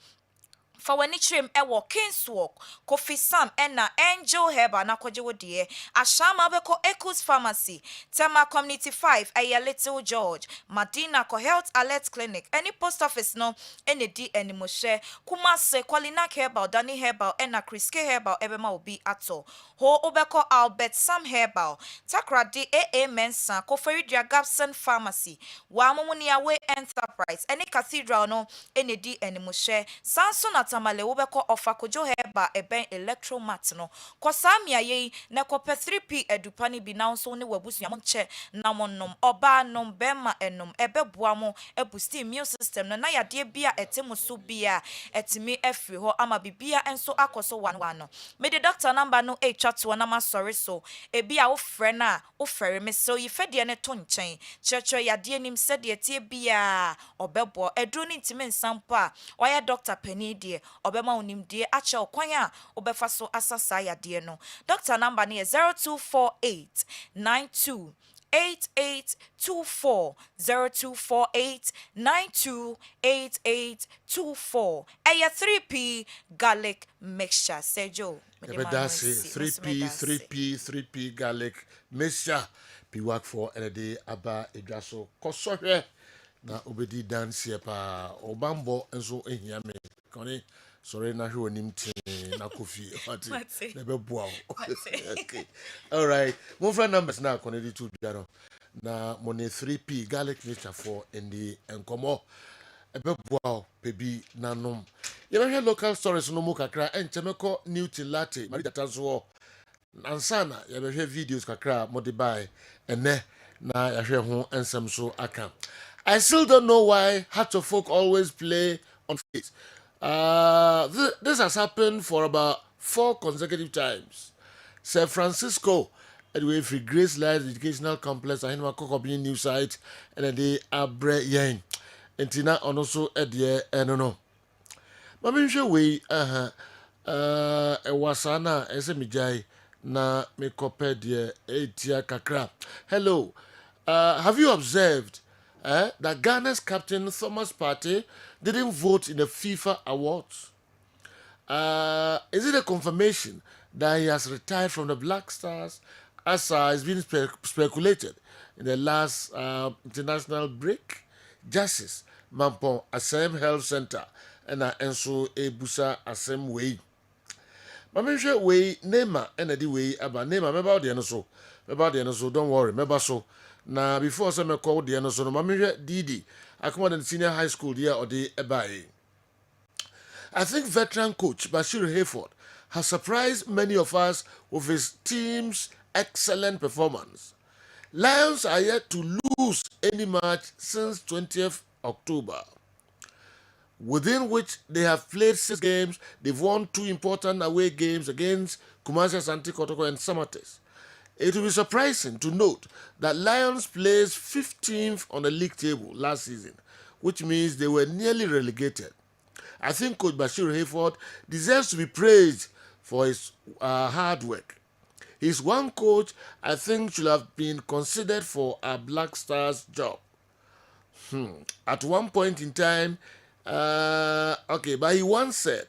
Fawanichrim ewo Kingswalk, Kofi Sam ena Angel Heba na koje wodie, Ashama beko Echoes Pharmacy, Tema Community 5, Aya Little George, Madina ko Health Alert Clinic, any post office no, any di any moshe, Kumase Kwalina Herbal, Danny Herbal, ena Kriske Herbal, ebema obi ato, Ho Obeko Albert Sam Herbal, Takra di Mensa, Koferidia Gabson Pharmacy, Wamumuni Away Enterprise, any cathedral no, any di any moshe, Samson Tamale wobeko ofa kojo heba eben electromat no kosamia ye na kope 3p edupani bi na nso ne wabusu amche na monnom oba nom bema enom ebeboa mo ebusti immune system no na yade bia etemu so bia etimi afri ho ama bibia enso akoso wanwano me the doctor number no chat na ma sorry so ebia wo frɛ na wo frɛ me so yifede ne to nkyɛn kyerɛkyerɛ yade nim sɛde tie bia obebo edro ni ntimi nsampa oya doctor pani die obema onimdie ache okwan a obefa so asasa yade no doctor number ne 0248 92 8824 0248 928824 aya 3p garlic mixture Sergio Bedasi 3p garlic mixture pi work for any aba edwaso kosohwe na obedi dance pa obambo enso ehia me kone sorry na hwe onim tin na kofi Mate. never bow. Okay, all right, mo friend numbers na connected to biaro na money 3p garlic nature for in the enkomo ebe boa pebi nanom ye be local stories no mu kakra enchemeko Newton latte mari data so ansana ye be videos kakra modibai ene na ya hwe ho ensem so aka. I still don't know why Heart of Folk always play on face. This has happened for about 4 consecutive times. San Francisco, anyway, free Grace Light Educational Complex, and Hinma Kokobin New Site, and a day Abre Yang. And Tina on also a dear, and no. Mammy, we, wasana, SMJ, na me coped dear, 8 kakra. Hello, have you observed? That Ghana's captain Thomas Partey didn't vote in the FIFA awards. Is it a confirmation that he has retired from the Black Stars, as is being speculated in the last international break? Justice Mampong Asem Health Center and Enso Ebusa Asem Way. Mamisha Way Nema and the way about Nema about the so don't worry, remember so. Now, before some call the end of Mamira Didi, I come out in senior high school here or the Ebai. I think veteran coach Bashir Hayford has surprised many of us with his team's excellent performance. Lions are yet to lose any match since 20th October, within which they have played 6 games. They've won 2 important away games against Kumasi Asante Kotoko and Samates. It will be surprising to note that Lions placed 15th on the league table last season, which means they were nearly relegated. I think Coach Bashir Hayford deserves to be praised for his hard work. He's one coach I think should have been considered for a Black Stars job. At one point in time, but he once said,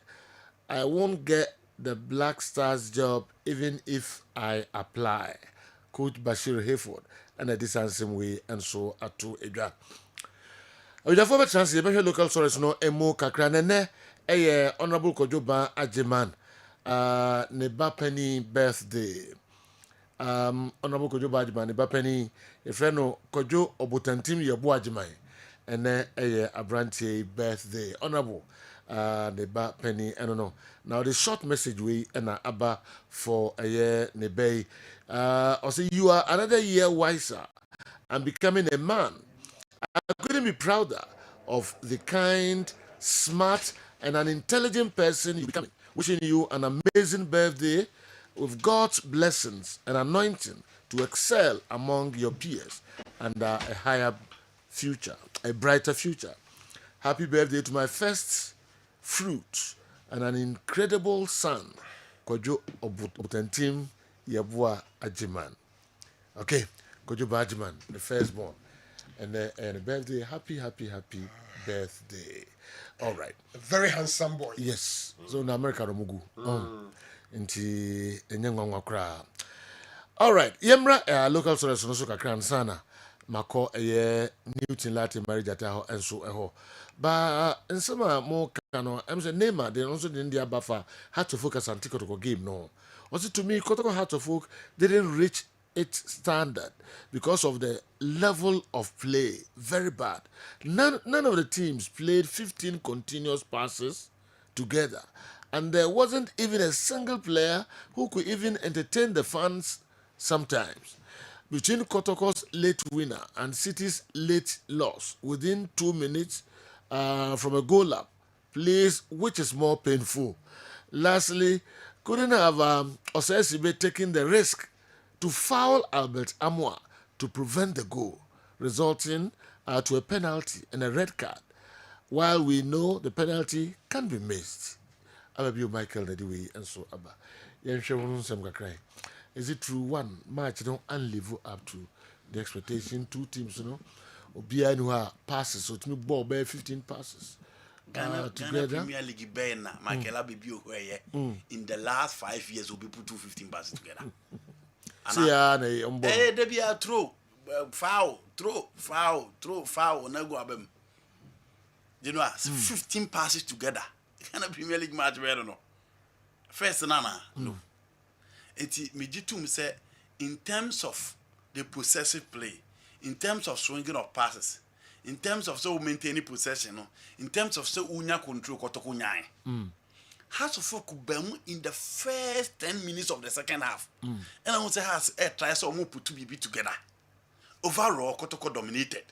I won't get the Black Stars job even if I apply. Coach Bashir Hayford and a distance way and so at 2 Edra. I would have former chance the local source no emo kakranene honorable Kojoba Ajiman ne Bapeni birthday. Honorable Kojoba Ajiman ne Bapeni a friend no Kojo Obutantim Yabu Ajimai and a branty birthday. Honorable Neba Penny, I don't know. Now the short message we and Abba for a year Nebe. Also, you are another year wiser and becoming a man. I couldn't be prouder of the kind, smart, and an intelligent person you're becoming. Wishing you an amazing birthday with God's blessings and anointing to excel among your peers and a higher future, a brighter future. Happy birthday to my first fruit and an incredible son, Kojo Obutantim Yabua Ajiman. Okay, Kojo Bajiman, the firstborn. And the birthday, happy birthday. All right. A very handsome boy. Yes. So in America, Romugu. Inti Enyangwangwakra. All right. Yemra, local source, Nosuka Kransana. Mako Newton Latin marriage at and so but in some more cano I'm saying Neymar they also didn't the buffer had to focus on Kotoko game no. Also to me Kotoko had to focus didn't reach its standard because of the level of play. Very bad. None of the teams played 15 continuous passes together. And there wasn't even a single player who could even entertain the fans sometimes. Between Kotoko's late winner and City's late loss within 2 minutes from a goal up, plays which is more painful. Lastly, couldn't have Osesibe taken the risk to foul Albert Amoa to prevent the goal, resulting to a penalty and a red card, while we know the penalty can be missed. Ababu Michael Nediwe and so Abba. Is it true one match don't live up to the expectation? 2 teams, you know, Obia who passes, so to me ball bear 15 passes. Ghana Together. Premier League Ben Michael Abibu in the last 5 years will be put 215 passes together. See, they be a throw, foul, no go abem. You know, 15 passes together. Ghana Premier League match where no. First nana no. Enti me jitum say in terms of the possessive play, in terms of swinging of passes, in terms of so maintaining possession, no, in terms of so unya control kotoko nyai. Has of folk in the first 10 minutes of the second half. And I want to has try so more put to be together. Overall, kotoko dominated.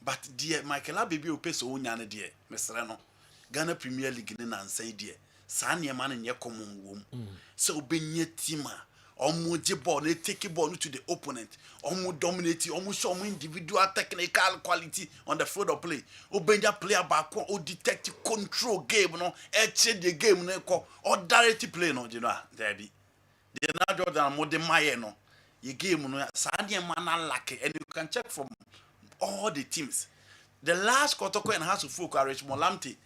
But dear Michael Abibi Opeso unyane dear, Mr. No, Ghana Premier League in and say dear, Sanya man in your common womb. So be nye tima. Omu ball, they take a ball to the opponent. Omu dominate, almost some individual technical quality on the field of play. Obenja player back or detect control game, no, change the game, no, or direct play, no, you know, there be. They now Jordan more than my no. Your game, no, Sadia man lucky, and you can check from all the teams. The last Kotoko and House of Folk are Richmond Lamptey.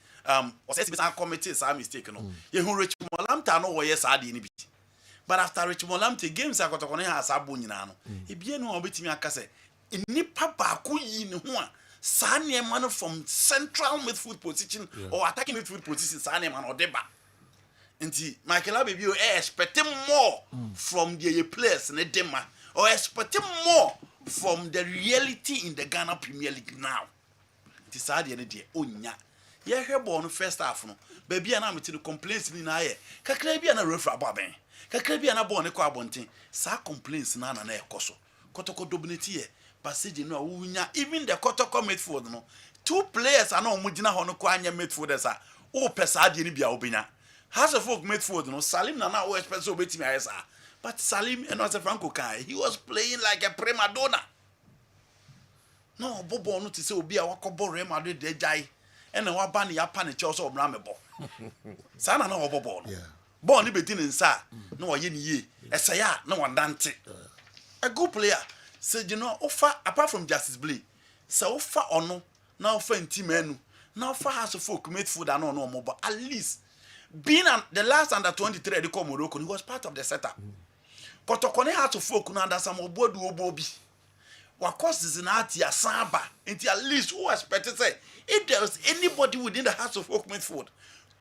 Was a committee, is a mistake, no. You who Richmond Lamptey, no, yes, I didn't be. But after Richmond Lamptey games are Kotoko has a bunyan. He be no bit me a casse. In Nipa Baku yin one. Sanya man from central midfield position or attacking midfield position, Sanya man or Deba. Nti Michael Abibi expecting more from the players in the Dema or expecting more from the reality in the Ghana Premier League now. Nti Sadia ne de onya. Ye hwebo no first half no. Baby ana me the complaints ni na ye. Kakra bi ana referee ababen. Kakra bi ana ball ne kwa abonten. Sa complaints na na ekoso. Kotoko dominate ye. Passage no unya even the Kotoko midfield no. Two players ana omugina ho no kwa anya midfielders a. O pesa de ni bia obenya. Has a folk midfield, no Salim Nana always special betting ISA. But Salim and was a Franco Kai, he was playing like a prima donna. No, Bobo no to say be a walkable Real Madrid de Jai, and a wabani yapani chose of Ramebo. Sana no Bobo. Born between in Sa, no yen ye, a saya, no one dante. A good player, said you know, offer apart from Justice Blee. So offer or no, now for team menu, now for has a folk midfield and no more, but at least. Being the last under 23 the Morocco, he was part of the setup. Kotokone had to folk under some obodu obobi. What causes in Atia Samba until at least who expected say if there was anybody within the house of folk midfield,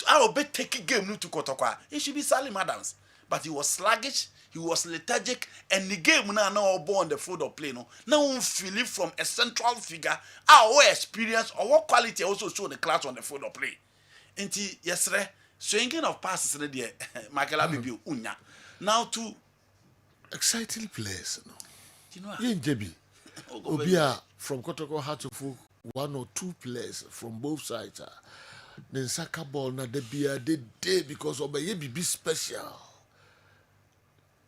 I will bet take a game to Kotokwa. It should be Salim Adams. But he was sluggish, he was lethargic, and the game now born the field of play. No, one feeling from a central figure, our experience or what quality also show the class on the field of play. Until yesterday. Swinging of passes in the Michael Abibi unya. Now to exciting players. No. You know, in JB. Obia from Kotoko had to fool 1 or 2 players from both sides. Then soccer ball na de bia de day because of a BB special.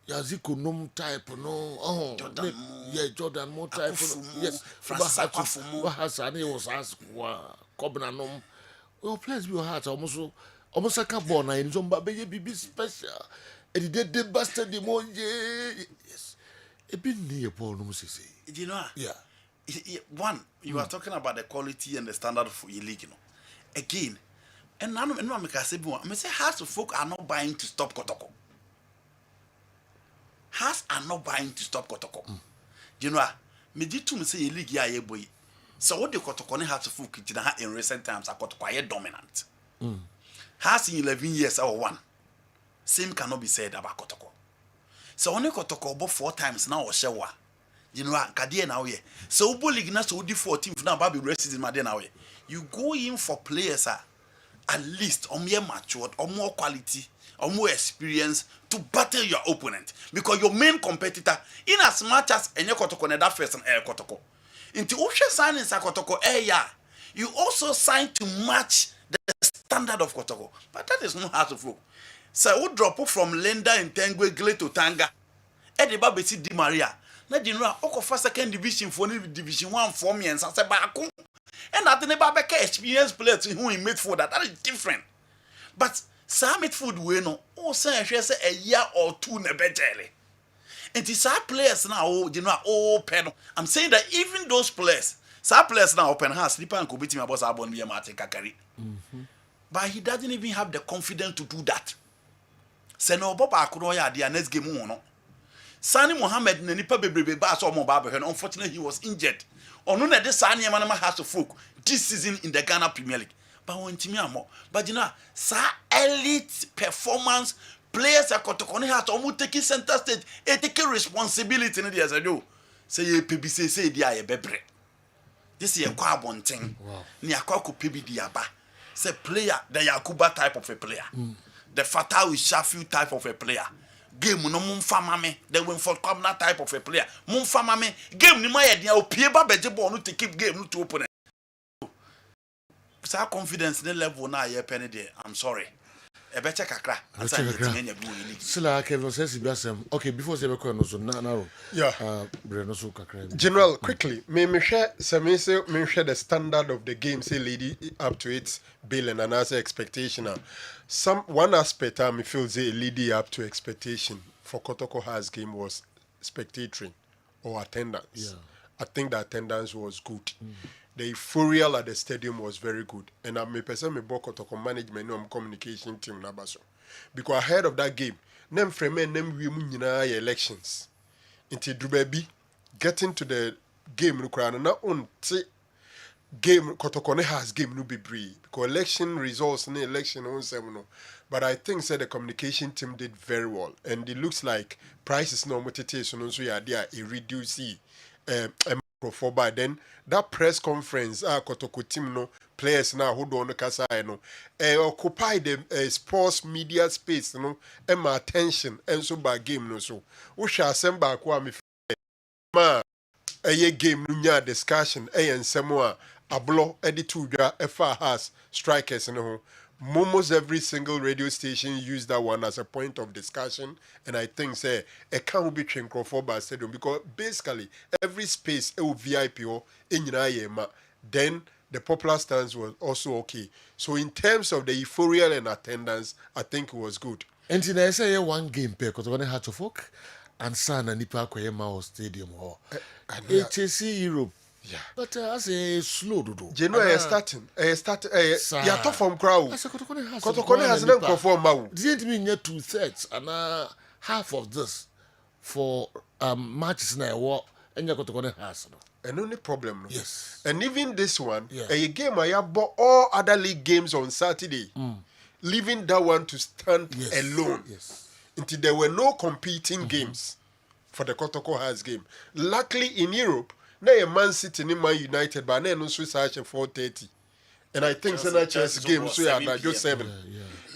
Yaziko nom type no. Oh, Jordan yeah, Jordan more type. Yes, Hasani was asked Kobna nom. Well, players be heart almost like a born in some baby special. And he did bastard the more. Yes, a bit near Paul Moses. You know, yeah. One, you are talking about the quality and the standard for your league, you know. Again, and none of them say, I say, half of folk are not buying to stop Kotoko. Half are not buying to stop Kotoko. You know, me did to me say a league, yeah, boy. So what the Kotoko has to folk in recent times are quite dominant. Has in 11 years or 1. Same cannot be said about Kotoko. So only Kotoko about 4 times now or Shewa. You know, Kadia now ye. So Bolig na so di 14 now Baby rested in Madena way. You go in for players at least or more matured or more quality or more experience to battle your opponent. Because your main competitor, in as much as any Kotoko that first and air Kotoko. Into Usha signing Kotoko yeah. You also sign to match the standard of Kotoko. But that is not how to flow. So we drop from Lenda in Tengwe Gle to Tanga. Eddie Babesi Di Maria. Na general oko for second division for division 1 for me and say baako. And that the Babeka experience players who in midfield that is different. But some midfield we no o say a year or 2 na bejele. And these are players now, you know, open. I'm saying that even those players, some players now open hands, sleeper and could beat him about Sabon via Martin Kakari. But he doesn't even have the confidence to do that. Seno Boba Akuroya, the next game on. Sani Mohammed Nipa Bebe Bass or Mobaba, and unfortunately he was injured. Or none of the Sani Manama has to folk this season in the Ghana Premier League. but when Timiamo, but you know, sa elite performance players are Kotokone has almost taking center stage, taking responsibility in the as I do. Say ye PBC say dia bebre. This is a quabon thing. Ni akwaku PB diaba. Say player the Yakuba type of a player. The Fatah Shafiu type of a player. Game no mumfa me the win for Comna type of a player. Mumfa me game ni my idea o pieba bejebo no to keep game no to open. So confidence the level na ye penny there. I'm sorry. A better kakra. Sila Kevin says okay, before they record no so now. Yeah. General, quickly, me share the standard of the game, say lady up to its bill and answer expectation. One aspect me feel say lady up to expectation for Kotoko has game was spectatoring or attendance. Yeah. I think the attendance was good. The euphoria at the stadium was very good. And I may person me bought Kotoko management no communication team nabaso. Because ahead of that game, nem frame nem we elections. Into Drubebi getting to the game no not on game Kotoko has game no be bree. Because election results in the election on seven. But I think the communication team did very well. And it looks like prices no motivation so yeah there a reduce for by then that press conference Kotoko team no players now who don't kasa no occupy the sports media space no and my attention and so by game no so we shall send back what me ma a game no nya discussion and semua ablo editu dwa efa has strikers no almost every single radio station used that one as a point of discussion, and I think say it can't be for by stadium because basically every space a VIP or in then the popular stance was also okay. So in terms of the euphoria and attendance, I think it was good. And in I say one game pair because when I had to folk and San and Nipa Koyema Stadium or HSC Europe. Yeah. But as a slow do. You know, starting. You are tough from crowd. Kotokone has not performed. Mau. Didn't mean yet 2/3 and half of this for matches now. What and you Kotokone has. And only problem. Yes. And even this one, a game I have bought all other league games on Saturday, leaving that one to stand alone. Yes. Until there were no competing games for the Kotoko has game. Luckily in Europe. Now a Man City in Man United, but now no Swiss at 4:30, and I think the Chelsea game so yeah, just 7.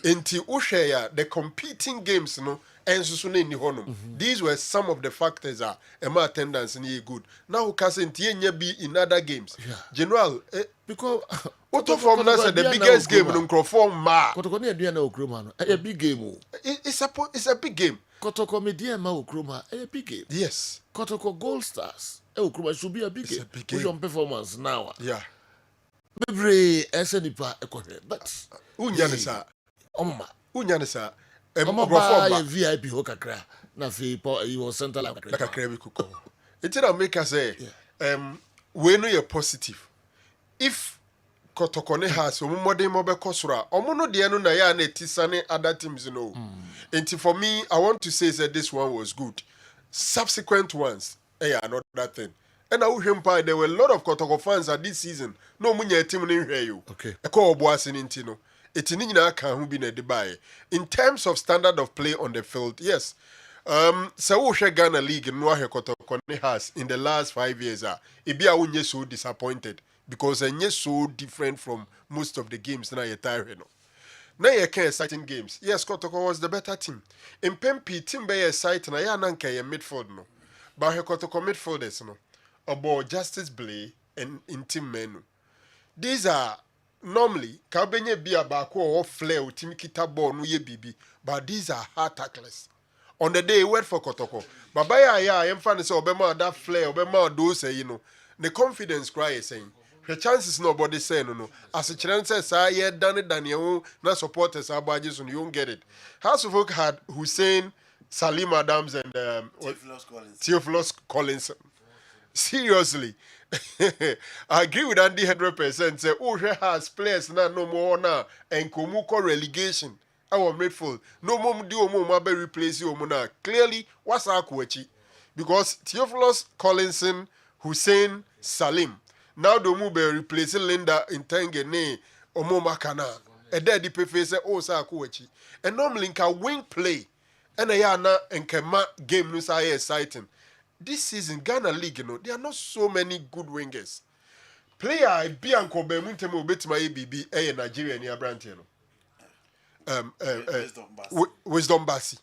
Until Ushaya, the competing games, no, and so soon in the honor. These were some of the factors that my attendance in good. Now Kasen be in other games. Yeah. General, because Otto from us the biggest game in Crawford Ma. Kotoko near no Kroma, a big game. It's a big game. Kotoko media ma Kroma, a big game. Yes. Kotoko Gold Stars. Kroma should be a big game. Push on performance now. Yeah. Bebre SNipa ekore, but Unyanisa. Unyanisa. Omoba VIP ho kakra. Na fi he was center like kakra bi kuko. It na make us say we know you're positive. If Kotokone has omodin mo be kosura, omo de no na ya na tisane other teams no. And for me, I want to say that this one was good. Subsequent ones, another thing. And I wish there were a lot of Kotoko fans at this season. No munya team in here. Okay. A call boys in Intino. It's in can who been a debate. In terms of standard of play on the field, yes. So Ghana League in Noah Kotoko has in the last 5 years it be a so disappointed because they're so different from most of the games now you're tired. Now you can exciting games. Yes, Kotoko was the better team. In Pempi, team be exciting. I nanka ye midfield no. But Kotoko midfielders no. About Justice Blay and in team menu. These are normally Kabenye be a bako or flair team kita ball no ye bibi. But these are hard tacklers. On the day wait for Kotoko. But by I am fan say obema that flair obema do say you know. The confidence cry is saying. The chances nobody say no. As a chance says, I done it than you not supporters are badges and you won't get it. House of Folk had Hussein, Salim Adams, and Theophilus Collins. Seriously, I agree with Andy 100%. Say, oh, she has players now no more now and Komuko relegation. Our midfield no more do more be replace you now. Clearly, what's our kuchi? Because Theophilus Collinson, Hussein, Salim. Now the move be replacing Linda in Tangene omo makana e dey di prefer say o sa akwachi and normally nka wing play and ya na nkema game no say exciting this season Ghana League they are not so many good wingers player bi anko ba mu ntem obetima ABB Nigeria ni abrante no Wisdom Basi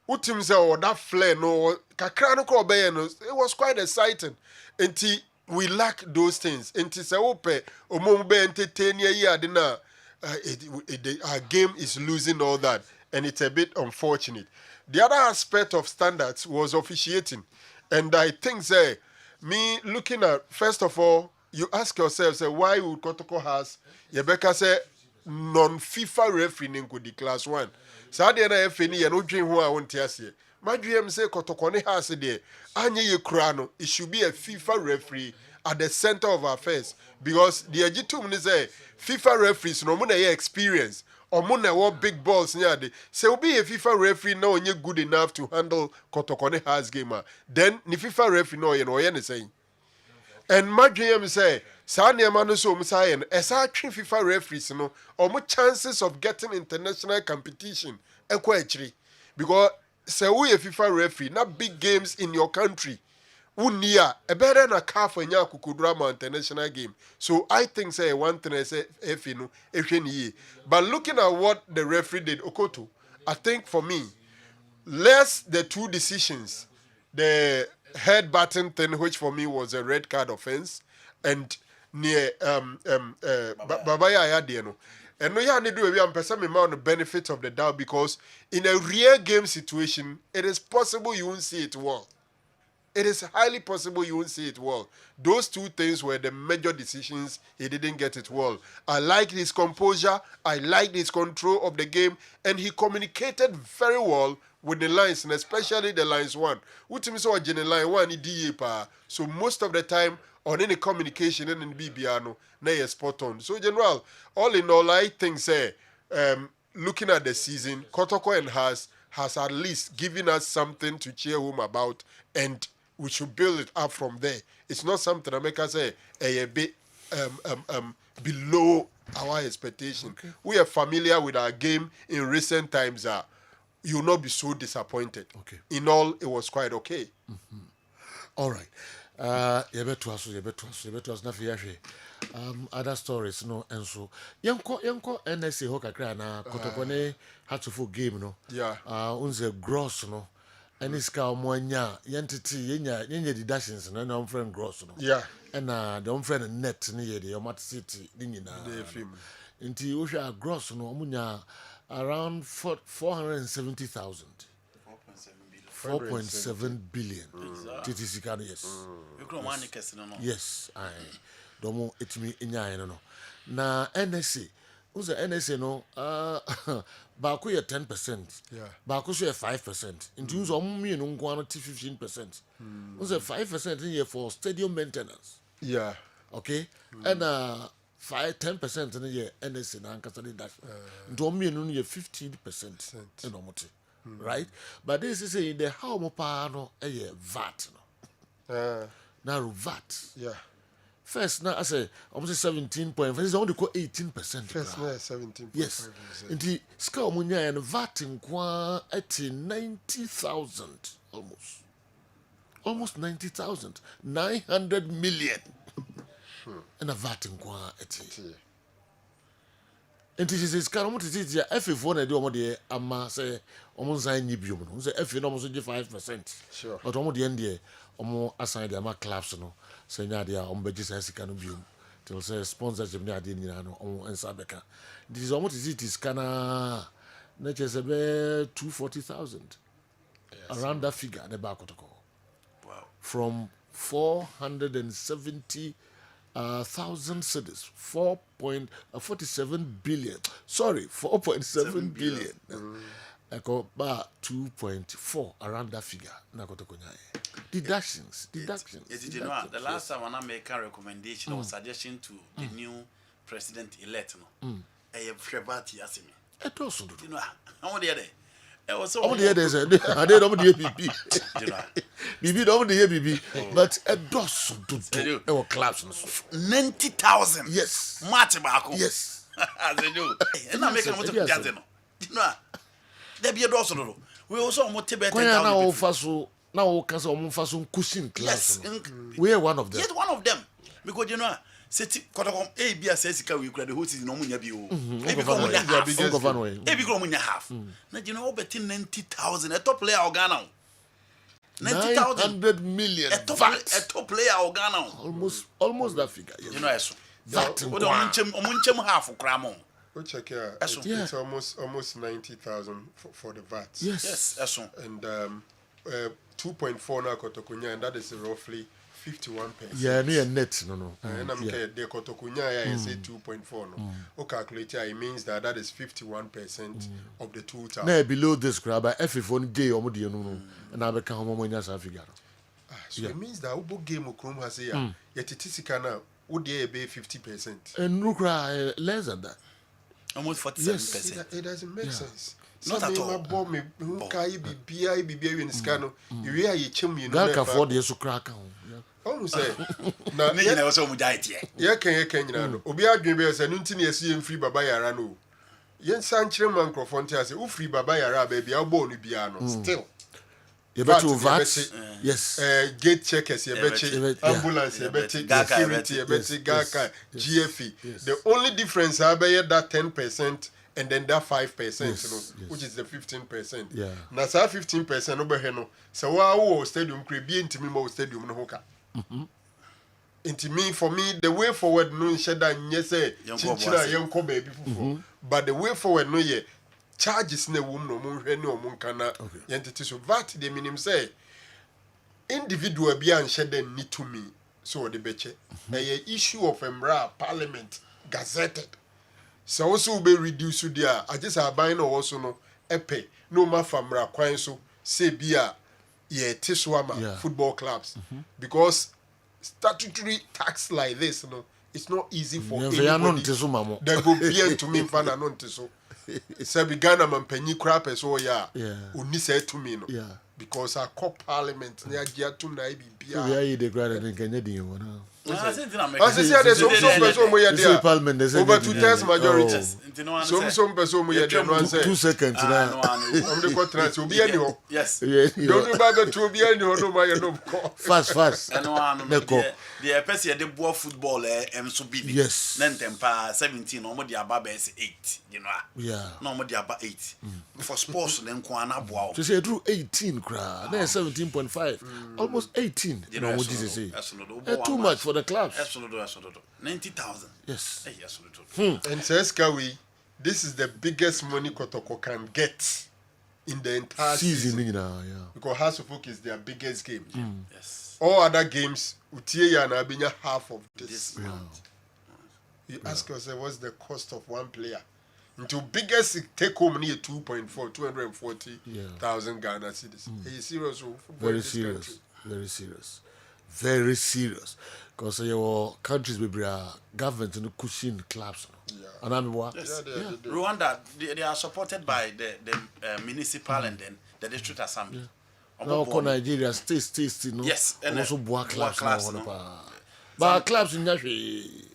utim say that flair no kakra no ko be no it was quite exciting until we lack those things until say ope omom be entertain here ade na our game is losing all that and it's a bit unfortunate. The other aspect of standards was officiating, and I think say me looking at first of all you ask yourself say why would Kotoko has Yebeka say non-FIFA referee in the class 1. So the na FA ni no dwen ho a wonte ase. Madwem say Kotoko ne has there anye ye kura no it should be a FIFA referee at the center of our affairs because the agitum is say FIFA referees no mo na experience or mo na what big balls near the say be a FIFA referee now only good enough to handle Kotoko has game then the FIFA referee no ye no ye ne say and Madwem say saa nneɛma no so saa yɛ no ɛsa atwe FIFA referees no ɔmo chances of getting international competition ɛkɔ akyiri because sɛ woyɛ FIFA referee na big games in your country wonni a ɛbɛyɛ na CAF anya akokoduro ama international game so I think say one thing sɛ ɛfi no ɛhwɛ ne yie but looking at what the referee did Okoto I think for me less the two decisions the head button thing which for me was a red card offense and near Babaya Ayadieno. And no, you do a person amount the benefit of the doubt because in a real game situation, it is possible you won't see it well. It is highly possible you won't see it well. Those two things were the major decisions. He didn't get it well. I liked his composure. I liked his control of the game. And he communicated very well with the lines, and especially the lines 1. Line 1, so most of the time, on any communication in BBR, no, spot on. So, general, all in all, I think, say, looking at the season, Kotoko and has at least given us something to cheer home about, and we should build it up from there. It's not something that make us say a bit below our expectation. Okay. We are familiar with our game in recent times. You will not be so disappointed. Okay. In all, it was quite okay. Mm-hmm. All right. You better na fiyaje. Other stories no and so yanko NSA hoka kra na Kotoko had to for game no. Yeah. Unze gross no. And it's ka omonya yentity yenya deductions no na friend gross no. Yeah. And the friend net ni ye the Omat City ni nyina. The film. Inti osha gross no omunya around 470,000. 4.7 billion. TTC can yes. Yes, I don't it me in no. Na NSA, who's the NSA no? Baku 10%. Yeah. Baku 5%. In terms of me no go 15%. Who's the 5% in here for stadium maintenance? Yeah. Okay. And 10% in here NSA na nkasa dash. Ndo me no 15% in omote. Right? But this is in the how no VAT no. Now VAT. Yeah. First now I say almost 17.5. This is only 18%. First now 17.5%. Yes. In the scale munya and VAT in kwa at 90,000 almost. Almost 90,000. 900 million. And a VAT in kwa at and this is kind of it is if one do the ama say almost sign nibium no say if no almost 5%. Sure. But almost the end there almost assign the ama clubs no say nya dia ombeji say sika no bium till say sponsorship ni ade nyina no on ensabeka. This is almost it is kana na chese be 240,000. Around that figure the back to go. Wow. From 470 thousand cedis, 4.47 billion. Sorry, 4.7 billion. Eko ba 2.4 around that figure. Deductions. You know, the last time when I make a recommendation or suggestion to the new president elect, no, I have Shebati Asimi. It also do. You know, how many other? I was so. How many others? I did not the BB. BB don't the BB, but a dozen to do. Our clubs 90,000. Yes. Matibako. Yes. As they do. And I make a motor jazz. There be a dorsal. We also motivate. Now, Faso, now, Casa Monfason cushion class. We are one of them. Yet one of them. Because you know, City Cotton A B S S we could who is no money of you. Maybe come in half. Now you know, betting 90,000 a top player or Ghana. 900 million. A top player or Ghana. Almost that figure. You know, that Omunchem half of Cramon. Go check here. It's almost 90,000 for the VAT. Yes. And 2.4 now Kotokunya, and that is roughly 51%. Yeah, near net, no. And I'm the Kotokunya, I say 2.4. No, o calculate it means that is 51% of the total. Now below this grab, if only day or no, and I become homogeneous figure. So it means that Ubo game of Chrome has a yet it is kana would be 50%. And no cry less than that. Almost 47%. Yes, it doesn't make sense. Not at all. Bomb me, who can be in scano? You are a chim, you know, afford the so crack. Almost say, now, never so much idea. Yeah, can you? Obia Gibbs and Untin see free Babayarano. Yen Sancho Mancrofonte say, free Babayara, baby, I'll born piano. Still. You bet to VAT? Yes. Gate checkers, you bet ambulance, you bet security, you bet Gaka, GFE. The only difference I bet that 10%. And then that 5%, which is the 15%. Yeah. Now, 15% over here, so wow, stadium could be into me more stadium no hoka. Into me, for me, the way forward no shada yes, chinchina young baby. But the way forward no ye charges ne womb no moon no moon kana entity so VAT the minimum say individual be and shed need to me so the betche. A issue of Parliament gazetted. So also be reduced there. I just have buying also no epe no ma famra kwan so say bia ye tiswama football clubs because statutory tax like this no it's not easy for anybody. There go be to me fan anon tiso. Say be Ghana man penny crap so ya uni say to me no because our core parliament near gia to na bia. We are the grand and Canadian one. I say there's also person where there over 2/3 majority. Some person where there 2 seconds now. I'm the contract will be anyhow. Yes. Don't bother to be anyhow no my no. Fast. The person the boy football so big. Yes. Then temper 17 no more the above 8, you know. Yeah. No more the above 8. For sports then kwana boa. So say through 18 cra. Then 17.5. Almost 18. You know what this say. Too much for the clubs. Absolutely. 90,000. Yes. Absolutely. And says Kawi, this is the biggest money Kotoko can get in the entire season. Because House of Oak is their biggest game. Yes. All other games, Utiye and Abinya half of this amount. You ask yourself, what's the cost of one player? Into biggest take home near 240,000 Ghana cedis. Are serious? Very serious. Very serious. Because your countries will be government and cushion clubs. And I'm what? Yes. Rwanda, they are supported by the municipal and then the district assembly. Now, Nigeria, state, no. Yes, and also boa clubs. But clubs in Yashi.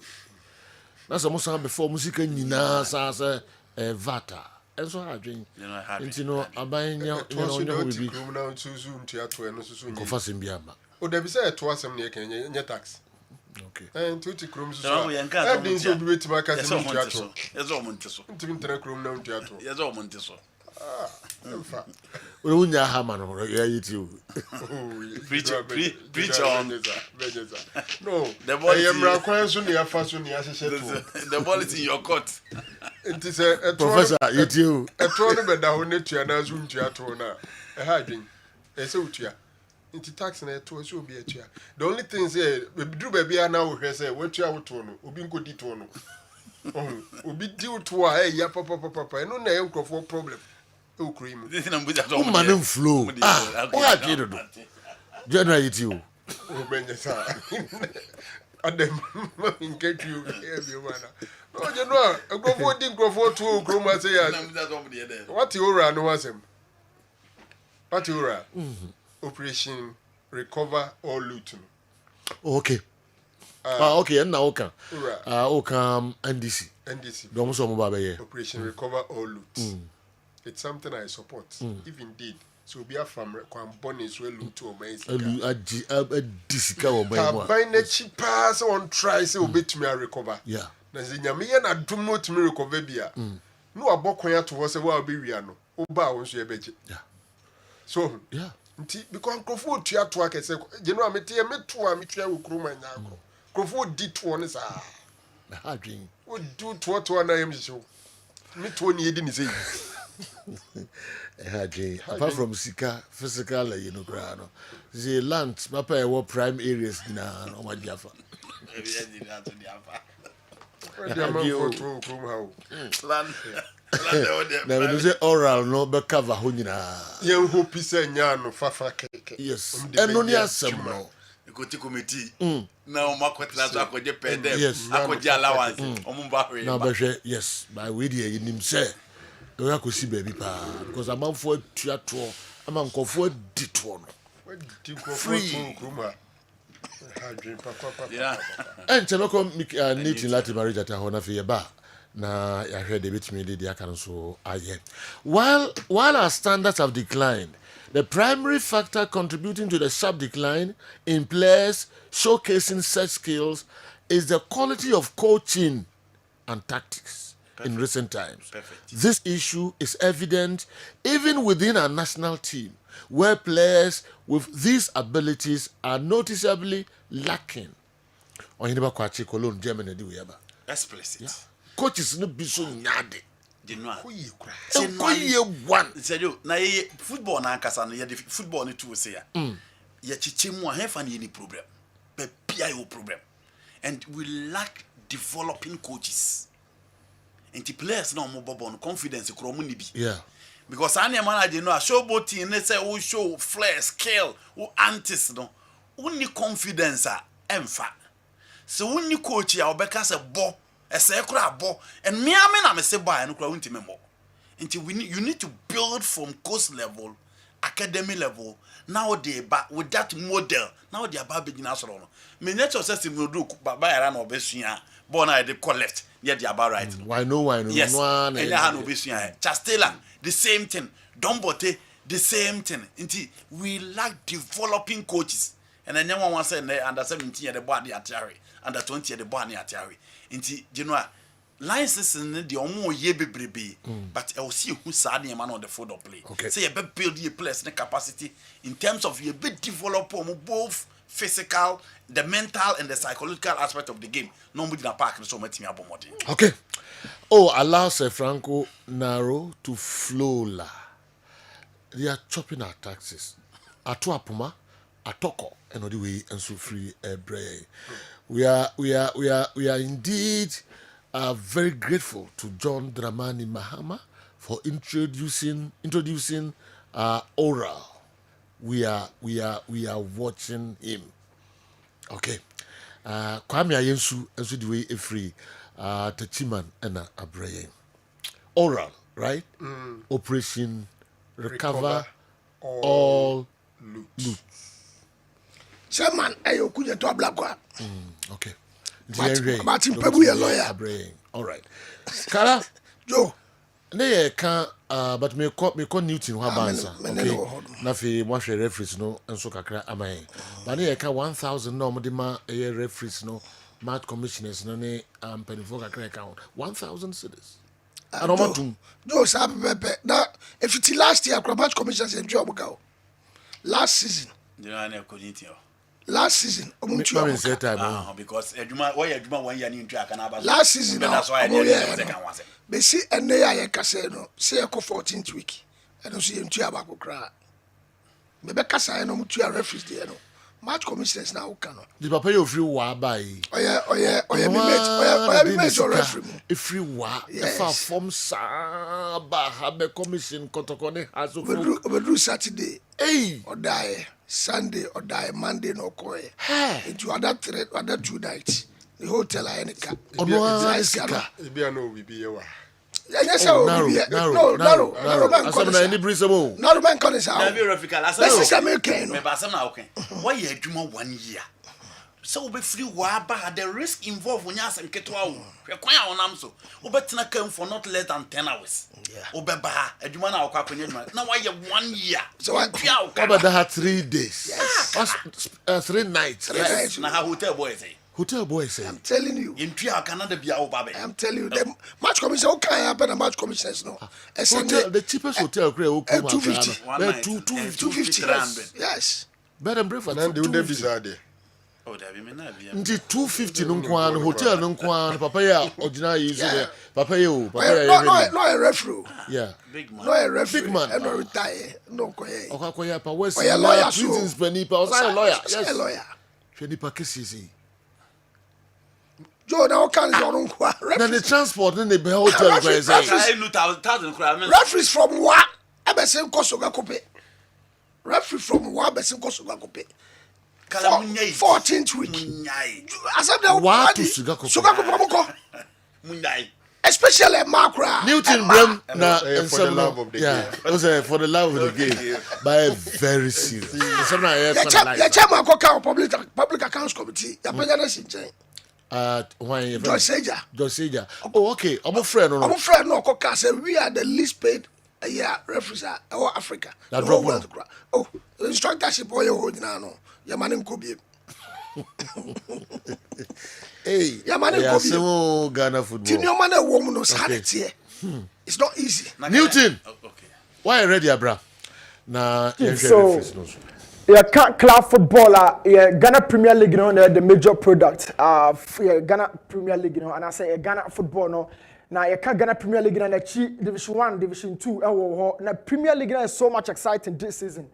That's almost before music and Nina Sasa Vata. And so I drink. You know, I'm buying your criminal to Zoom to Confess in Biama. Oh, there is a twice a year tax. Okay. And 20 crooms. So I didn't so be to my cousin. Yes, all Montiso. Into crom now theatre. Yes, all Montiso. We won't have man or you too. Preach on. No, the ball is the ball is in your court. It is a professor, you too. A tournament down to an Azum Teatrona. A hiding. A so into tax and a tour so be a chair. The only thing is, we do baby now, has a what you are to Ubingo Ditono. Oh, we due to a papa, and no name for problem. Oh, cream. Man flow. What did you do? Generate you. Oh, Benjasa. And then, get you everyone. Oh, you know, I go for Dink for 2 Chroma say, what you ran was him. What you ran? Operation Recover or Luton. Okay. Okay, and now okay. NDC. Don't so Operation Recover All Loot. It's something I support. If indeed, so be a farm born is well loot to obey. Buy the cheapest on try so bit me recover. Yeah. Nazinyame na dumo to me recover bia. No abokoya to was a well be riano. Oba won so ebeje. Yeah. So, yeah. Because Crawford tia to ake say, you know, me tia me to a me tia ukruma nyako. Crawford did to one sa. I dream. Would do to an I am show. Me to one yedin is apart from Sika, physical, you know, the land, Papa, what prime areas in my Jaffa. Never do say oral, no, but cover Hunina. You hope is a yarn of Fafa cake. Yes, and only as some no. You go to committee. Now, Marco Plaza, I could pay them. Yes, I could allowance. Now, but yes, by Widia, you him say. I could see baby pa because I'm out for theatre. I'm on for detour. Free. Yeah. And Cheloko need in Latin marriage at a hona for your bar. Na I heard the bit me the can so I while our standards have declined, the primary factor contributing to the sharp decline in players showcasing such skills is the quality of coaching and tactics. In recent times. Perfect. This issue is evident even within our national team, where players with these abilities are noticeably lacking. On you never quite Cologne, Germany, do we ever? Explicit. Yeah. Coaches no be so nyade. Di no. One. Say you na football na nkasa no ye football no to say ya. Ye chichemu a hefa na any problem. Be pia your problem. And we lack developing coaches. And the players now more born confidence nibi. Yeah. Because any manager know a showboat team they say who show flair, skill, who antis no. Only confidence emfa. So when you coach ya obeka say bo, e say kura bo, and me na me say boy no kura won't member. Until you need to build from course level, academy level. Now they back with that model. Now they are back beginning as well. Me nature system no do ba ya na obesuya. Born I dey collect. Yeah, they are about right. Why no? Yes. And they have no Chastela, the same thing. Dombote, the same thing. Indeed, we lack developing coaches. And then one say under 17 the body at Terry, under 20 the body at Terry. Indeed, you know, license in the omo ye be but I will see who sad man on the field of play. Okay. So you better build your players capacity in terms of you bit develop both physical, the mental and the psychological aspect of the game. Nobody in a park so much me abomodi. Okay. Oh, allows Franco Naro to flow la. They are chopping our taxes. Ato apuma, atoko, and the way and so free brain. We are indeed very grateful to John Dramani Mahama for introducing oral. We are watching him. Okay. Kwame Ayensu and the way free Tachiman and Abraham. Oral, right? Operation Recover all loot. Chairman, ayo kuja to ablakwa. Okay. Martin Pebu a lawyer. All right. Kara Joe. Ne can but me call Newton wa bansa. Okay. Na fi mo hwe referees no enso kakra amai. Ba ne can 1000 no mo de ma referees no match commissioners no ne penifo kakra account 1000 cedis. Joe sabe pepe. Na if it last year match commissioners en job ka. Last season. You know na community. Last season, because Eduma 1 year in track and last season, that's why they see and they are casino, say a 14th week. I don't see him to Abaco cry. Maybe Casino to a referee there. Match commissioners now can. The papa you free wa by. Oh yeah, we met your referee. If free wa, if from Saba have a commission, Kotokone has we do Saturday. Hey, or die. Sunday or die Monday no koi. Into other 2 nights. The hotel I any car. Oh no, be no we be you. Yes, no. Any breezable. No man can is out. That's American. Me Why you do 1 year? So be free waba the risk involved when you ask ketwa wo hwekwan a wonam so obetena kam for not less than 10 hours obeba adwuma na akwa kwanya adwuma na why 1 year so I about that 3 days yes 3 nights yes na hotel boys I'm telling you intua Canada bia wo babe I'm telling you the match commission okay happen the match commissioners no hotel, the cheapest hotel crate 250 yes bed and breakfast and the visa there oh there be me na bia nti 250 no kwan hotel no kwan papa ya original use there papa ya no a referee yeah big man no a referee big man no retire no koye okakoya pa west lawyer prisons penipa was a lawyer yes a lawyer shedi pa kesi Joe now can is on kwa na the transport in the hotel guys referees from what abesen kosoga kope referee from what abesen kosoga kope 14th week asem the what to sugar kope especially Makra Newton Brem na for the love of the game for the love of the game but very serious the chairman ko public accounts committee ya penya na sinchen when George Seja. Oh, okay. I'm a friend. No, say we are the least paid referees in Africa. The whole world. Oh, the instructorship boy hold now. No, your man could be. Hey, your man could be. Ghana football. Your man a woman knows how it here. It's not easy. Newton. Okay. Why ready, Abra? Nah, so. Yeah, club footballer, yeah, Ghana Premier League, you know, the major product. Yeah, Ghana Premier League, you know, and I say Ghana football, no. Now, you can't Ghana Premier League, and Division 1, Division 2, now Premier League is so much exciting this season.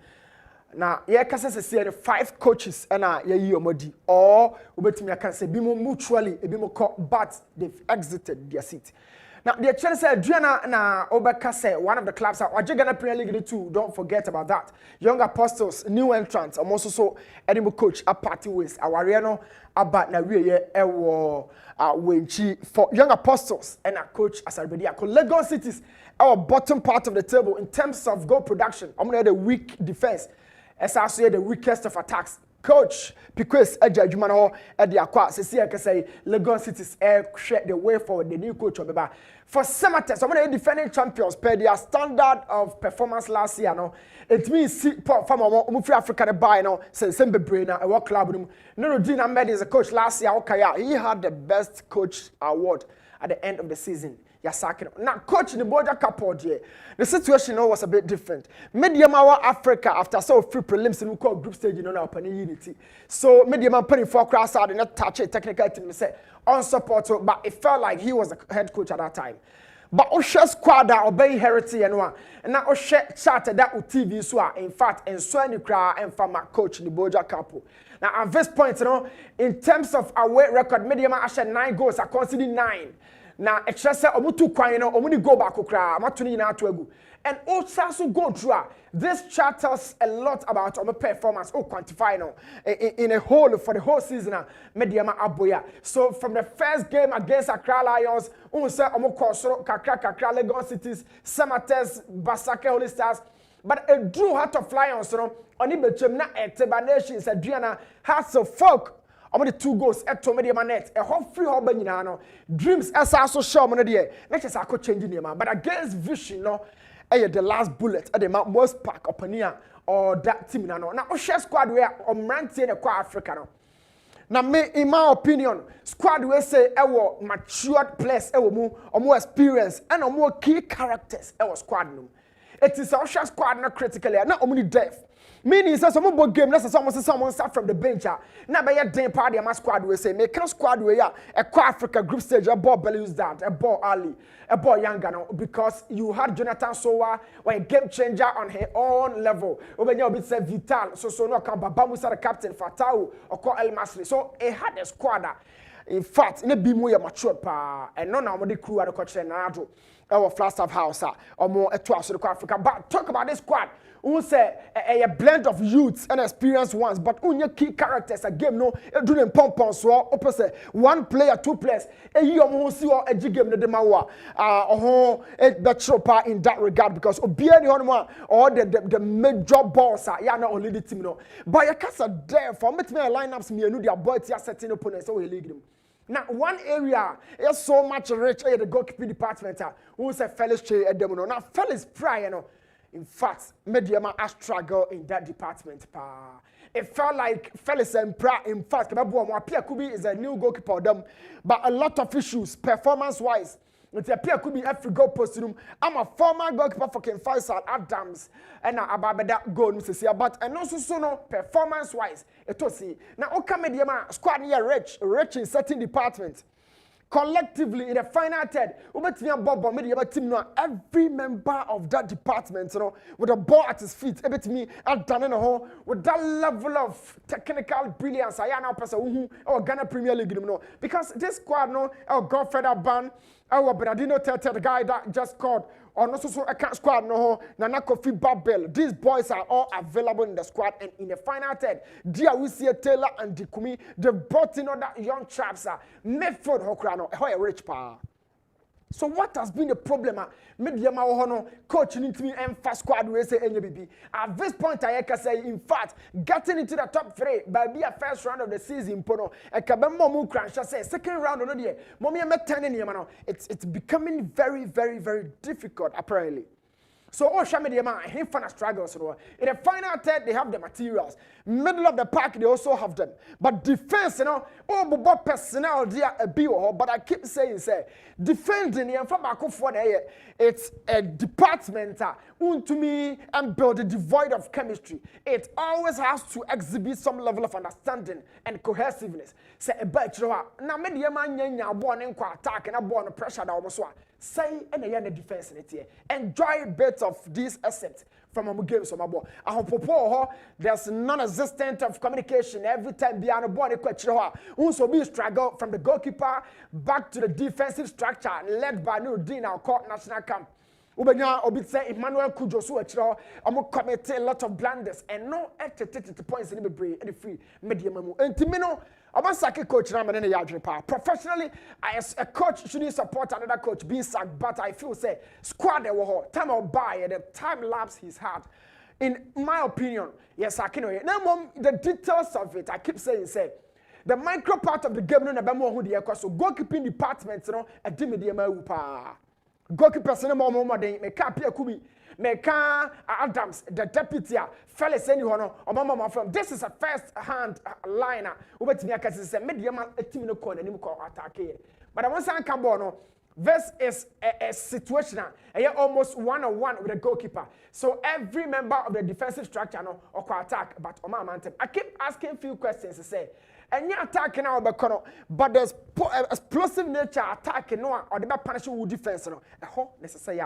Now, yeah, can say the 5 coaches, and yeah, you modi, or me, I can say bimo mutually, bimo but they've exited their seat. Now, the chance said, Adriana na Obekase, one of the clubs are Ghana Premier League 2. Don't forget about that. Young Apostles, new entrants, I'm also so animal coach, a party with Awariano, about na we ewo Wenchi for Young Apostles and a coach as already. Lagos Cities, our bottom part of the table in terms of goal production. I'm gonna the weak defense, as I say the weakest of attacks. Coach, because Jumano at the Aqua, I can say Lagos City's share the way forward, the new coach of for Semates, some of the defending champions per their standard of performance last year. No, it means from a African buy now, say Sembe Brainer, a work club. No, Dina Med is a coach last year. Okay, he had the best coach award at the end of the season. Now, coach in the border couple, the situation was a bit different. Medium hour Africa after so few prelims in call group stage, you know, opening unity. So medium and penny for cross out and not touch a technical team say on support, but it felt like he was the head coach at that time. But Osha squad that obey heritage and one, and now Osha charted that with TV so in fact and so any cry and from my coach in the border couple. Now at this point, you know, in terms of away record, medium Asha 9 goals, I consider 9. Now, extra say omutu kwan no omuni go back okra amatuni na to agu and also go through this chart tells a lot about our performance or quantify no in a whole for the whole season mediama aboya. So from the first game against Accra Lions say omo kosoro kakra Lagos Cities Samates Basake Holy Stars but a drew Heart of Lions no oni betwem na Eteba Nations Adriana Hearts of Folk. I'm the 2 goals at Tomedy Manet, a whole free hobby, dreams as I also show money there. Next is I could change the name, but against Vision, no, the last bullet at the most pack up near or that team. Now, Osha squad where Ranting a qua Africa. Now, in my opinion, squad will say our matured players, our more experience, and more key characters, our squad. It is Osha squad not critically, not only deaf. Meaning, so some more game, let's someone start from the bench. Now, by your day party, my squad will say, make a squad where a Africa group stage, a ball Belis that, a ball Ali, a ball Yangano, because you had Jonathan Sowa, or a game changer on her own level. When you be say Vital, so no can Babamusa the captain, Fatau, or call El Masri. So, it had a squad. In fact, in a be more mature pa, and no now the crew at the coach and our Flagstaff House or more to us Africa. But talk about this squad. Who say a blend of youths and experienced ones, but only key characters a game no doing pom so opposite 1 player 2 players a year who see or a game no demawa a better part in that regard because obiani honma or the major balls are ya not only the team no but you can't there for me lineups me and their boys are setting opponents so we league them. Now, one area is so much rich the goalkeeping department who say Felix Che at them. Now, Felix Pryor, you know, in fact, Mediama has struggled in that department. It felt like Felix and Pryor, in fact, Pierre Kubi is a new goalkeeper for them, but a lot of issues performance-wise. It appear could be every goal post room. I'm a former goalkeeper for Ken Faisal Adams and about that goal, Mrs. But and also so no performance wise. It was see now. Okay, media squad here rich in certain departments. Collectively in the final third, Bob media team now every member of that department, you know, with a ball at his feet, me at done in a hole with that level of technical brilliance. I am now person or Ghana Premier League, you know, because this squad no our Godfather ban. Our Bernardino Tete, the guy that just called, or not so a squad, no, Nana Kofi Babel. These boys are all available in the squad, and in the final third, dear we see Taylor and Dikumi, they brought in other young chaps, Midfield Hokrano, a rich power. So what has been the problem? Media coach need to be fast squad we say NBB. At this point, I can say, in fact, getting into the top 3 by be a first round of the season, Pono, and Kabemo Crash say second round on the year. Mommy, I'm 10 in here, it's becoming very, very, very difficult, apparently. So all media man, him fan struggles. In the final third, they have the materials. Middle of the pack, they also have them. But defense, you know, but personnel there a bit. But I keep saying, say, defending it's a department to me and build a divide of chemistry. It always has to exhibit some level of understanding and cohesiveness. Say a bit, now media man, born in attack and a born pressure that almost say and a defense in it here. Enjoy a bit of these assets from our games. There's non-existent of communication every time beyond a body question. Also be struggle from the goalkeeper back to the defensive structure led by Nutritional our court national camp. Ubenya obitse Emmanuel Kujosu echiro omo commit a lot of blunders and no points in the free media memo. Entimino Obasaki coach na menene yadwene pa. Professionally, as a coach shouldn't support another coach being sacked, but I feel say squad there were time of buy the time lapse he's had. In my opinion, yes, I can know. Now the details of it, I keep saying say the micro part of the game no na who the so goalkeeping department no a media pa. Goalkeeper no more than me Pierre Kubi. Meka Adams, the deputy, Felix Anyhono, or Mama from this is a first hand liner. Over to me, I say, medium a team no corner, and attack here. But I want to say, Cambono, this is a situation, almost 1-on-1 with the goalkeeper. So every member of the defensive structure no, or attack, but I keep asking a few questions to say. And you're attacking our back, but there's explosive nature attacking no or the back punishing with defense. No, necessary.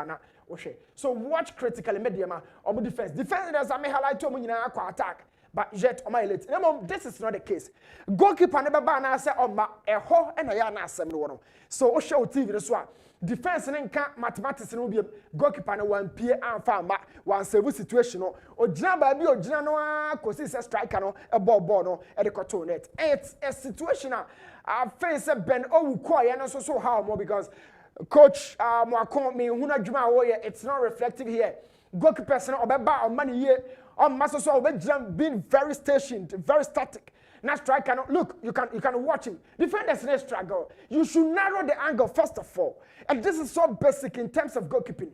So watch critically, medium or defense. Defenders I may highlight to me attack, but yet on my late. This is not the case. Goalkeeper never ban I say on my and I am not. So show TV this one. Defense and mathematics no be goalkeeper no one pie and one save situation or jamba bi or jina no kosi say striker no a ball no e the control net. It's a situation I face Ben Owukoye no so how more because coach Mwakon me huna djuma wo ye it's not reflective here. Goalkeeper no obeba on money here on maso so obejam being very stationed, very static. Now striker, look, you can watch him. Defenders in a struggle. You should narrow the angle first of all. And this is so basic in terms of goalkeeping.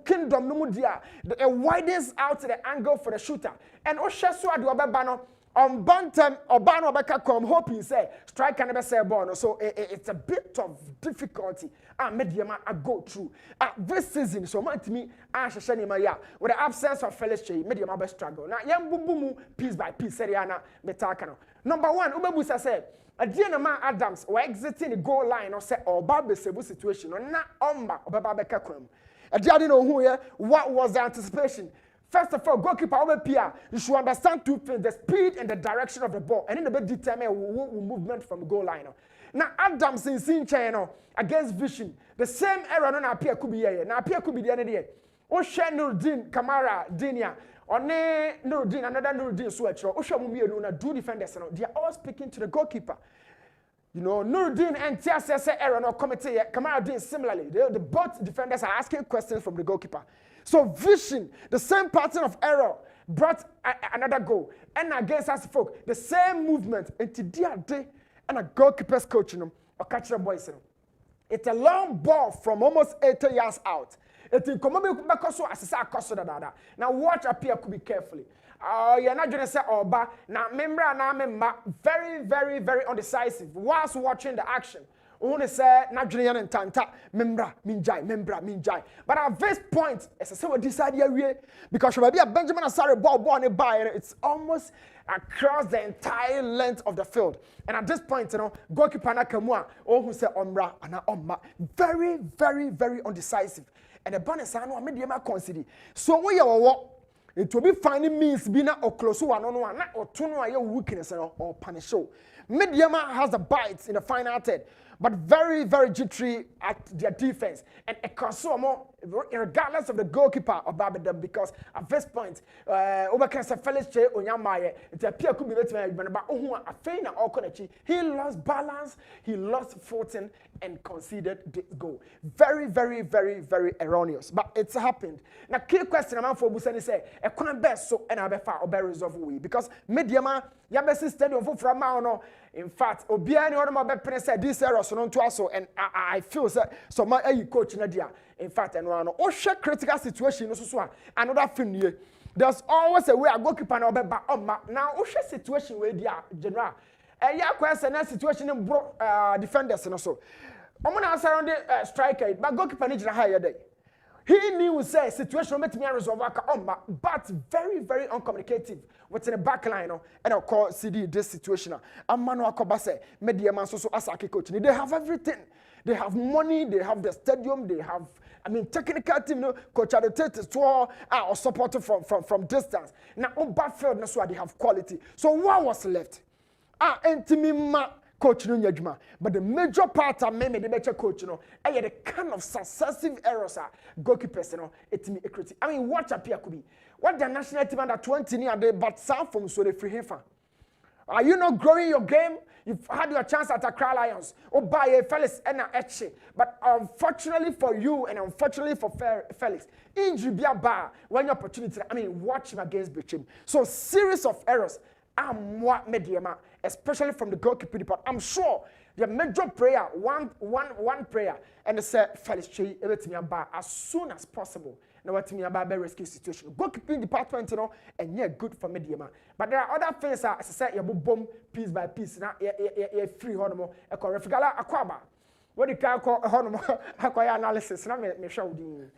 Kingdom no mudia. It widens out the angle for the shooter. And Oshesu Aduabano on Bantam or Bano Beka come hoping say striker never say ball. So it's a bit of difficulty. Medium I go through. This season, so much to me, with the absence of Felix Che, medium I struggle. Now, young Bumu, piece by piece, Seriana, Metakano. Number one, Ubebusa said, a Diana Adams were exiting the goal line or say, or Barbie situation, or not Omba or Babeka Krum. A Diana who here, what was the anticipation? First of all, goalkeeper over Pierre, you should understand two things: the speed and the direction of the ball, and in the bit determine movement from the goal line. Now Adams in Sinchano against Vision. The same error no appear could be here. Now appear could be the end of the day. Osha Nurdin Kamara Dinia. One Nurdin, another Nurdin Swatcher. Osha Mumia Luna, two defenders. They are all speaking to the goalkeeper. You know, Nurdin and TSS error no committee. Kamara Din similarly. The both defenders are asking questions from the goalkeeper. So Vision, the same pattern of error, brought another goal. And against us folk, the same movement. And today, and a goalkeeper's coaching them or catch the boys. It's a long ball from almost 80 yards out. It's in now watch up here, could be carefully. You're not going to say, oh, but now member, very, very, very undecisive. Whilst watching the action, only say, Nigerian and Tanta, member, minjai. But at this point, as I say, we decide here, because there will be a Benjamin Asare ball born by it's almost across the entire length of the field. And at this point, you know, goalkeeper Nakamura, who say Omra and Omma, very, very, very undecisive. And the bonus I know I made them consider. So we are what it will be finding means being or close one on one or two no weakness or punish. Mediama has the bites in the final third, but very, very jittery at their defense. And a consumer, regardless of the goalkeeper of Babadam, because at this point, Obakan Felix Che Onyamaye, it appears to be better, he lost balance, he lost footing, and conceded this goal. Very, very, very, very erroneous. But it's happened. Now, key question I'm for Busani say, a common best so and I'll far or resolve we because Mediama, Yabesi Stadium for Framano. In fact, Obiani or my better said this error so non to us, and I feel that so my coach Nadia. In fact, and one or critical situation, also another thing. There's always a way I go keep an over now, Osha situation where they are general. And yeah, question a situation in defenders and also. I'm going to answer on the striker, but goalkeeper needs a higher day. He knew say situation met me resolve but very, very uncommunicative within the back line and I'll call CD this situation. And Manu Akobase, media man so Asaki coach. They have everything. They have money, they have the stadium, they have technical team, coach at the Tate tour or supporter from distance. Now on backfield, that's why they have quality. So what was left? Intimate coach no nyadwuma, but the major part of me the better coach the kind of successive errors goalkeepers etimi equity. I mean what appear could be what the national team under 20 near the but some from so they free him. Are you not growing your game? You've had your chance at Accra Lions or by a Felix and Etche, but unfortunately for you and unfortunately for Felix, injury be a bar when your opportunity. I mean watch him against Bichim. So series of errors. What mediama, especially from the goalkeeper department. I'm sure the major prayer, one prayer, and they said Felix Che as soon as possible. Now what me about rescue situation. Goalkeeping department, and yeah, good for mediama. But there are other things as I said, you boom piece by piece. Now you free honomo, a correfigala aquaba. What you can call a honomo acquire analysis. Now me show you.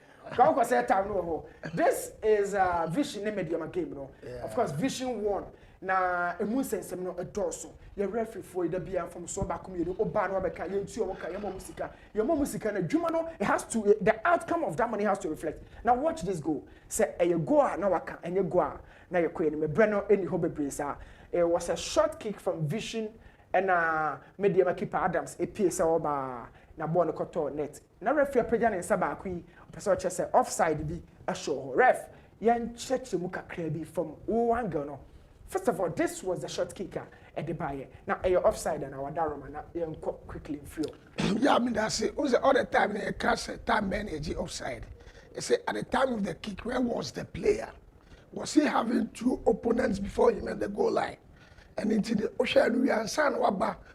This is Vision mediama game, Of course, Vision won. Na emu sense no edoso ye referee for the bia from so back me no oba no beka ye ntu o ka ye mo musika na dwuma no it has to the outcome of that money has to reflect. Now watch this goal say e go a na waka enye go a na ye kwe ni me bre no eni ho bebre sa it was a short kick from Vision and media keeper Adams e pie say oba na ball no koto net na referee apagya ne nsa ba akwi person che say offside bi a show ref yan cheche mu kakra bi from one girl no. First of all, this was the shot kicker at the buyer. Now, you're offside and our Daruma now you're quickly in field. Yeah, I mean that's it. Was all the time they cast time manager offside. They say at the time of the kick, where was the player? Was he having two opponents before him at the goal line? And into the ocean,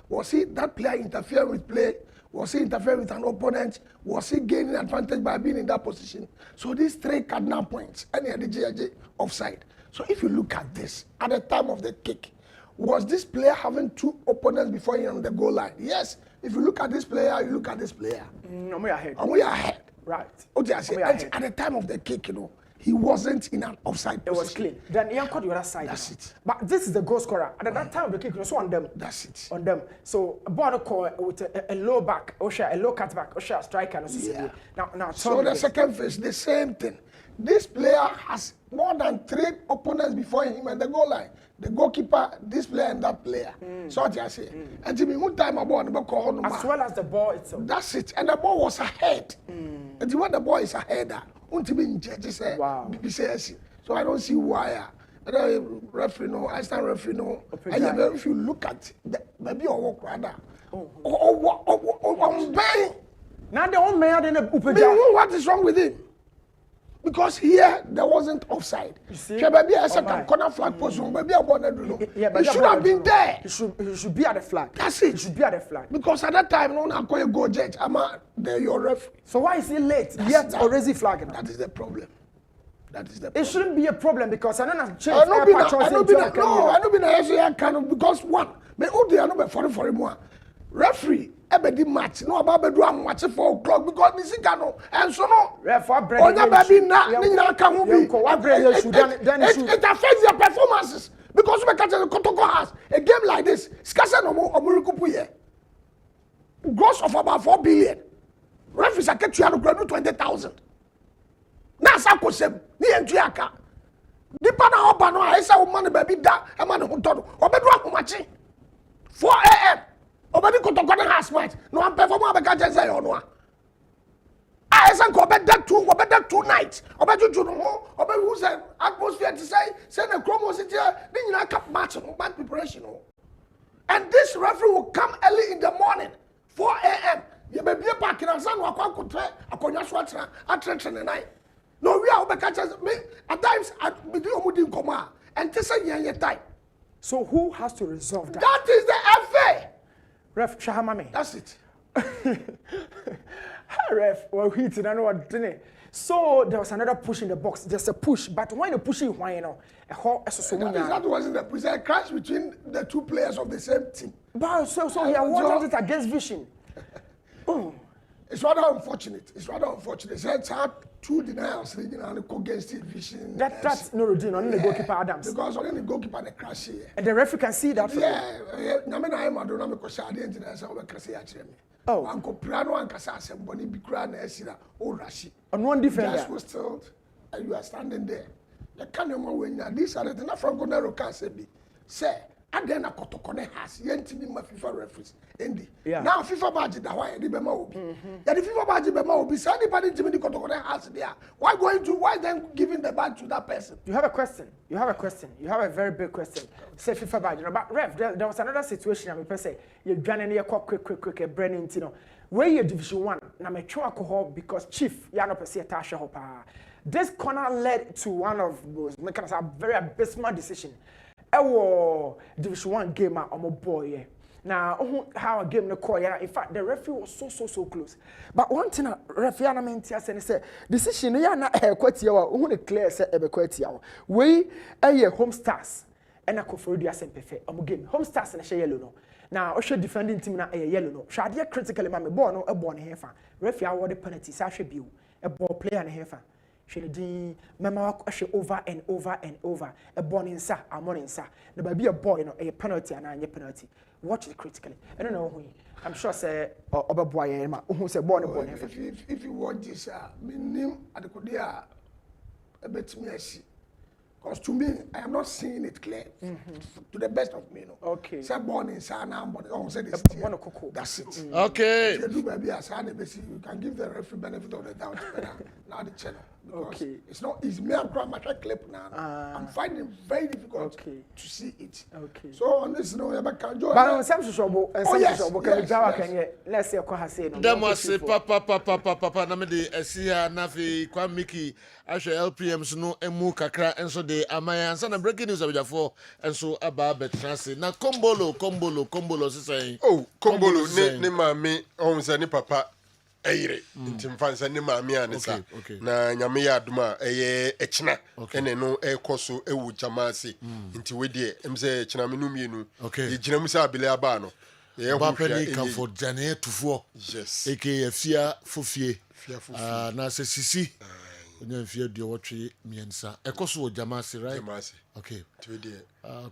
was he that player interfering with play? Was he interfering with an opponent? Was he gaining advantage by being in that position? So these three cardinal points, any of the JJ offside. So if you look at this, at the time of the kick, was this player having two opponents before him on the goal line? Yes. If you look at this player, you look at this player. We are ahead. And we are ahead. Right. Okay, I say, at the time of the kick, he wasn't in an offside position. It was clean. Then he caught the other side. That's it. But this is the goal scorer. At that time of the kick, it was on them. That's it. On them. So a border call with a low back, a low cut back, a striker. Yeah. Now, so the second phase, the same thing. this player has more than 3 opponents before him at the goal line. The goalkeeper, this player and that player. So what I say. And to me, one time about as well as the ball itself. That's it. And the ball was ahead. And when the ball is ahead, wow. So I don't see why. Referee no, I stand referee no. If you look at maybe or walk rather. Now the old man didn't what is wrong with him? Because here there wasn't offside. You see, maybe a second corner flag position, maybe a border. He should have been there. He should be at the flag. That's it. He should be at the flag. Because at that time, no one can go judge. There your referee. So why is he late? Yet already flagging. That is the problem. That is the problem. It shouldn't be a problem because I don't have changed. I don't be kind of because one. But who they are not for more. Referee. Every match, no about do am watch 4 o'clock because this is no and so no. Referee bread. Onya baby na can be. It affects their performances because we catch the Kotoko has a game like this. Skasa no more Omurikupu here. Gross of about 4 billion. Referees are catch you 20,000. Na sa ko sem ni entuaka. Dipa na oba no I say o man baby da e man ho todo. Obedu akomachi 4 a.m. Obedi Kotoko has match. No one perform abeka just say ono. I say go better 2 nights. Obedu to no. Obedu who say atmosphere to say the chromo city then you cap match no bad preparation no. And this referee will come early in the morning 4 a.m. You be a park in Asan wa kwa kotre akonya swatra atrenchen the night. No we are obeka just me at times at be do omudi nkoma and this say yen time. So who has to resolve that? That is the FA. Ref Shahamame. That's it. Ref, well, hitting and what didn't. So there was another push in the box. There's a push, but when you push it, why you know? That wasn't the push. A crash between the 2 players of the same team. But so he awarded it against Vision. It's rather unfortunate. It's had 2 denials against it, Vision. That's no routine on the goalkeeper Adams. Because only the goalkeeper the crash here. And the referee can see that. Oh, Uncle Piano and Casas and Bonnie Bicran Esira, oh Rashi. On one defender. Just was told, and you are standing there. You can't win. These are the not from Gonero Casebi. Say, and then a Kotokone has Yentini FIFA referees. Now FIFA budget, the why the Bema will be. The FIFA budget Bema will be anybody to the Kotokone has there. Why then giving the badge to that person? You have a question. You have a very big question. Say FIFA budget. But Ref, there was another situation. I'm say you're running here quick, Brennan Tino. Where you Division 1, na me try alcohol because Chief, you are not per se Tasha Hopa. This corner led to one of those a very abysmal decision. Division 1 game on my boy. Now, how a game no call, in fact, the referee was so close. But one thing, referee and said, decision, you are not quite who clear said quite we a home stars and a Kofodia Sempefe, game, home stars and a share yellow. Now, Osha defending team na a yellow no. Shadia critically, my boy, a born heifer. Referee awarded penalties, I should be a ball player and a heifer. She did mema over and over. A born in sa, a morning sa. There might be a boy, a penalty and a penalty. Watch it critically. I don't know who. I'm sure say Oba boy who say born a boy. If you watch this, my name at the Kodia a bit messy. Because to me, I am not seeing it clear. To the best of me, Okay. Say born in Sana, but don't say this. That's it. Okay. If you do maybe a Sana, you can give the referee benefit of the doubt. Now the channel. Okay. It's not easy. Me, I'm trying to clip now. I'm finding it very difficult to see it. Okay. So on this, can join. But on some social, let's say, Papa, Namedi, Esia, Nafi, Kwamiki, Asha LPMs, no, Emu Kakra, and so the Amaya, and some breaking news of Jafo, and so about Betransi. Now, Combolo, saying, oh, Combolo, ne mami, Sani Papa. Eire ntimfansa ne maami anisa na nyame ya aduma eye echina ene no ekoso ewu jamasi nti wedie emse echina menu mienu ye gina musa abele aba no ye hu hwa kan for jane tufo yes eke afia fofie na se sisi Onya mfie dio wotwe miensa. Ekoso Jamasi, right? Jamasi. Okay. Today.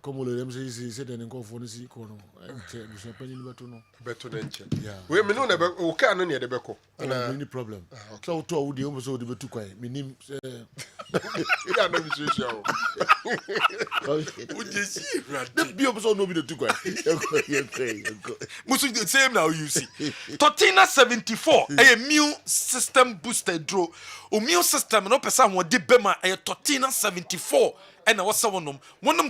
Comme le dem say den nkofo no si ko no. Enche buso pani ni beto no. Beto na enche. Yeah. We me no na be o ka no ne de be ko. Na any problem. So to wo de o so de betu kwan. Minim ya na mi so o. Wo je si rad. The bi o so no bi de tu kwan. Musu the same now you see. Totina 74 a immune system booster draw. Immune system no pesa ho de bema a Totina 74 and what's one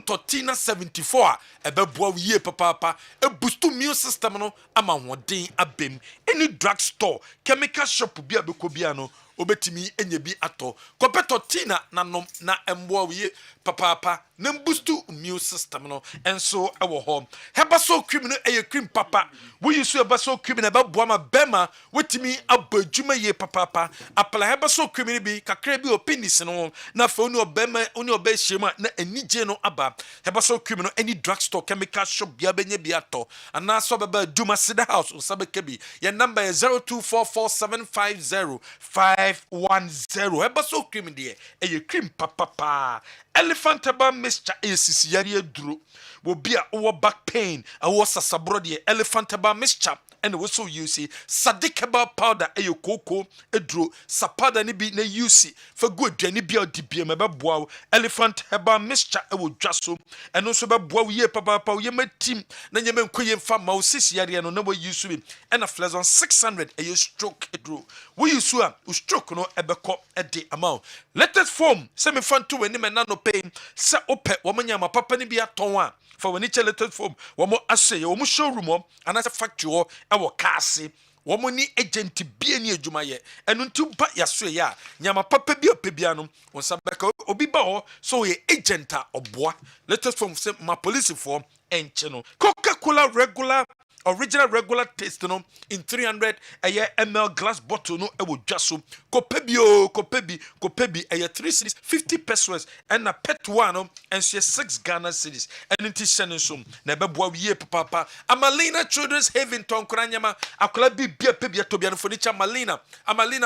Totina 74 a beboa ye papa a boost to immune system no ama ho den abem any drug store chemical shop bi abekobiano obetimi enye bi ato kopeto tina na nom na emboa ye papa na boost immune system no enso ewo ho heba so cream no eye cream papa we use heba so cream na beboa ma bema wetimi abadwuma ye papa apala heba so cream ni bi kakra bi openis no na fa oni obema oni obehyiema na anije no aba heba so cream no any drugstore chemical shop bia benye bi ato ana so beba duma sida house usabeke bi your number is 0244750510 heba so cream de eye cream papa elephant herbal mixture is yari duro wo bia wo back pain awo sasabro de elephant herbal mixture and we so use sadik herbal powder ayo koko eduro sapada ni bi na use for good dwani bia odibia mebeboa elephant herbal mixture ewo dwaso eno so beboa ye papa ye matim na nyeme nkoye mfa ma wo sisi yare no na wo use bi and a flazon 600 ayo stroke eduro we use a stroke no ebeko ede amount latest form se me fan to wani me na no pain se ope wo manya ma papa ni bi aton a for when it's a little form, one more assay, one more showroom, and as a factory, our cassie, one more ni agent be any jumaye, and until but yasuya, Yama papa be a pebiano, on some back obiba, so ye agenta or bois, let us from my police form and channel. Coca-Cola regular. Original regular taste no in 300 ml glass bottle no ewo dwaso kopebi 3 cities 50 pesos and a pet one no and 6 Ghana cities and it is sending some na beboa ye papa Amalina Children's Haven tonkranyama akola bi pebia tobia no furniture Amalina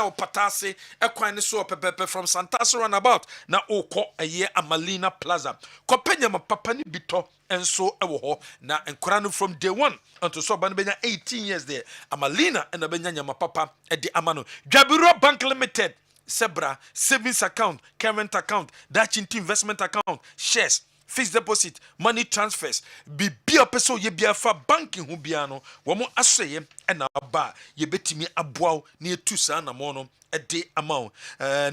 o patase ekwan ne so pepepe from Santas runabout na okọ Amalina Plaza kopenya papa ni bito and so ewo na enkorano from day one until so ban benya 18 years there Amalina and benya nyama papa e de amano Jabiro Bank Limited Sebra savings account current account Dachinti investment account shares fixed deposit money transfers bibia peso ye bia fa banking ho bia no wo mo aseye e na ba ye betimi aboa na etu sa na mo no e de amount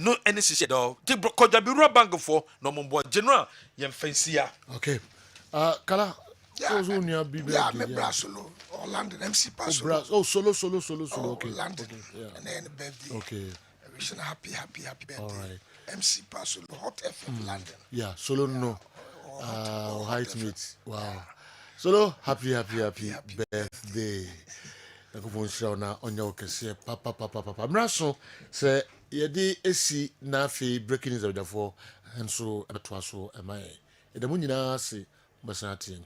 no any share do de Jabiro Bank for no mo general ye fancy okay Kala, yeah, so me Brasolo, Orlando, MC Pasolo. Oh, solo. Okay. Orlando, Okay. Yeah. And then birthday. Okay. I wish you a happy birthday. All right. MC Pasolo, Hot FM London. Yeah, solo no. Height meet. Wow. Solo, happy birthday. Nakufon show na onya okese papa. Mraso say yedi esi na fe breaking news of the for and so etwaso am I. Eda mu nyina se basati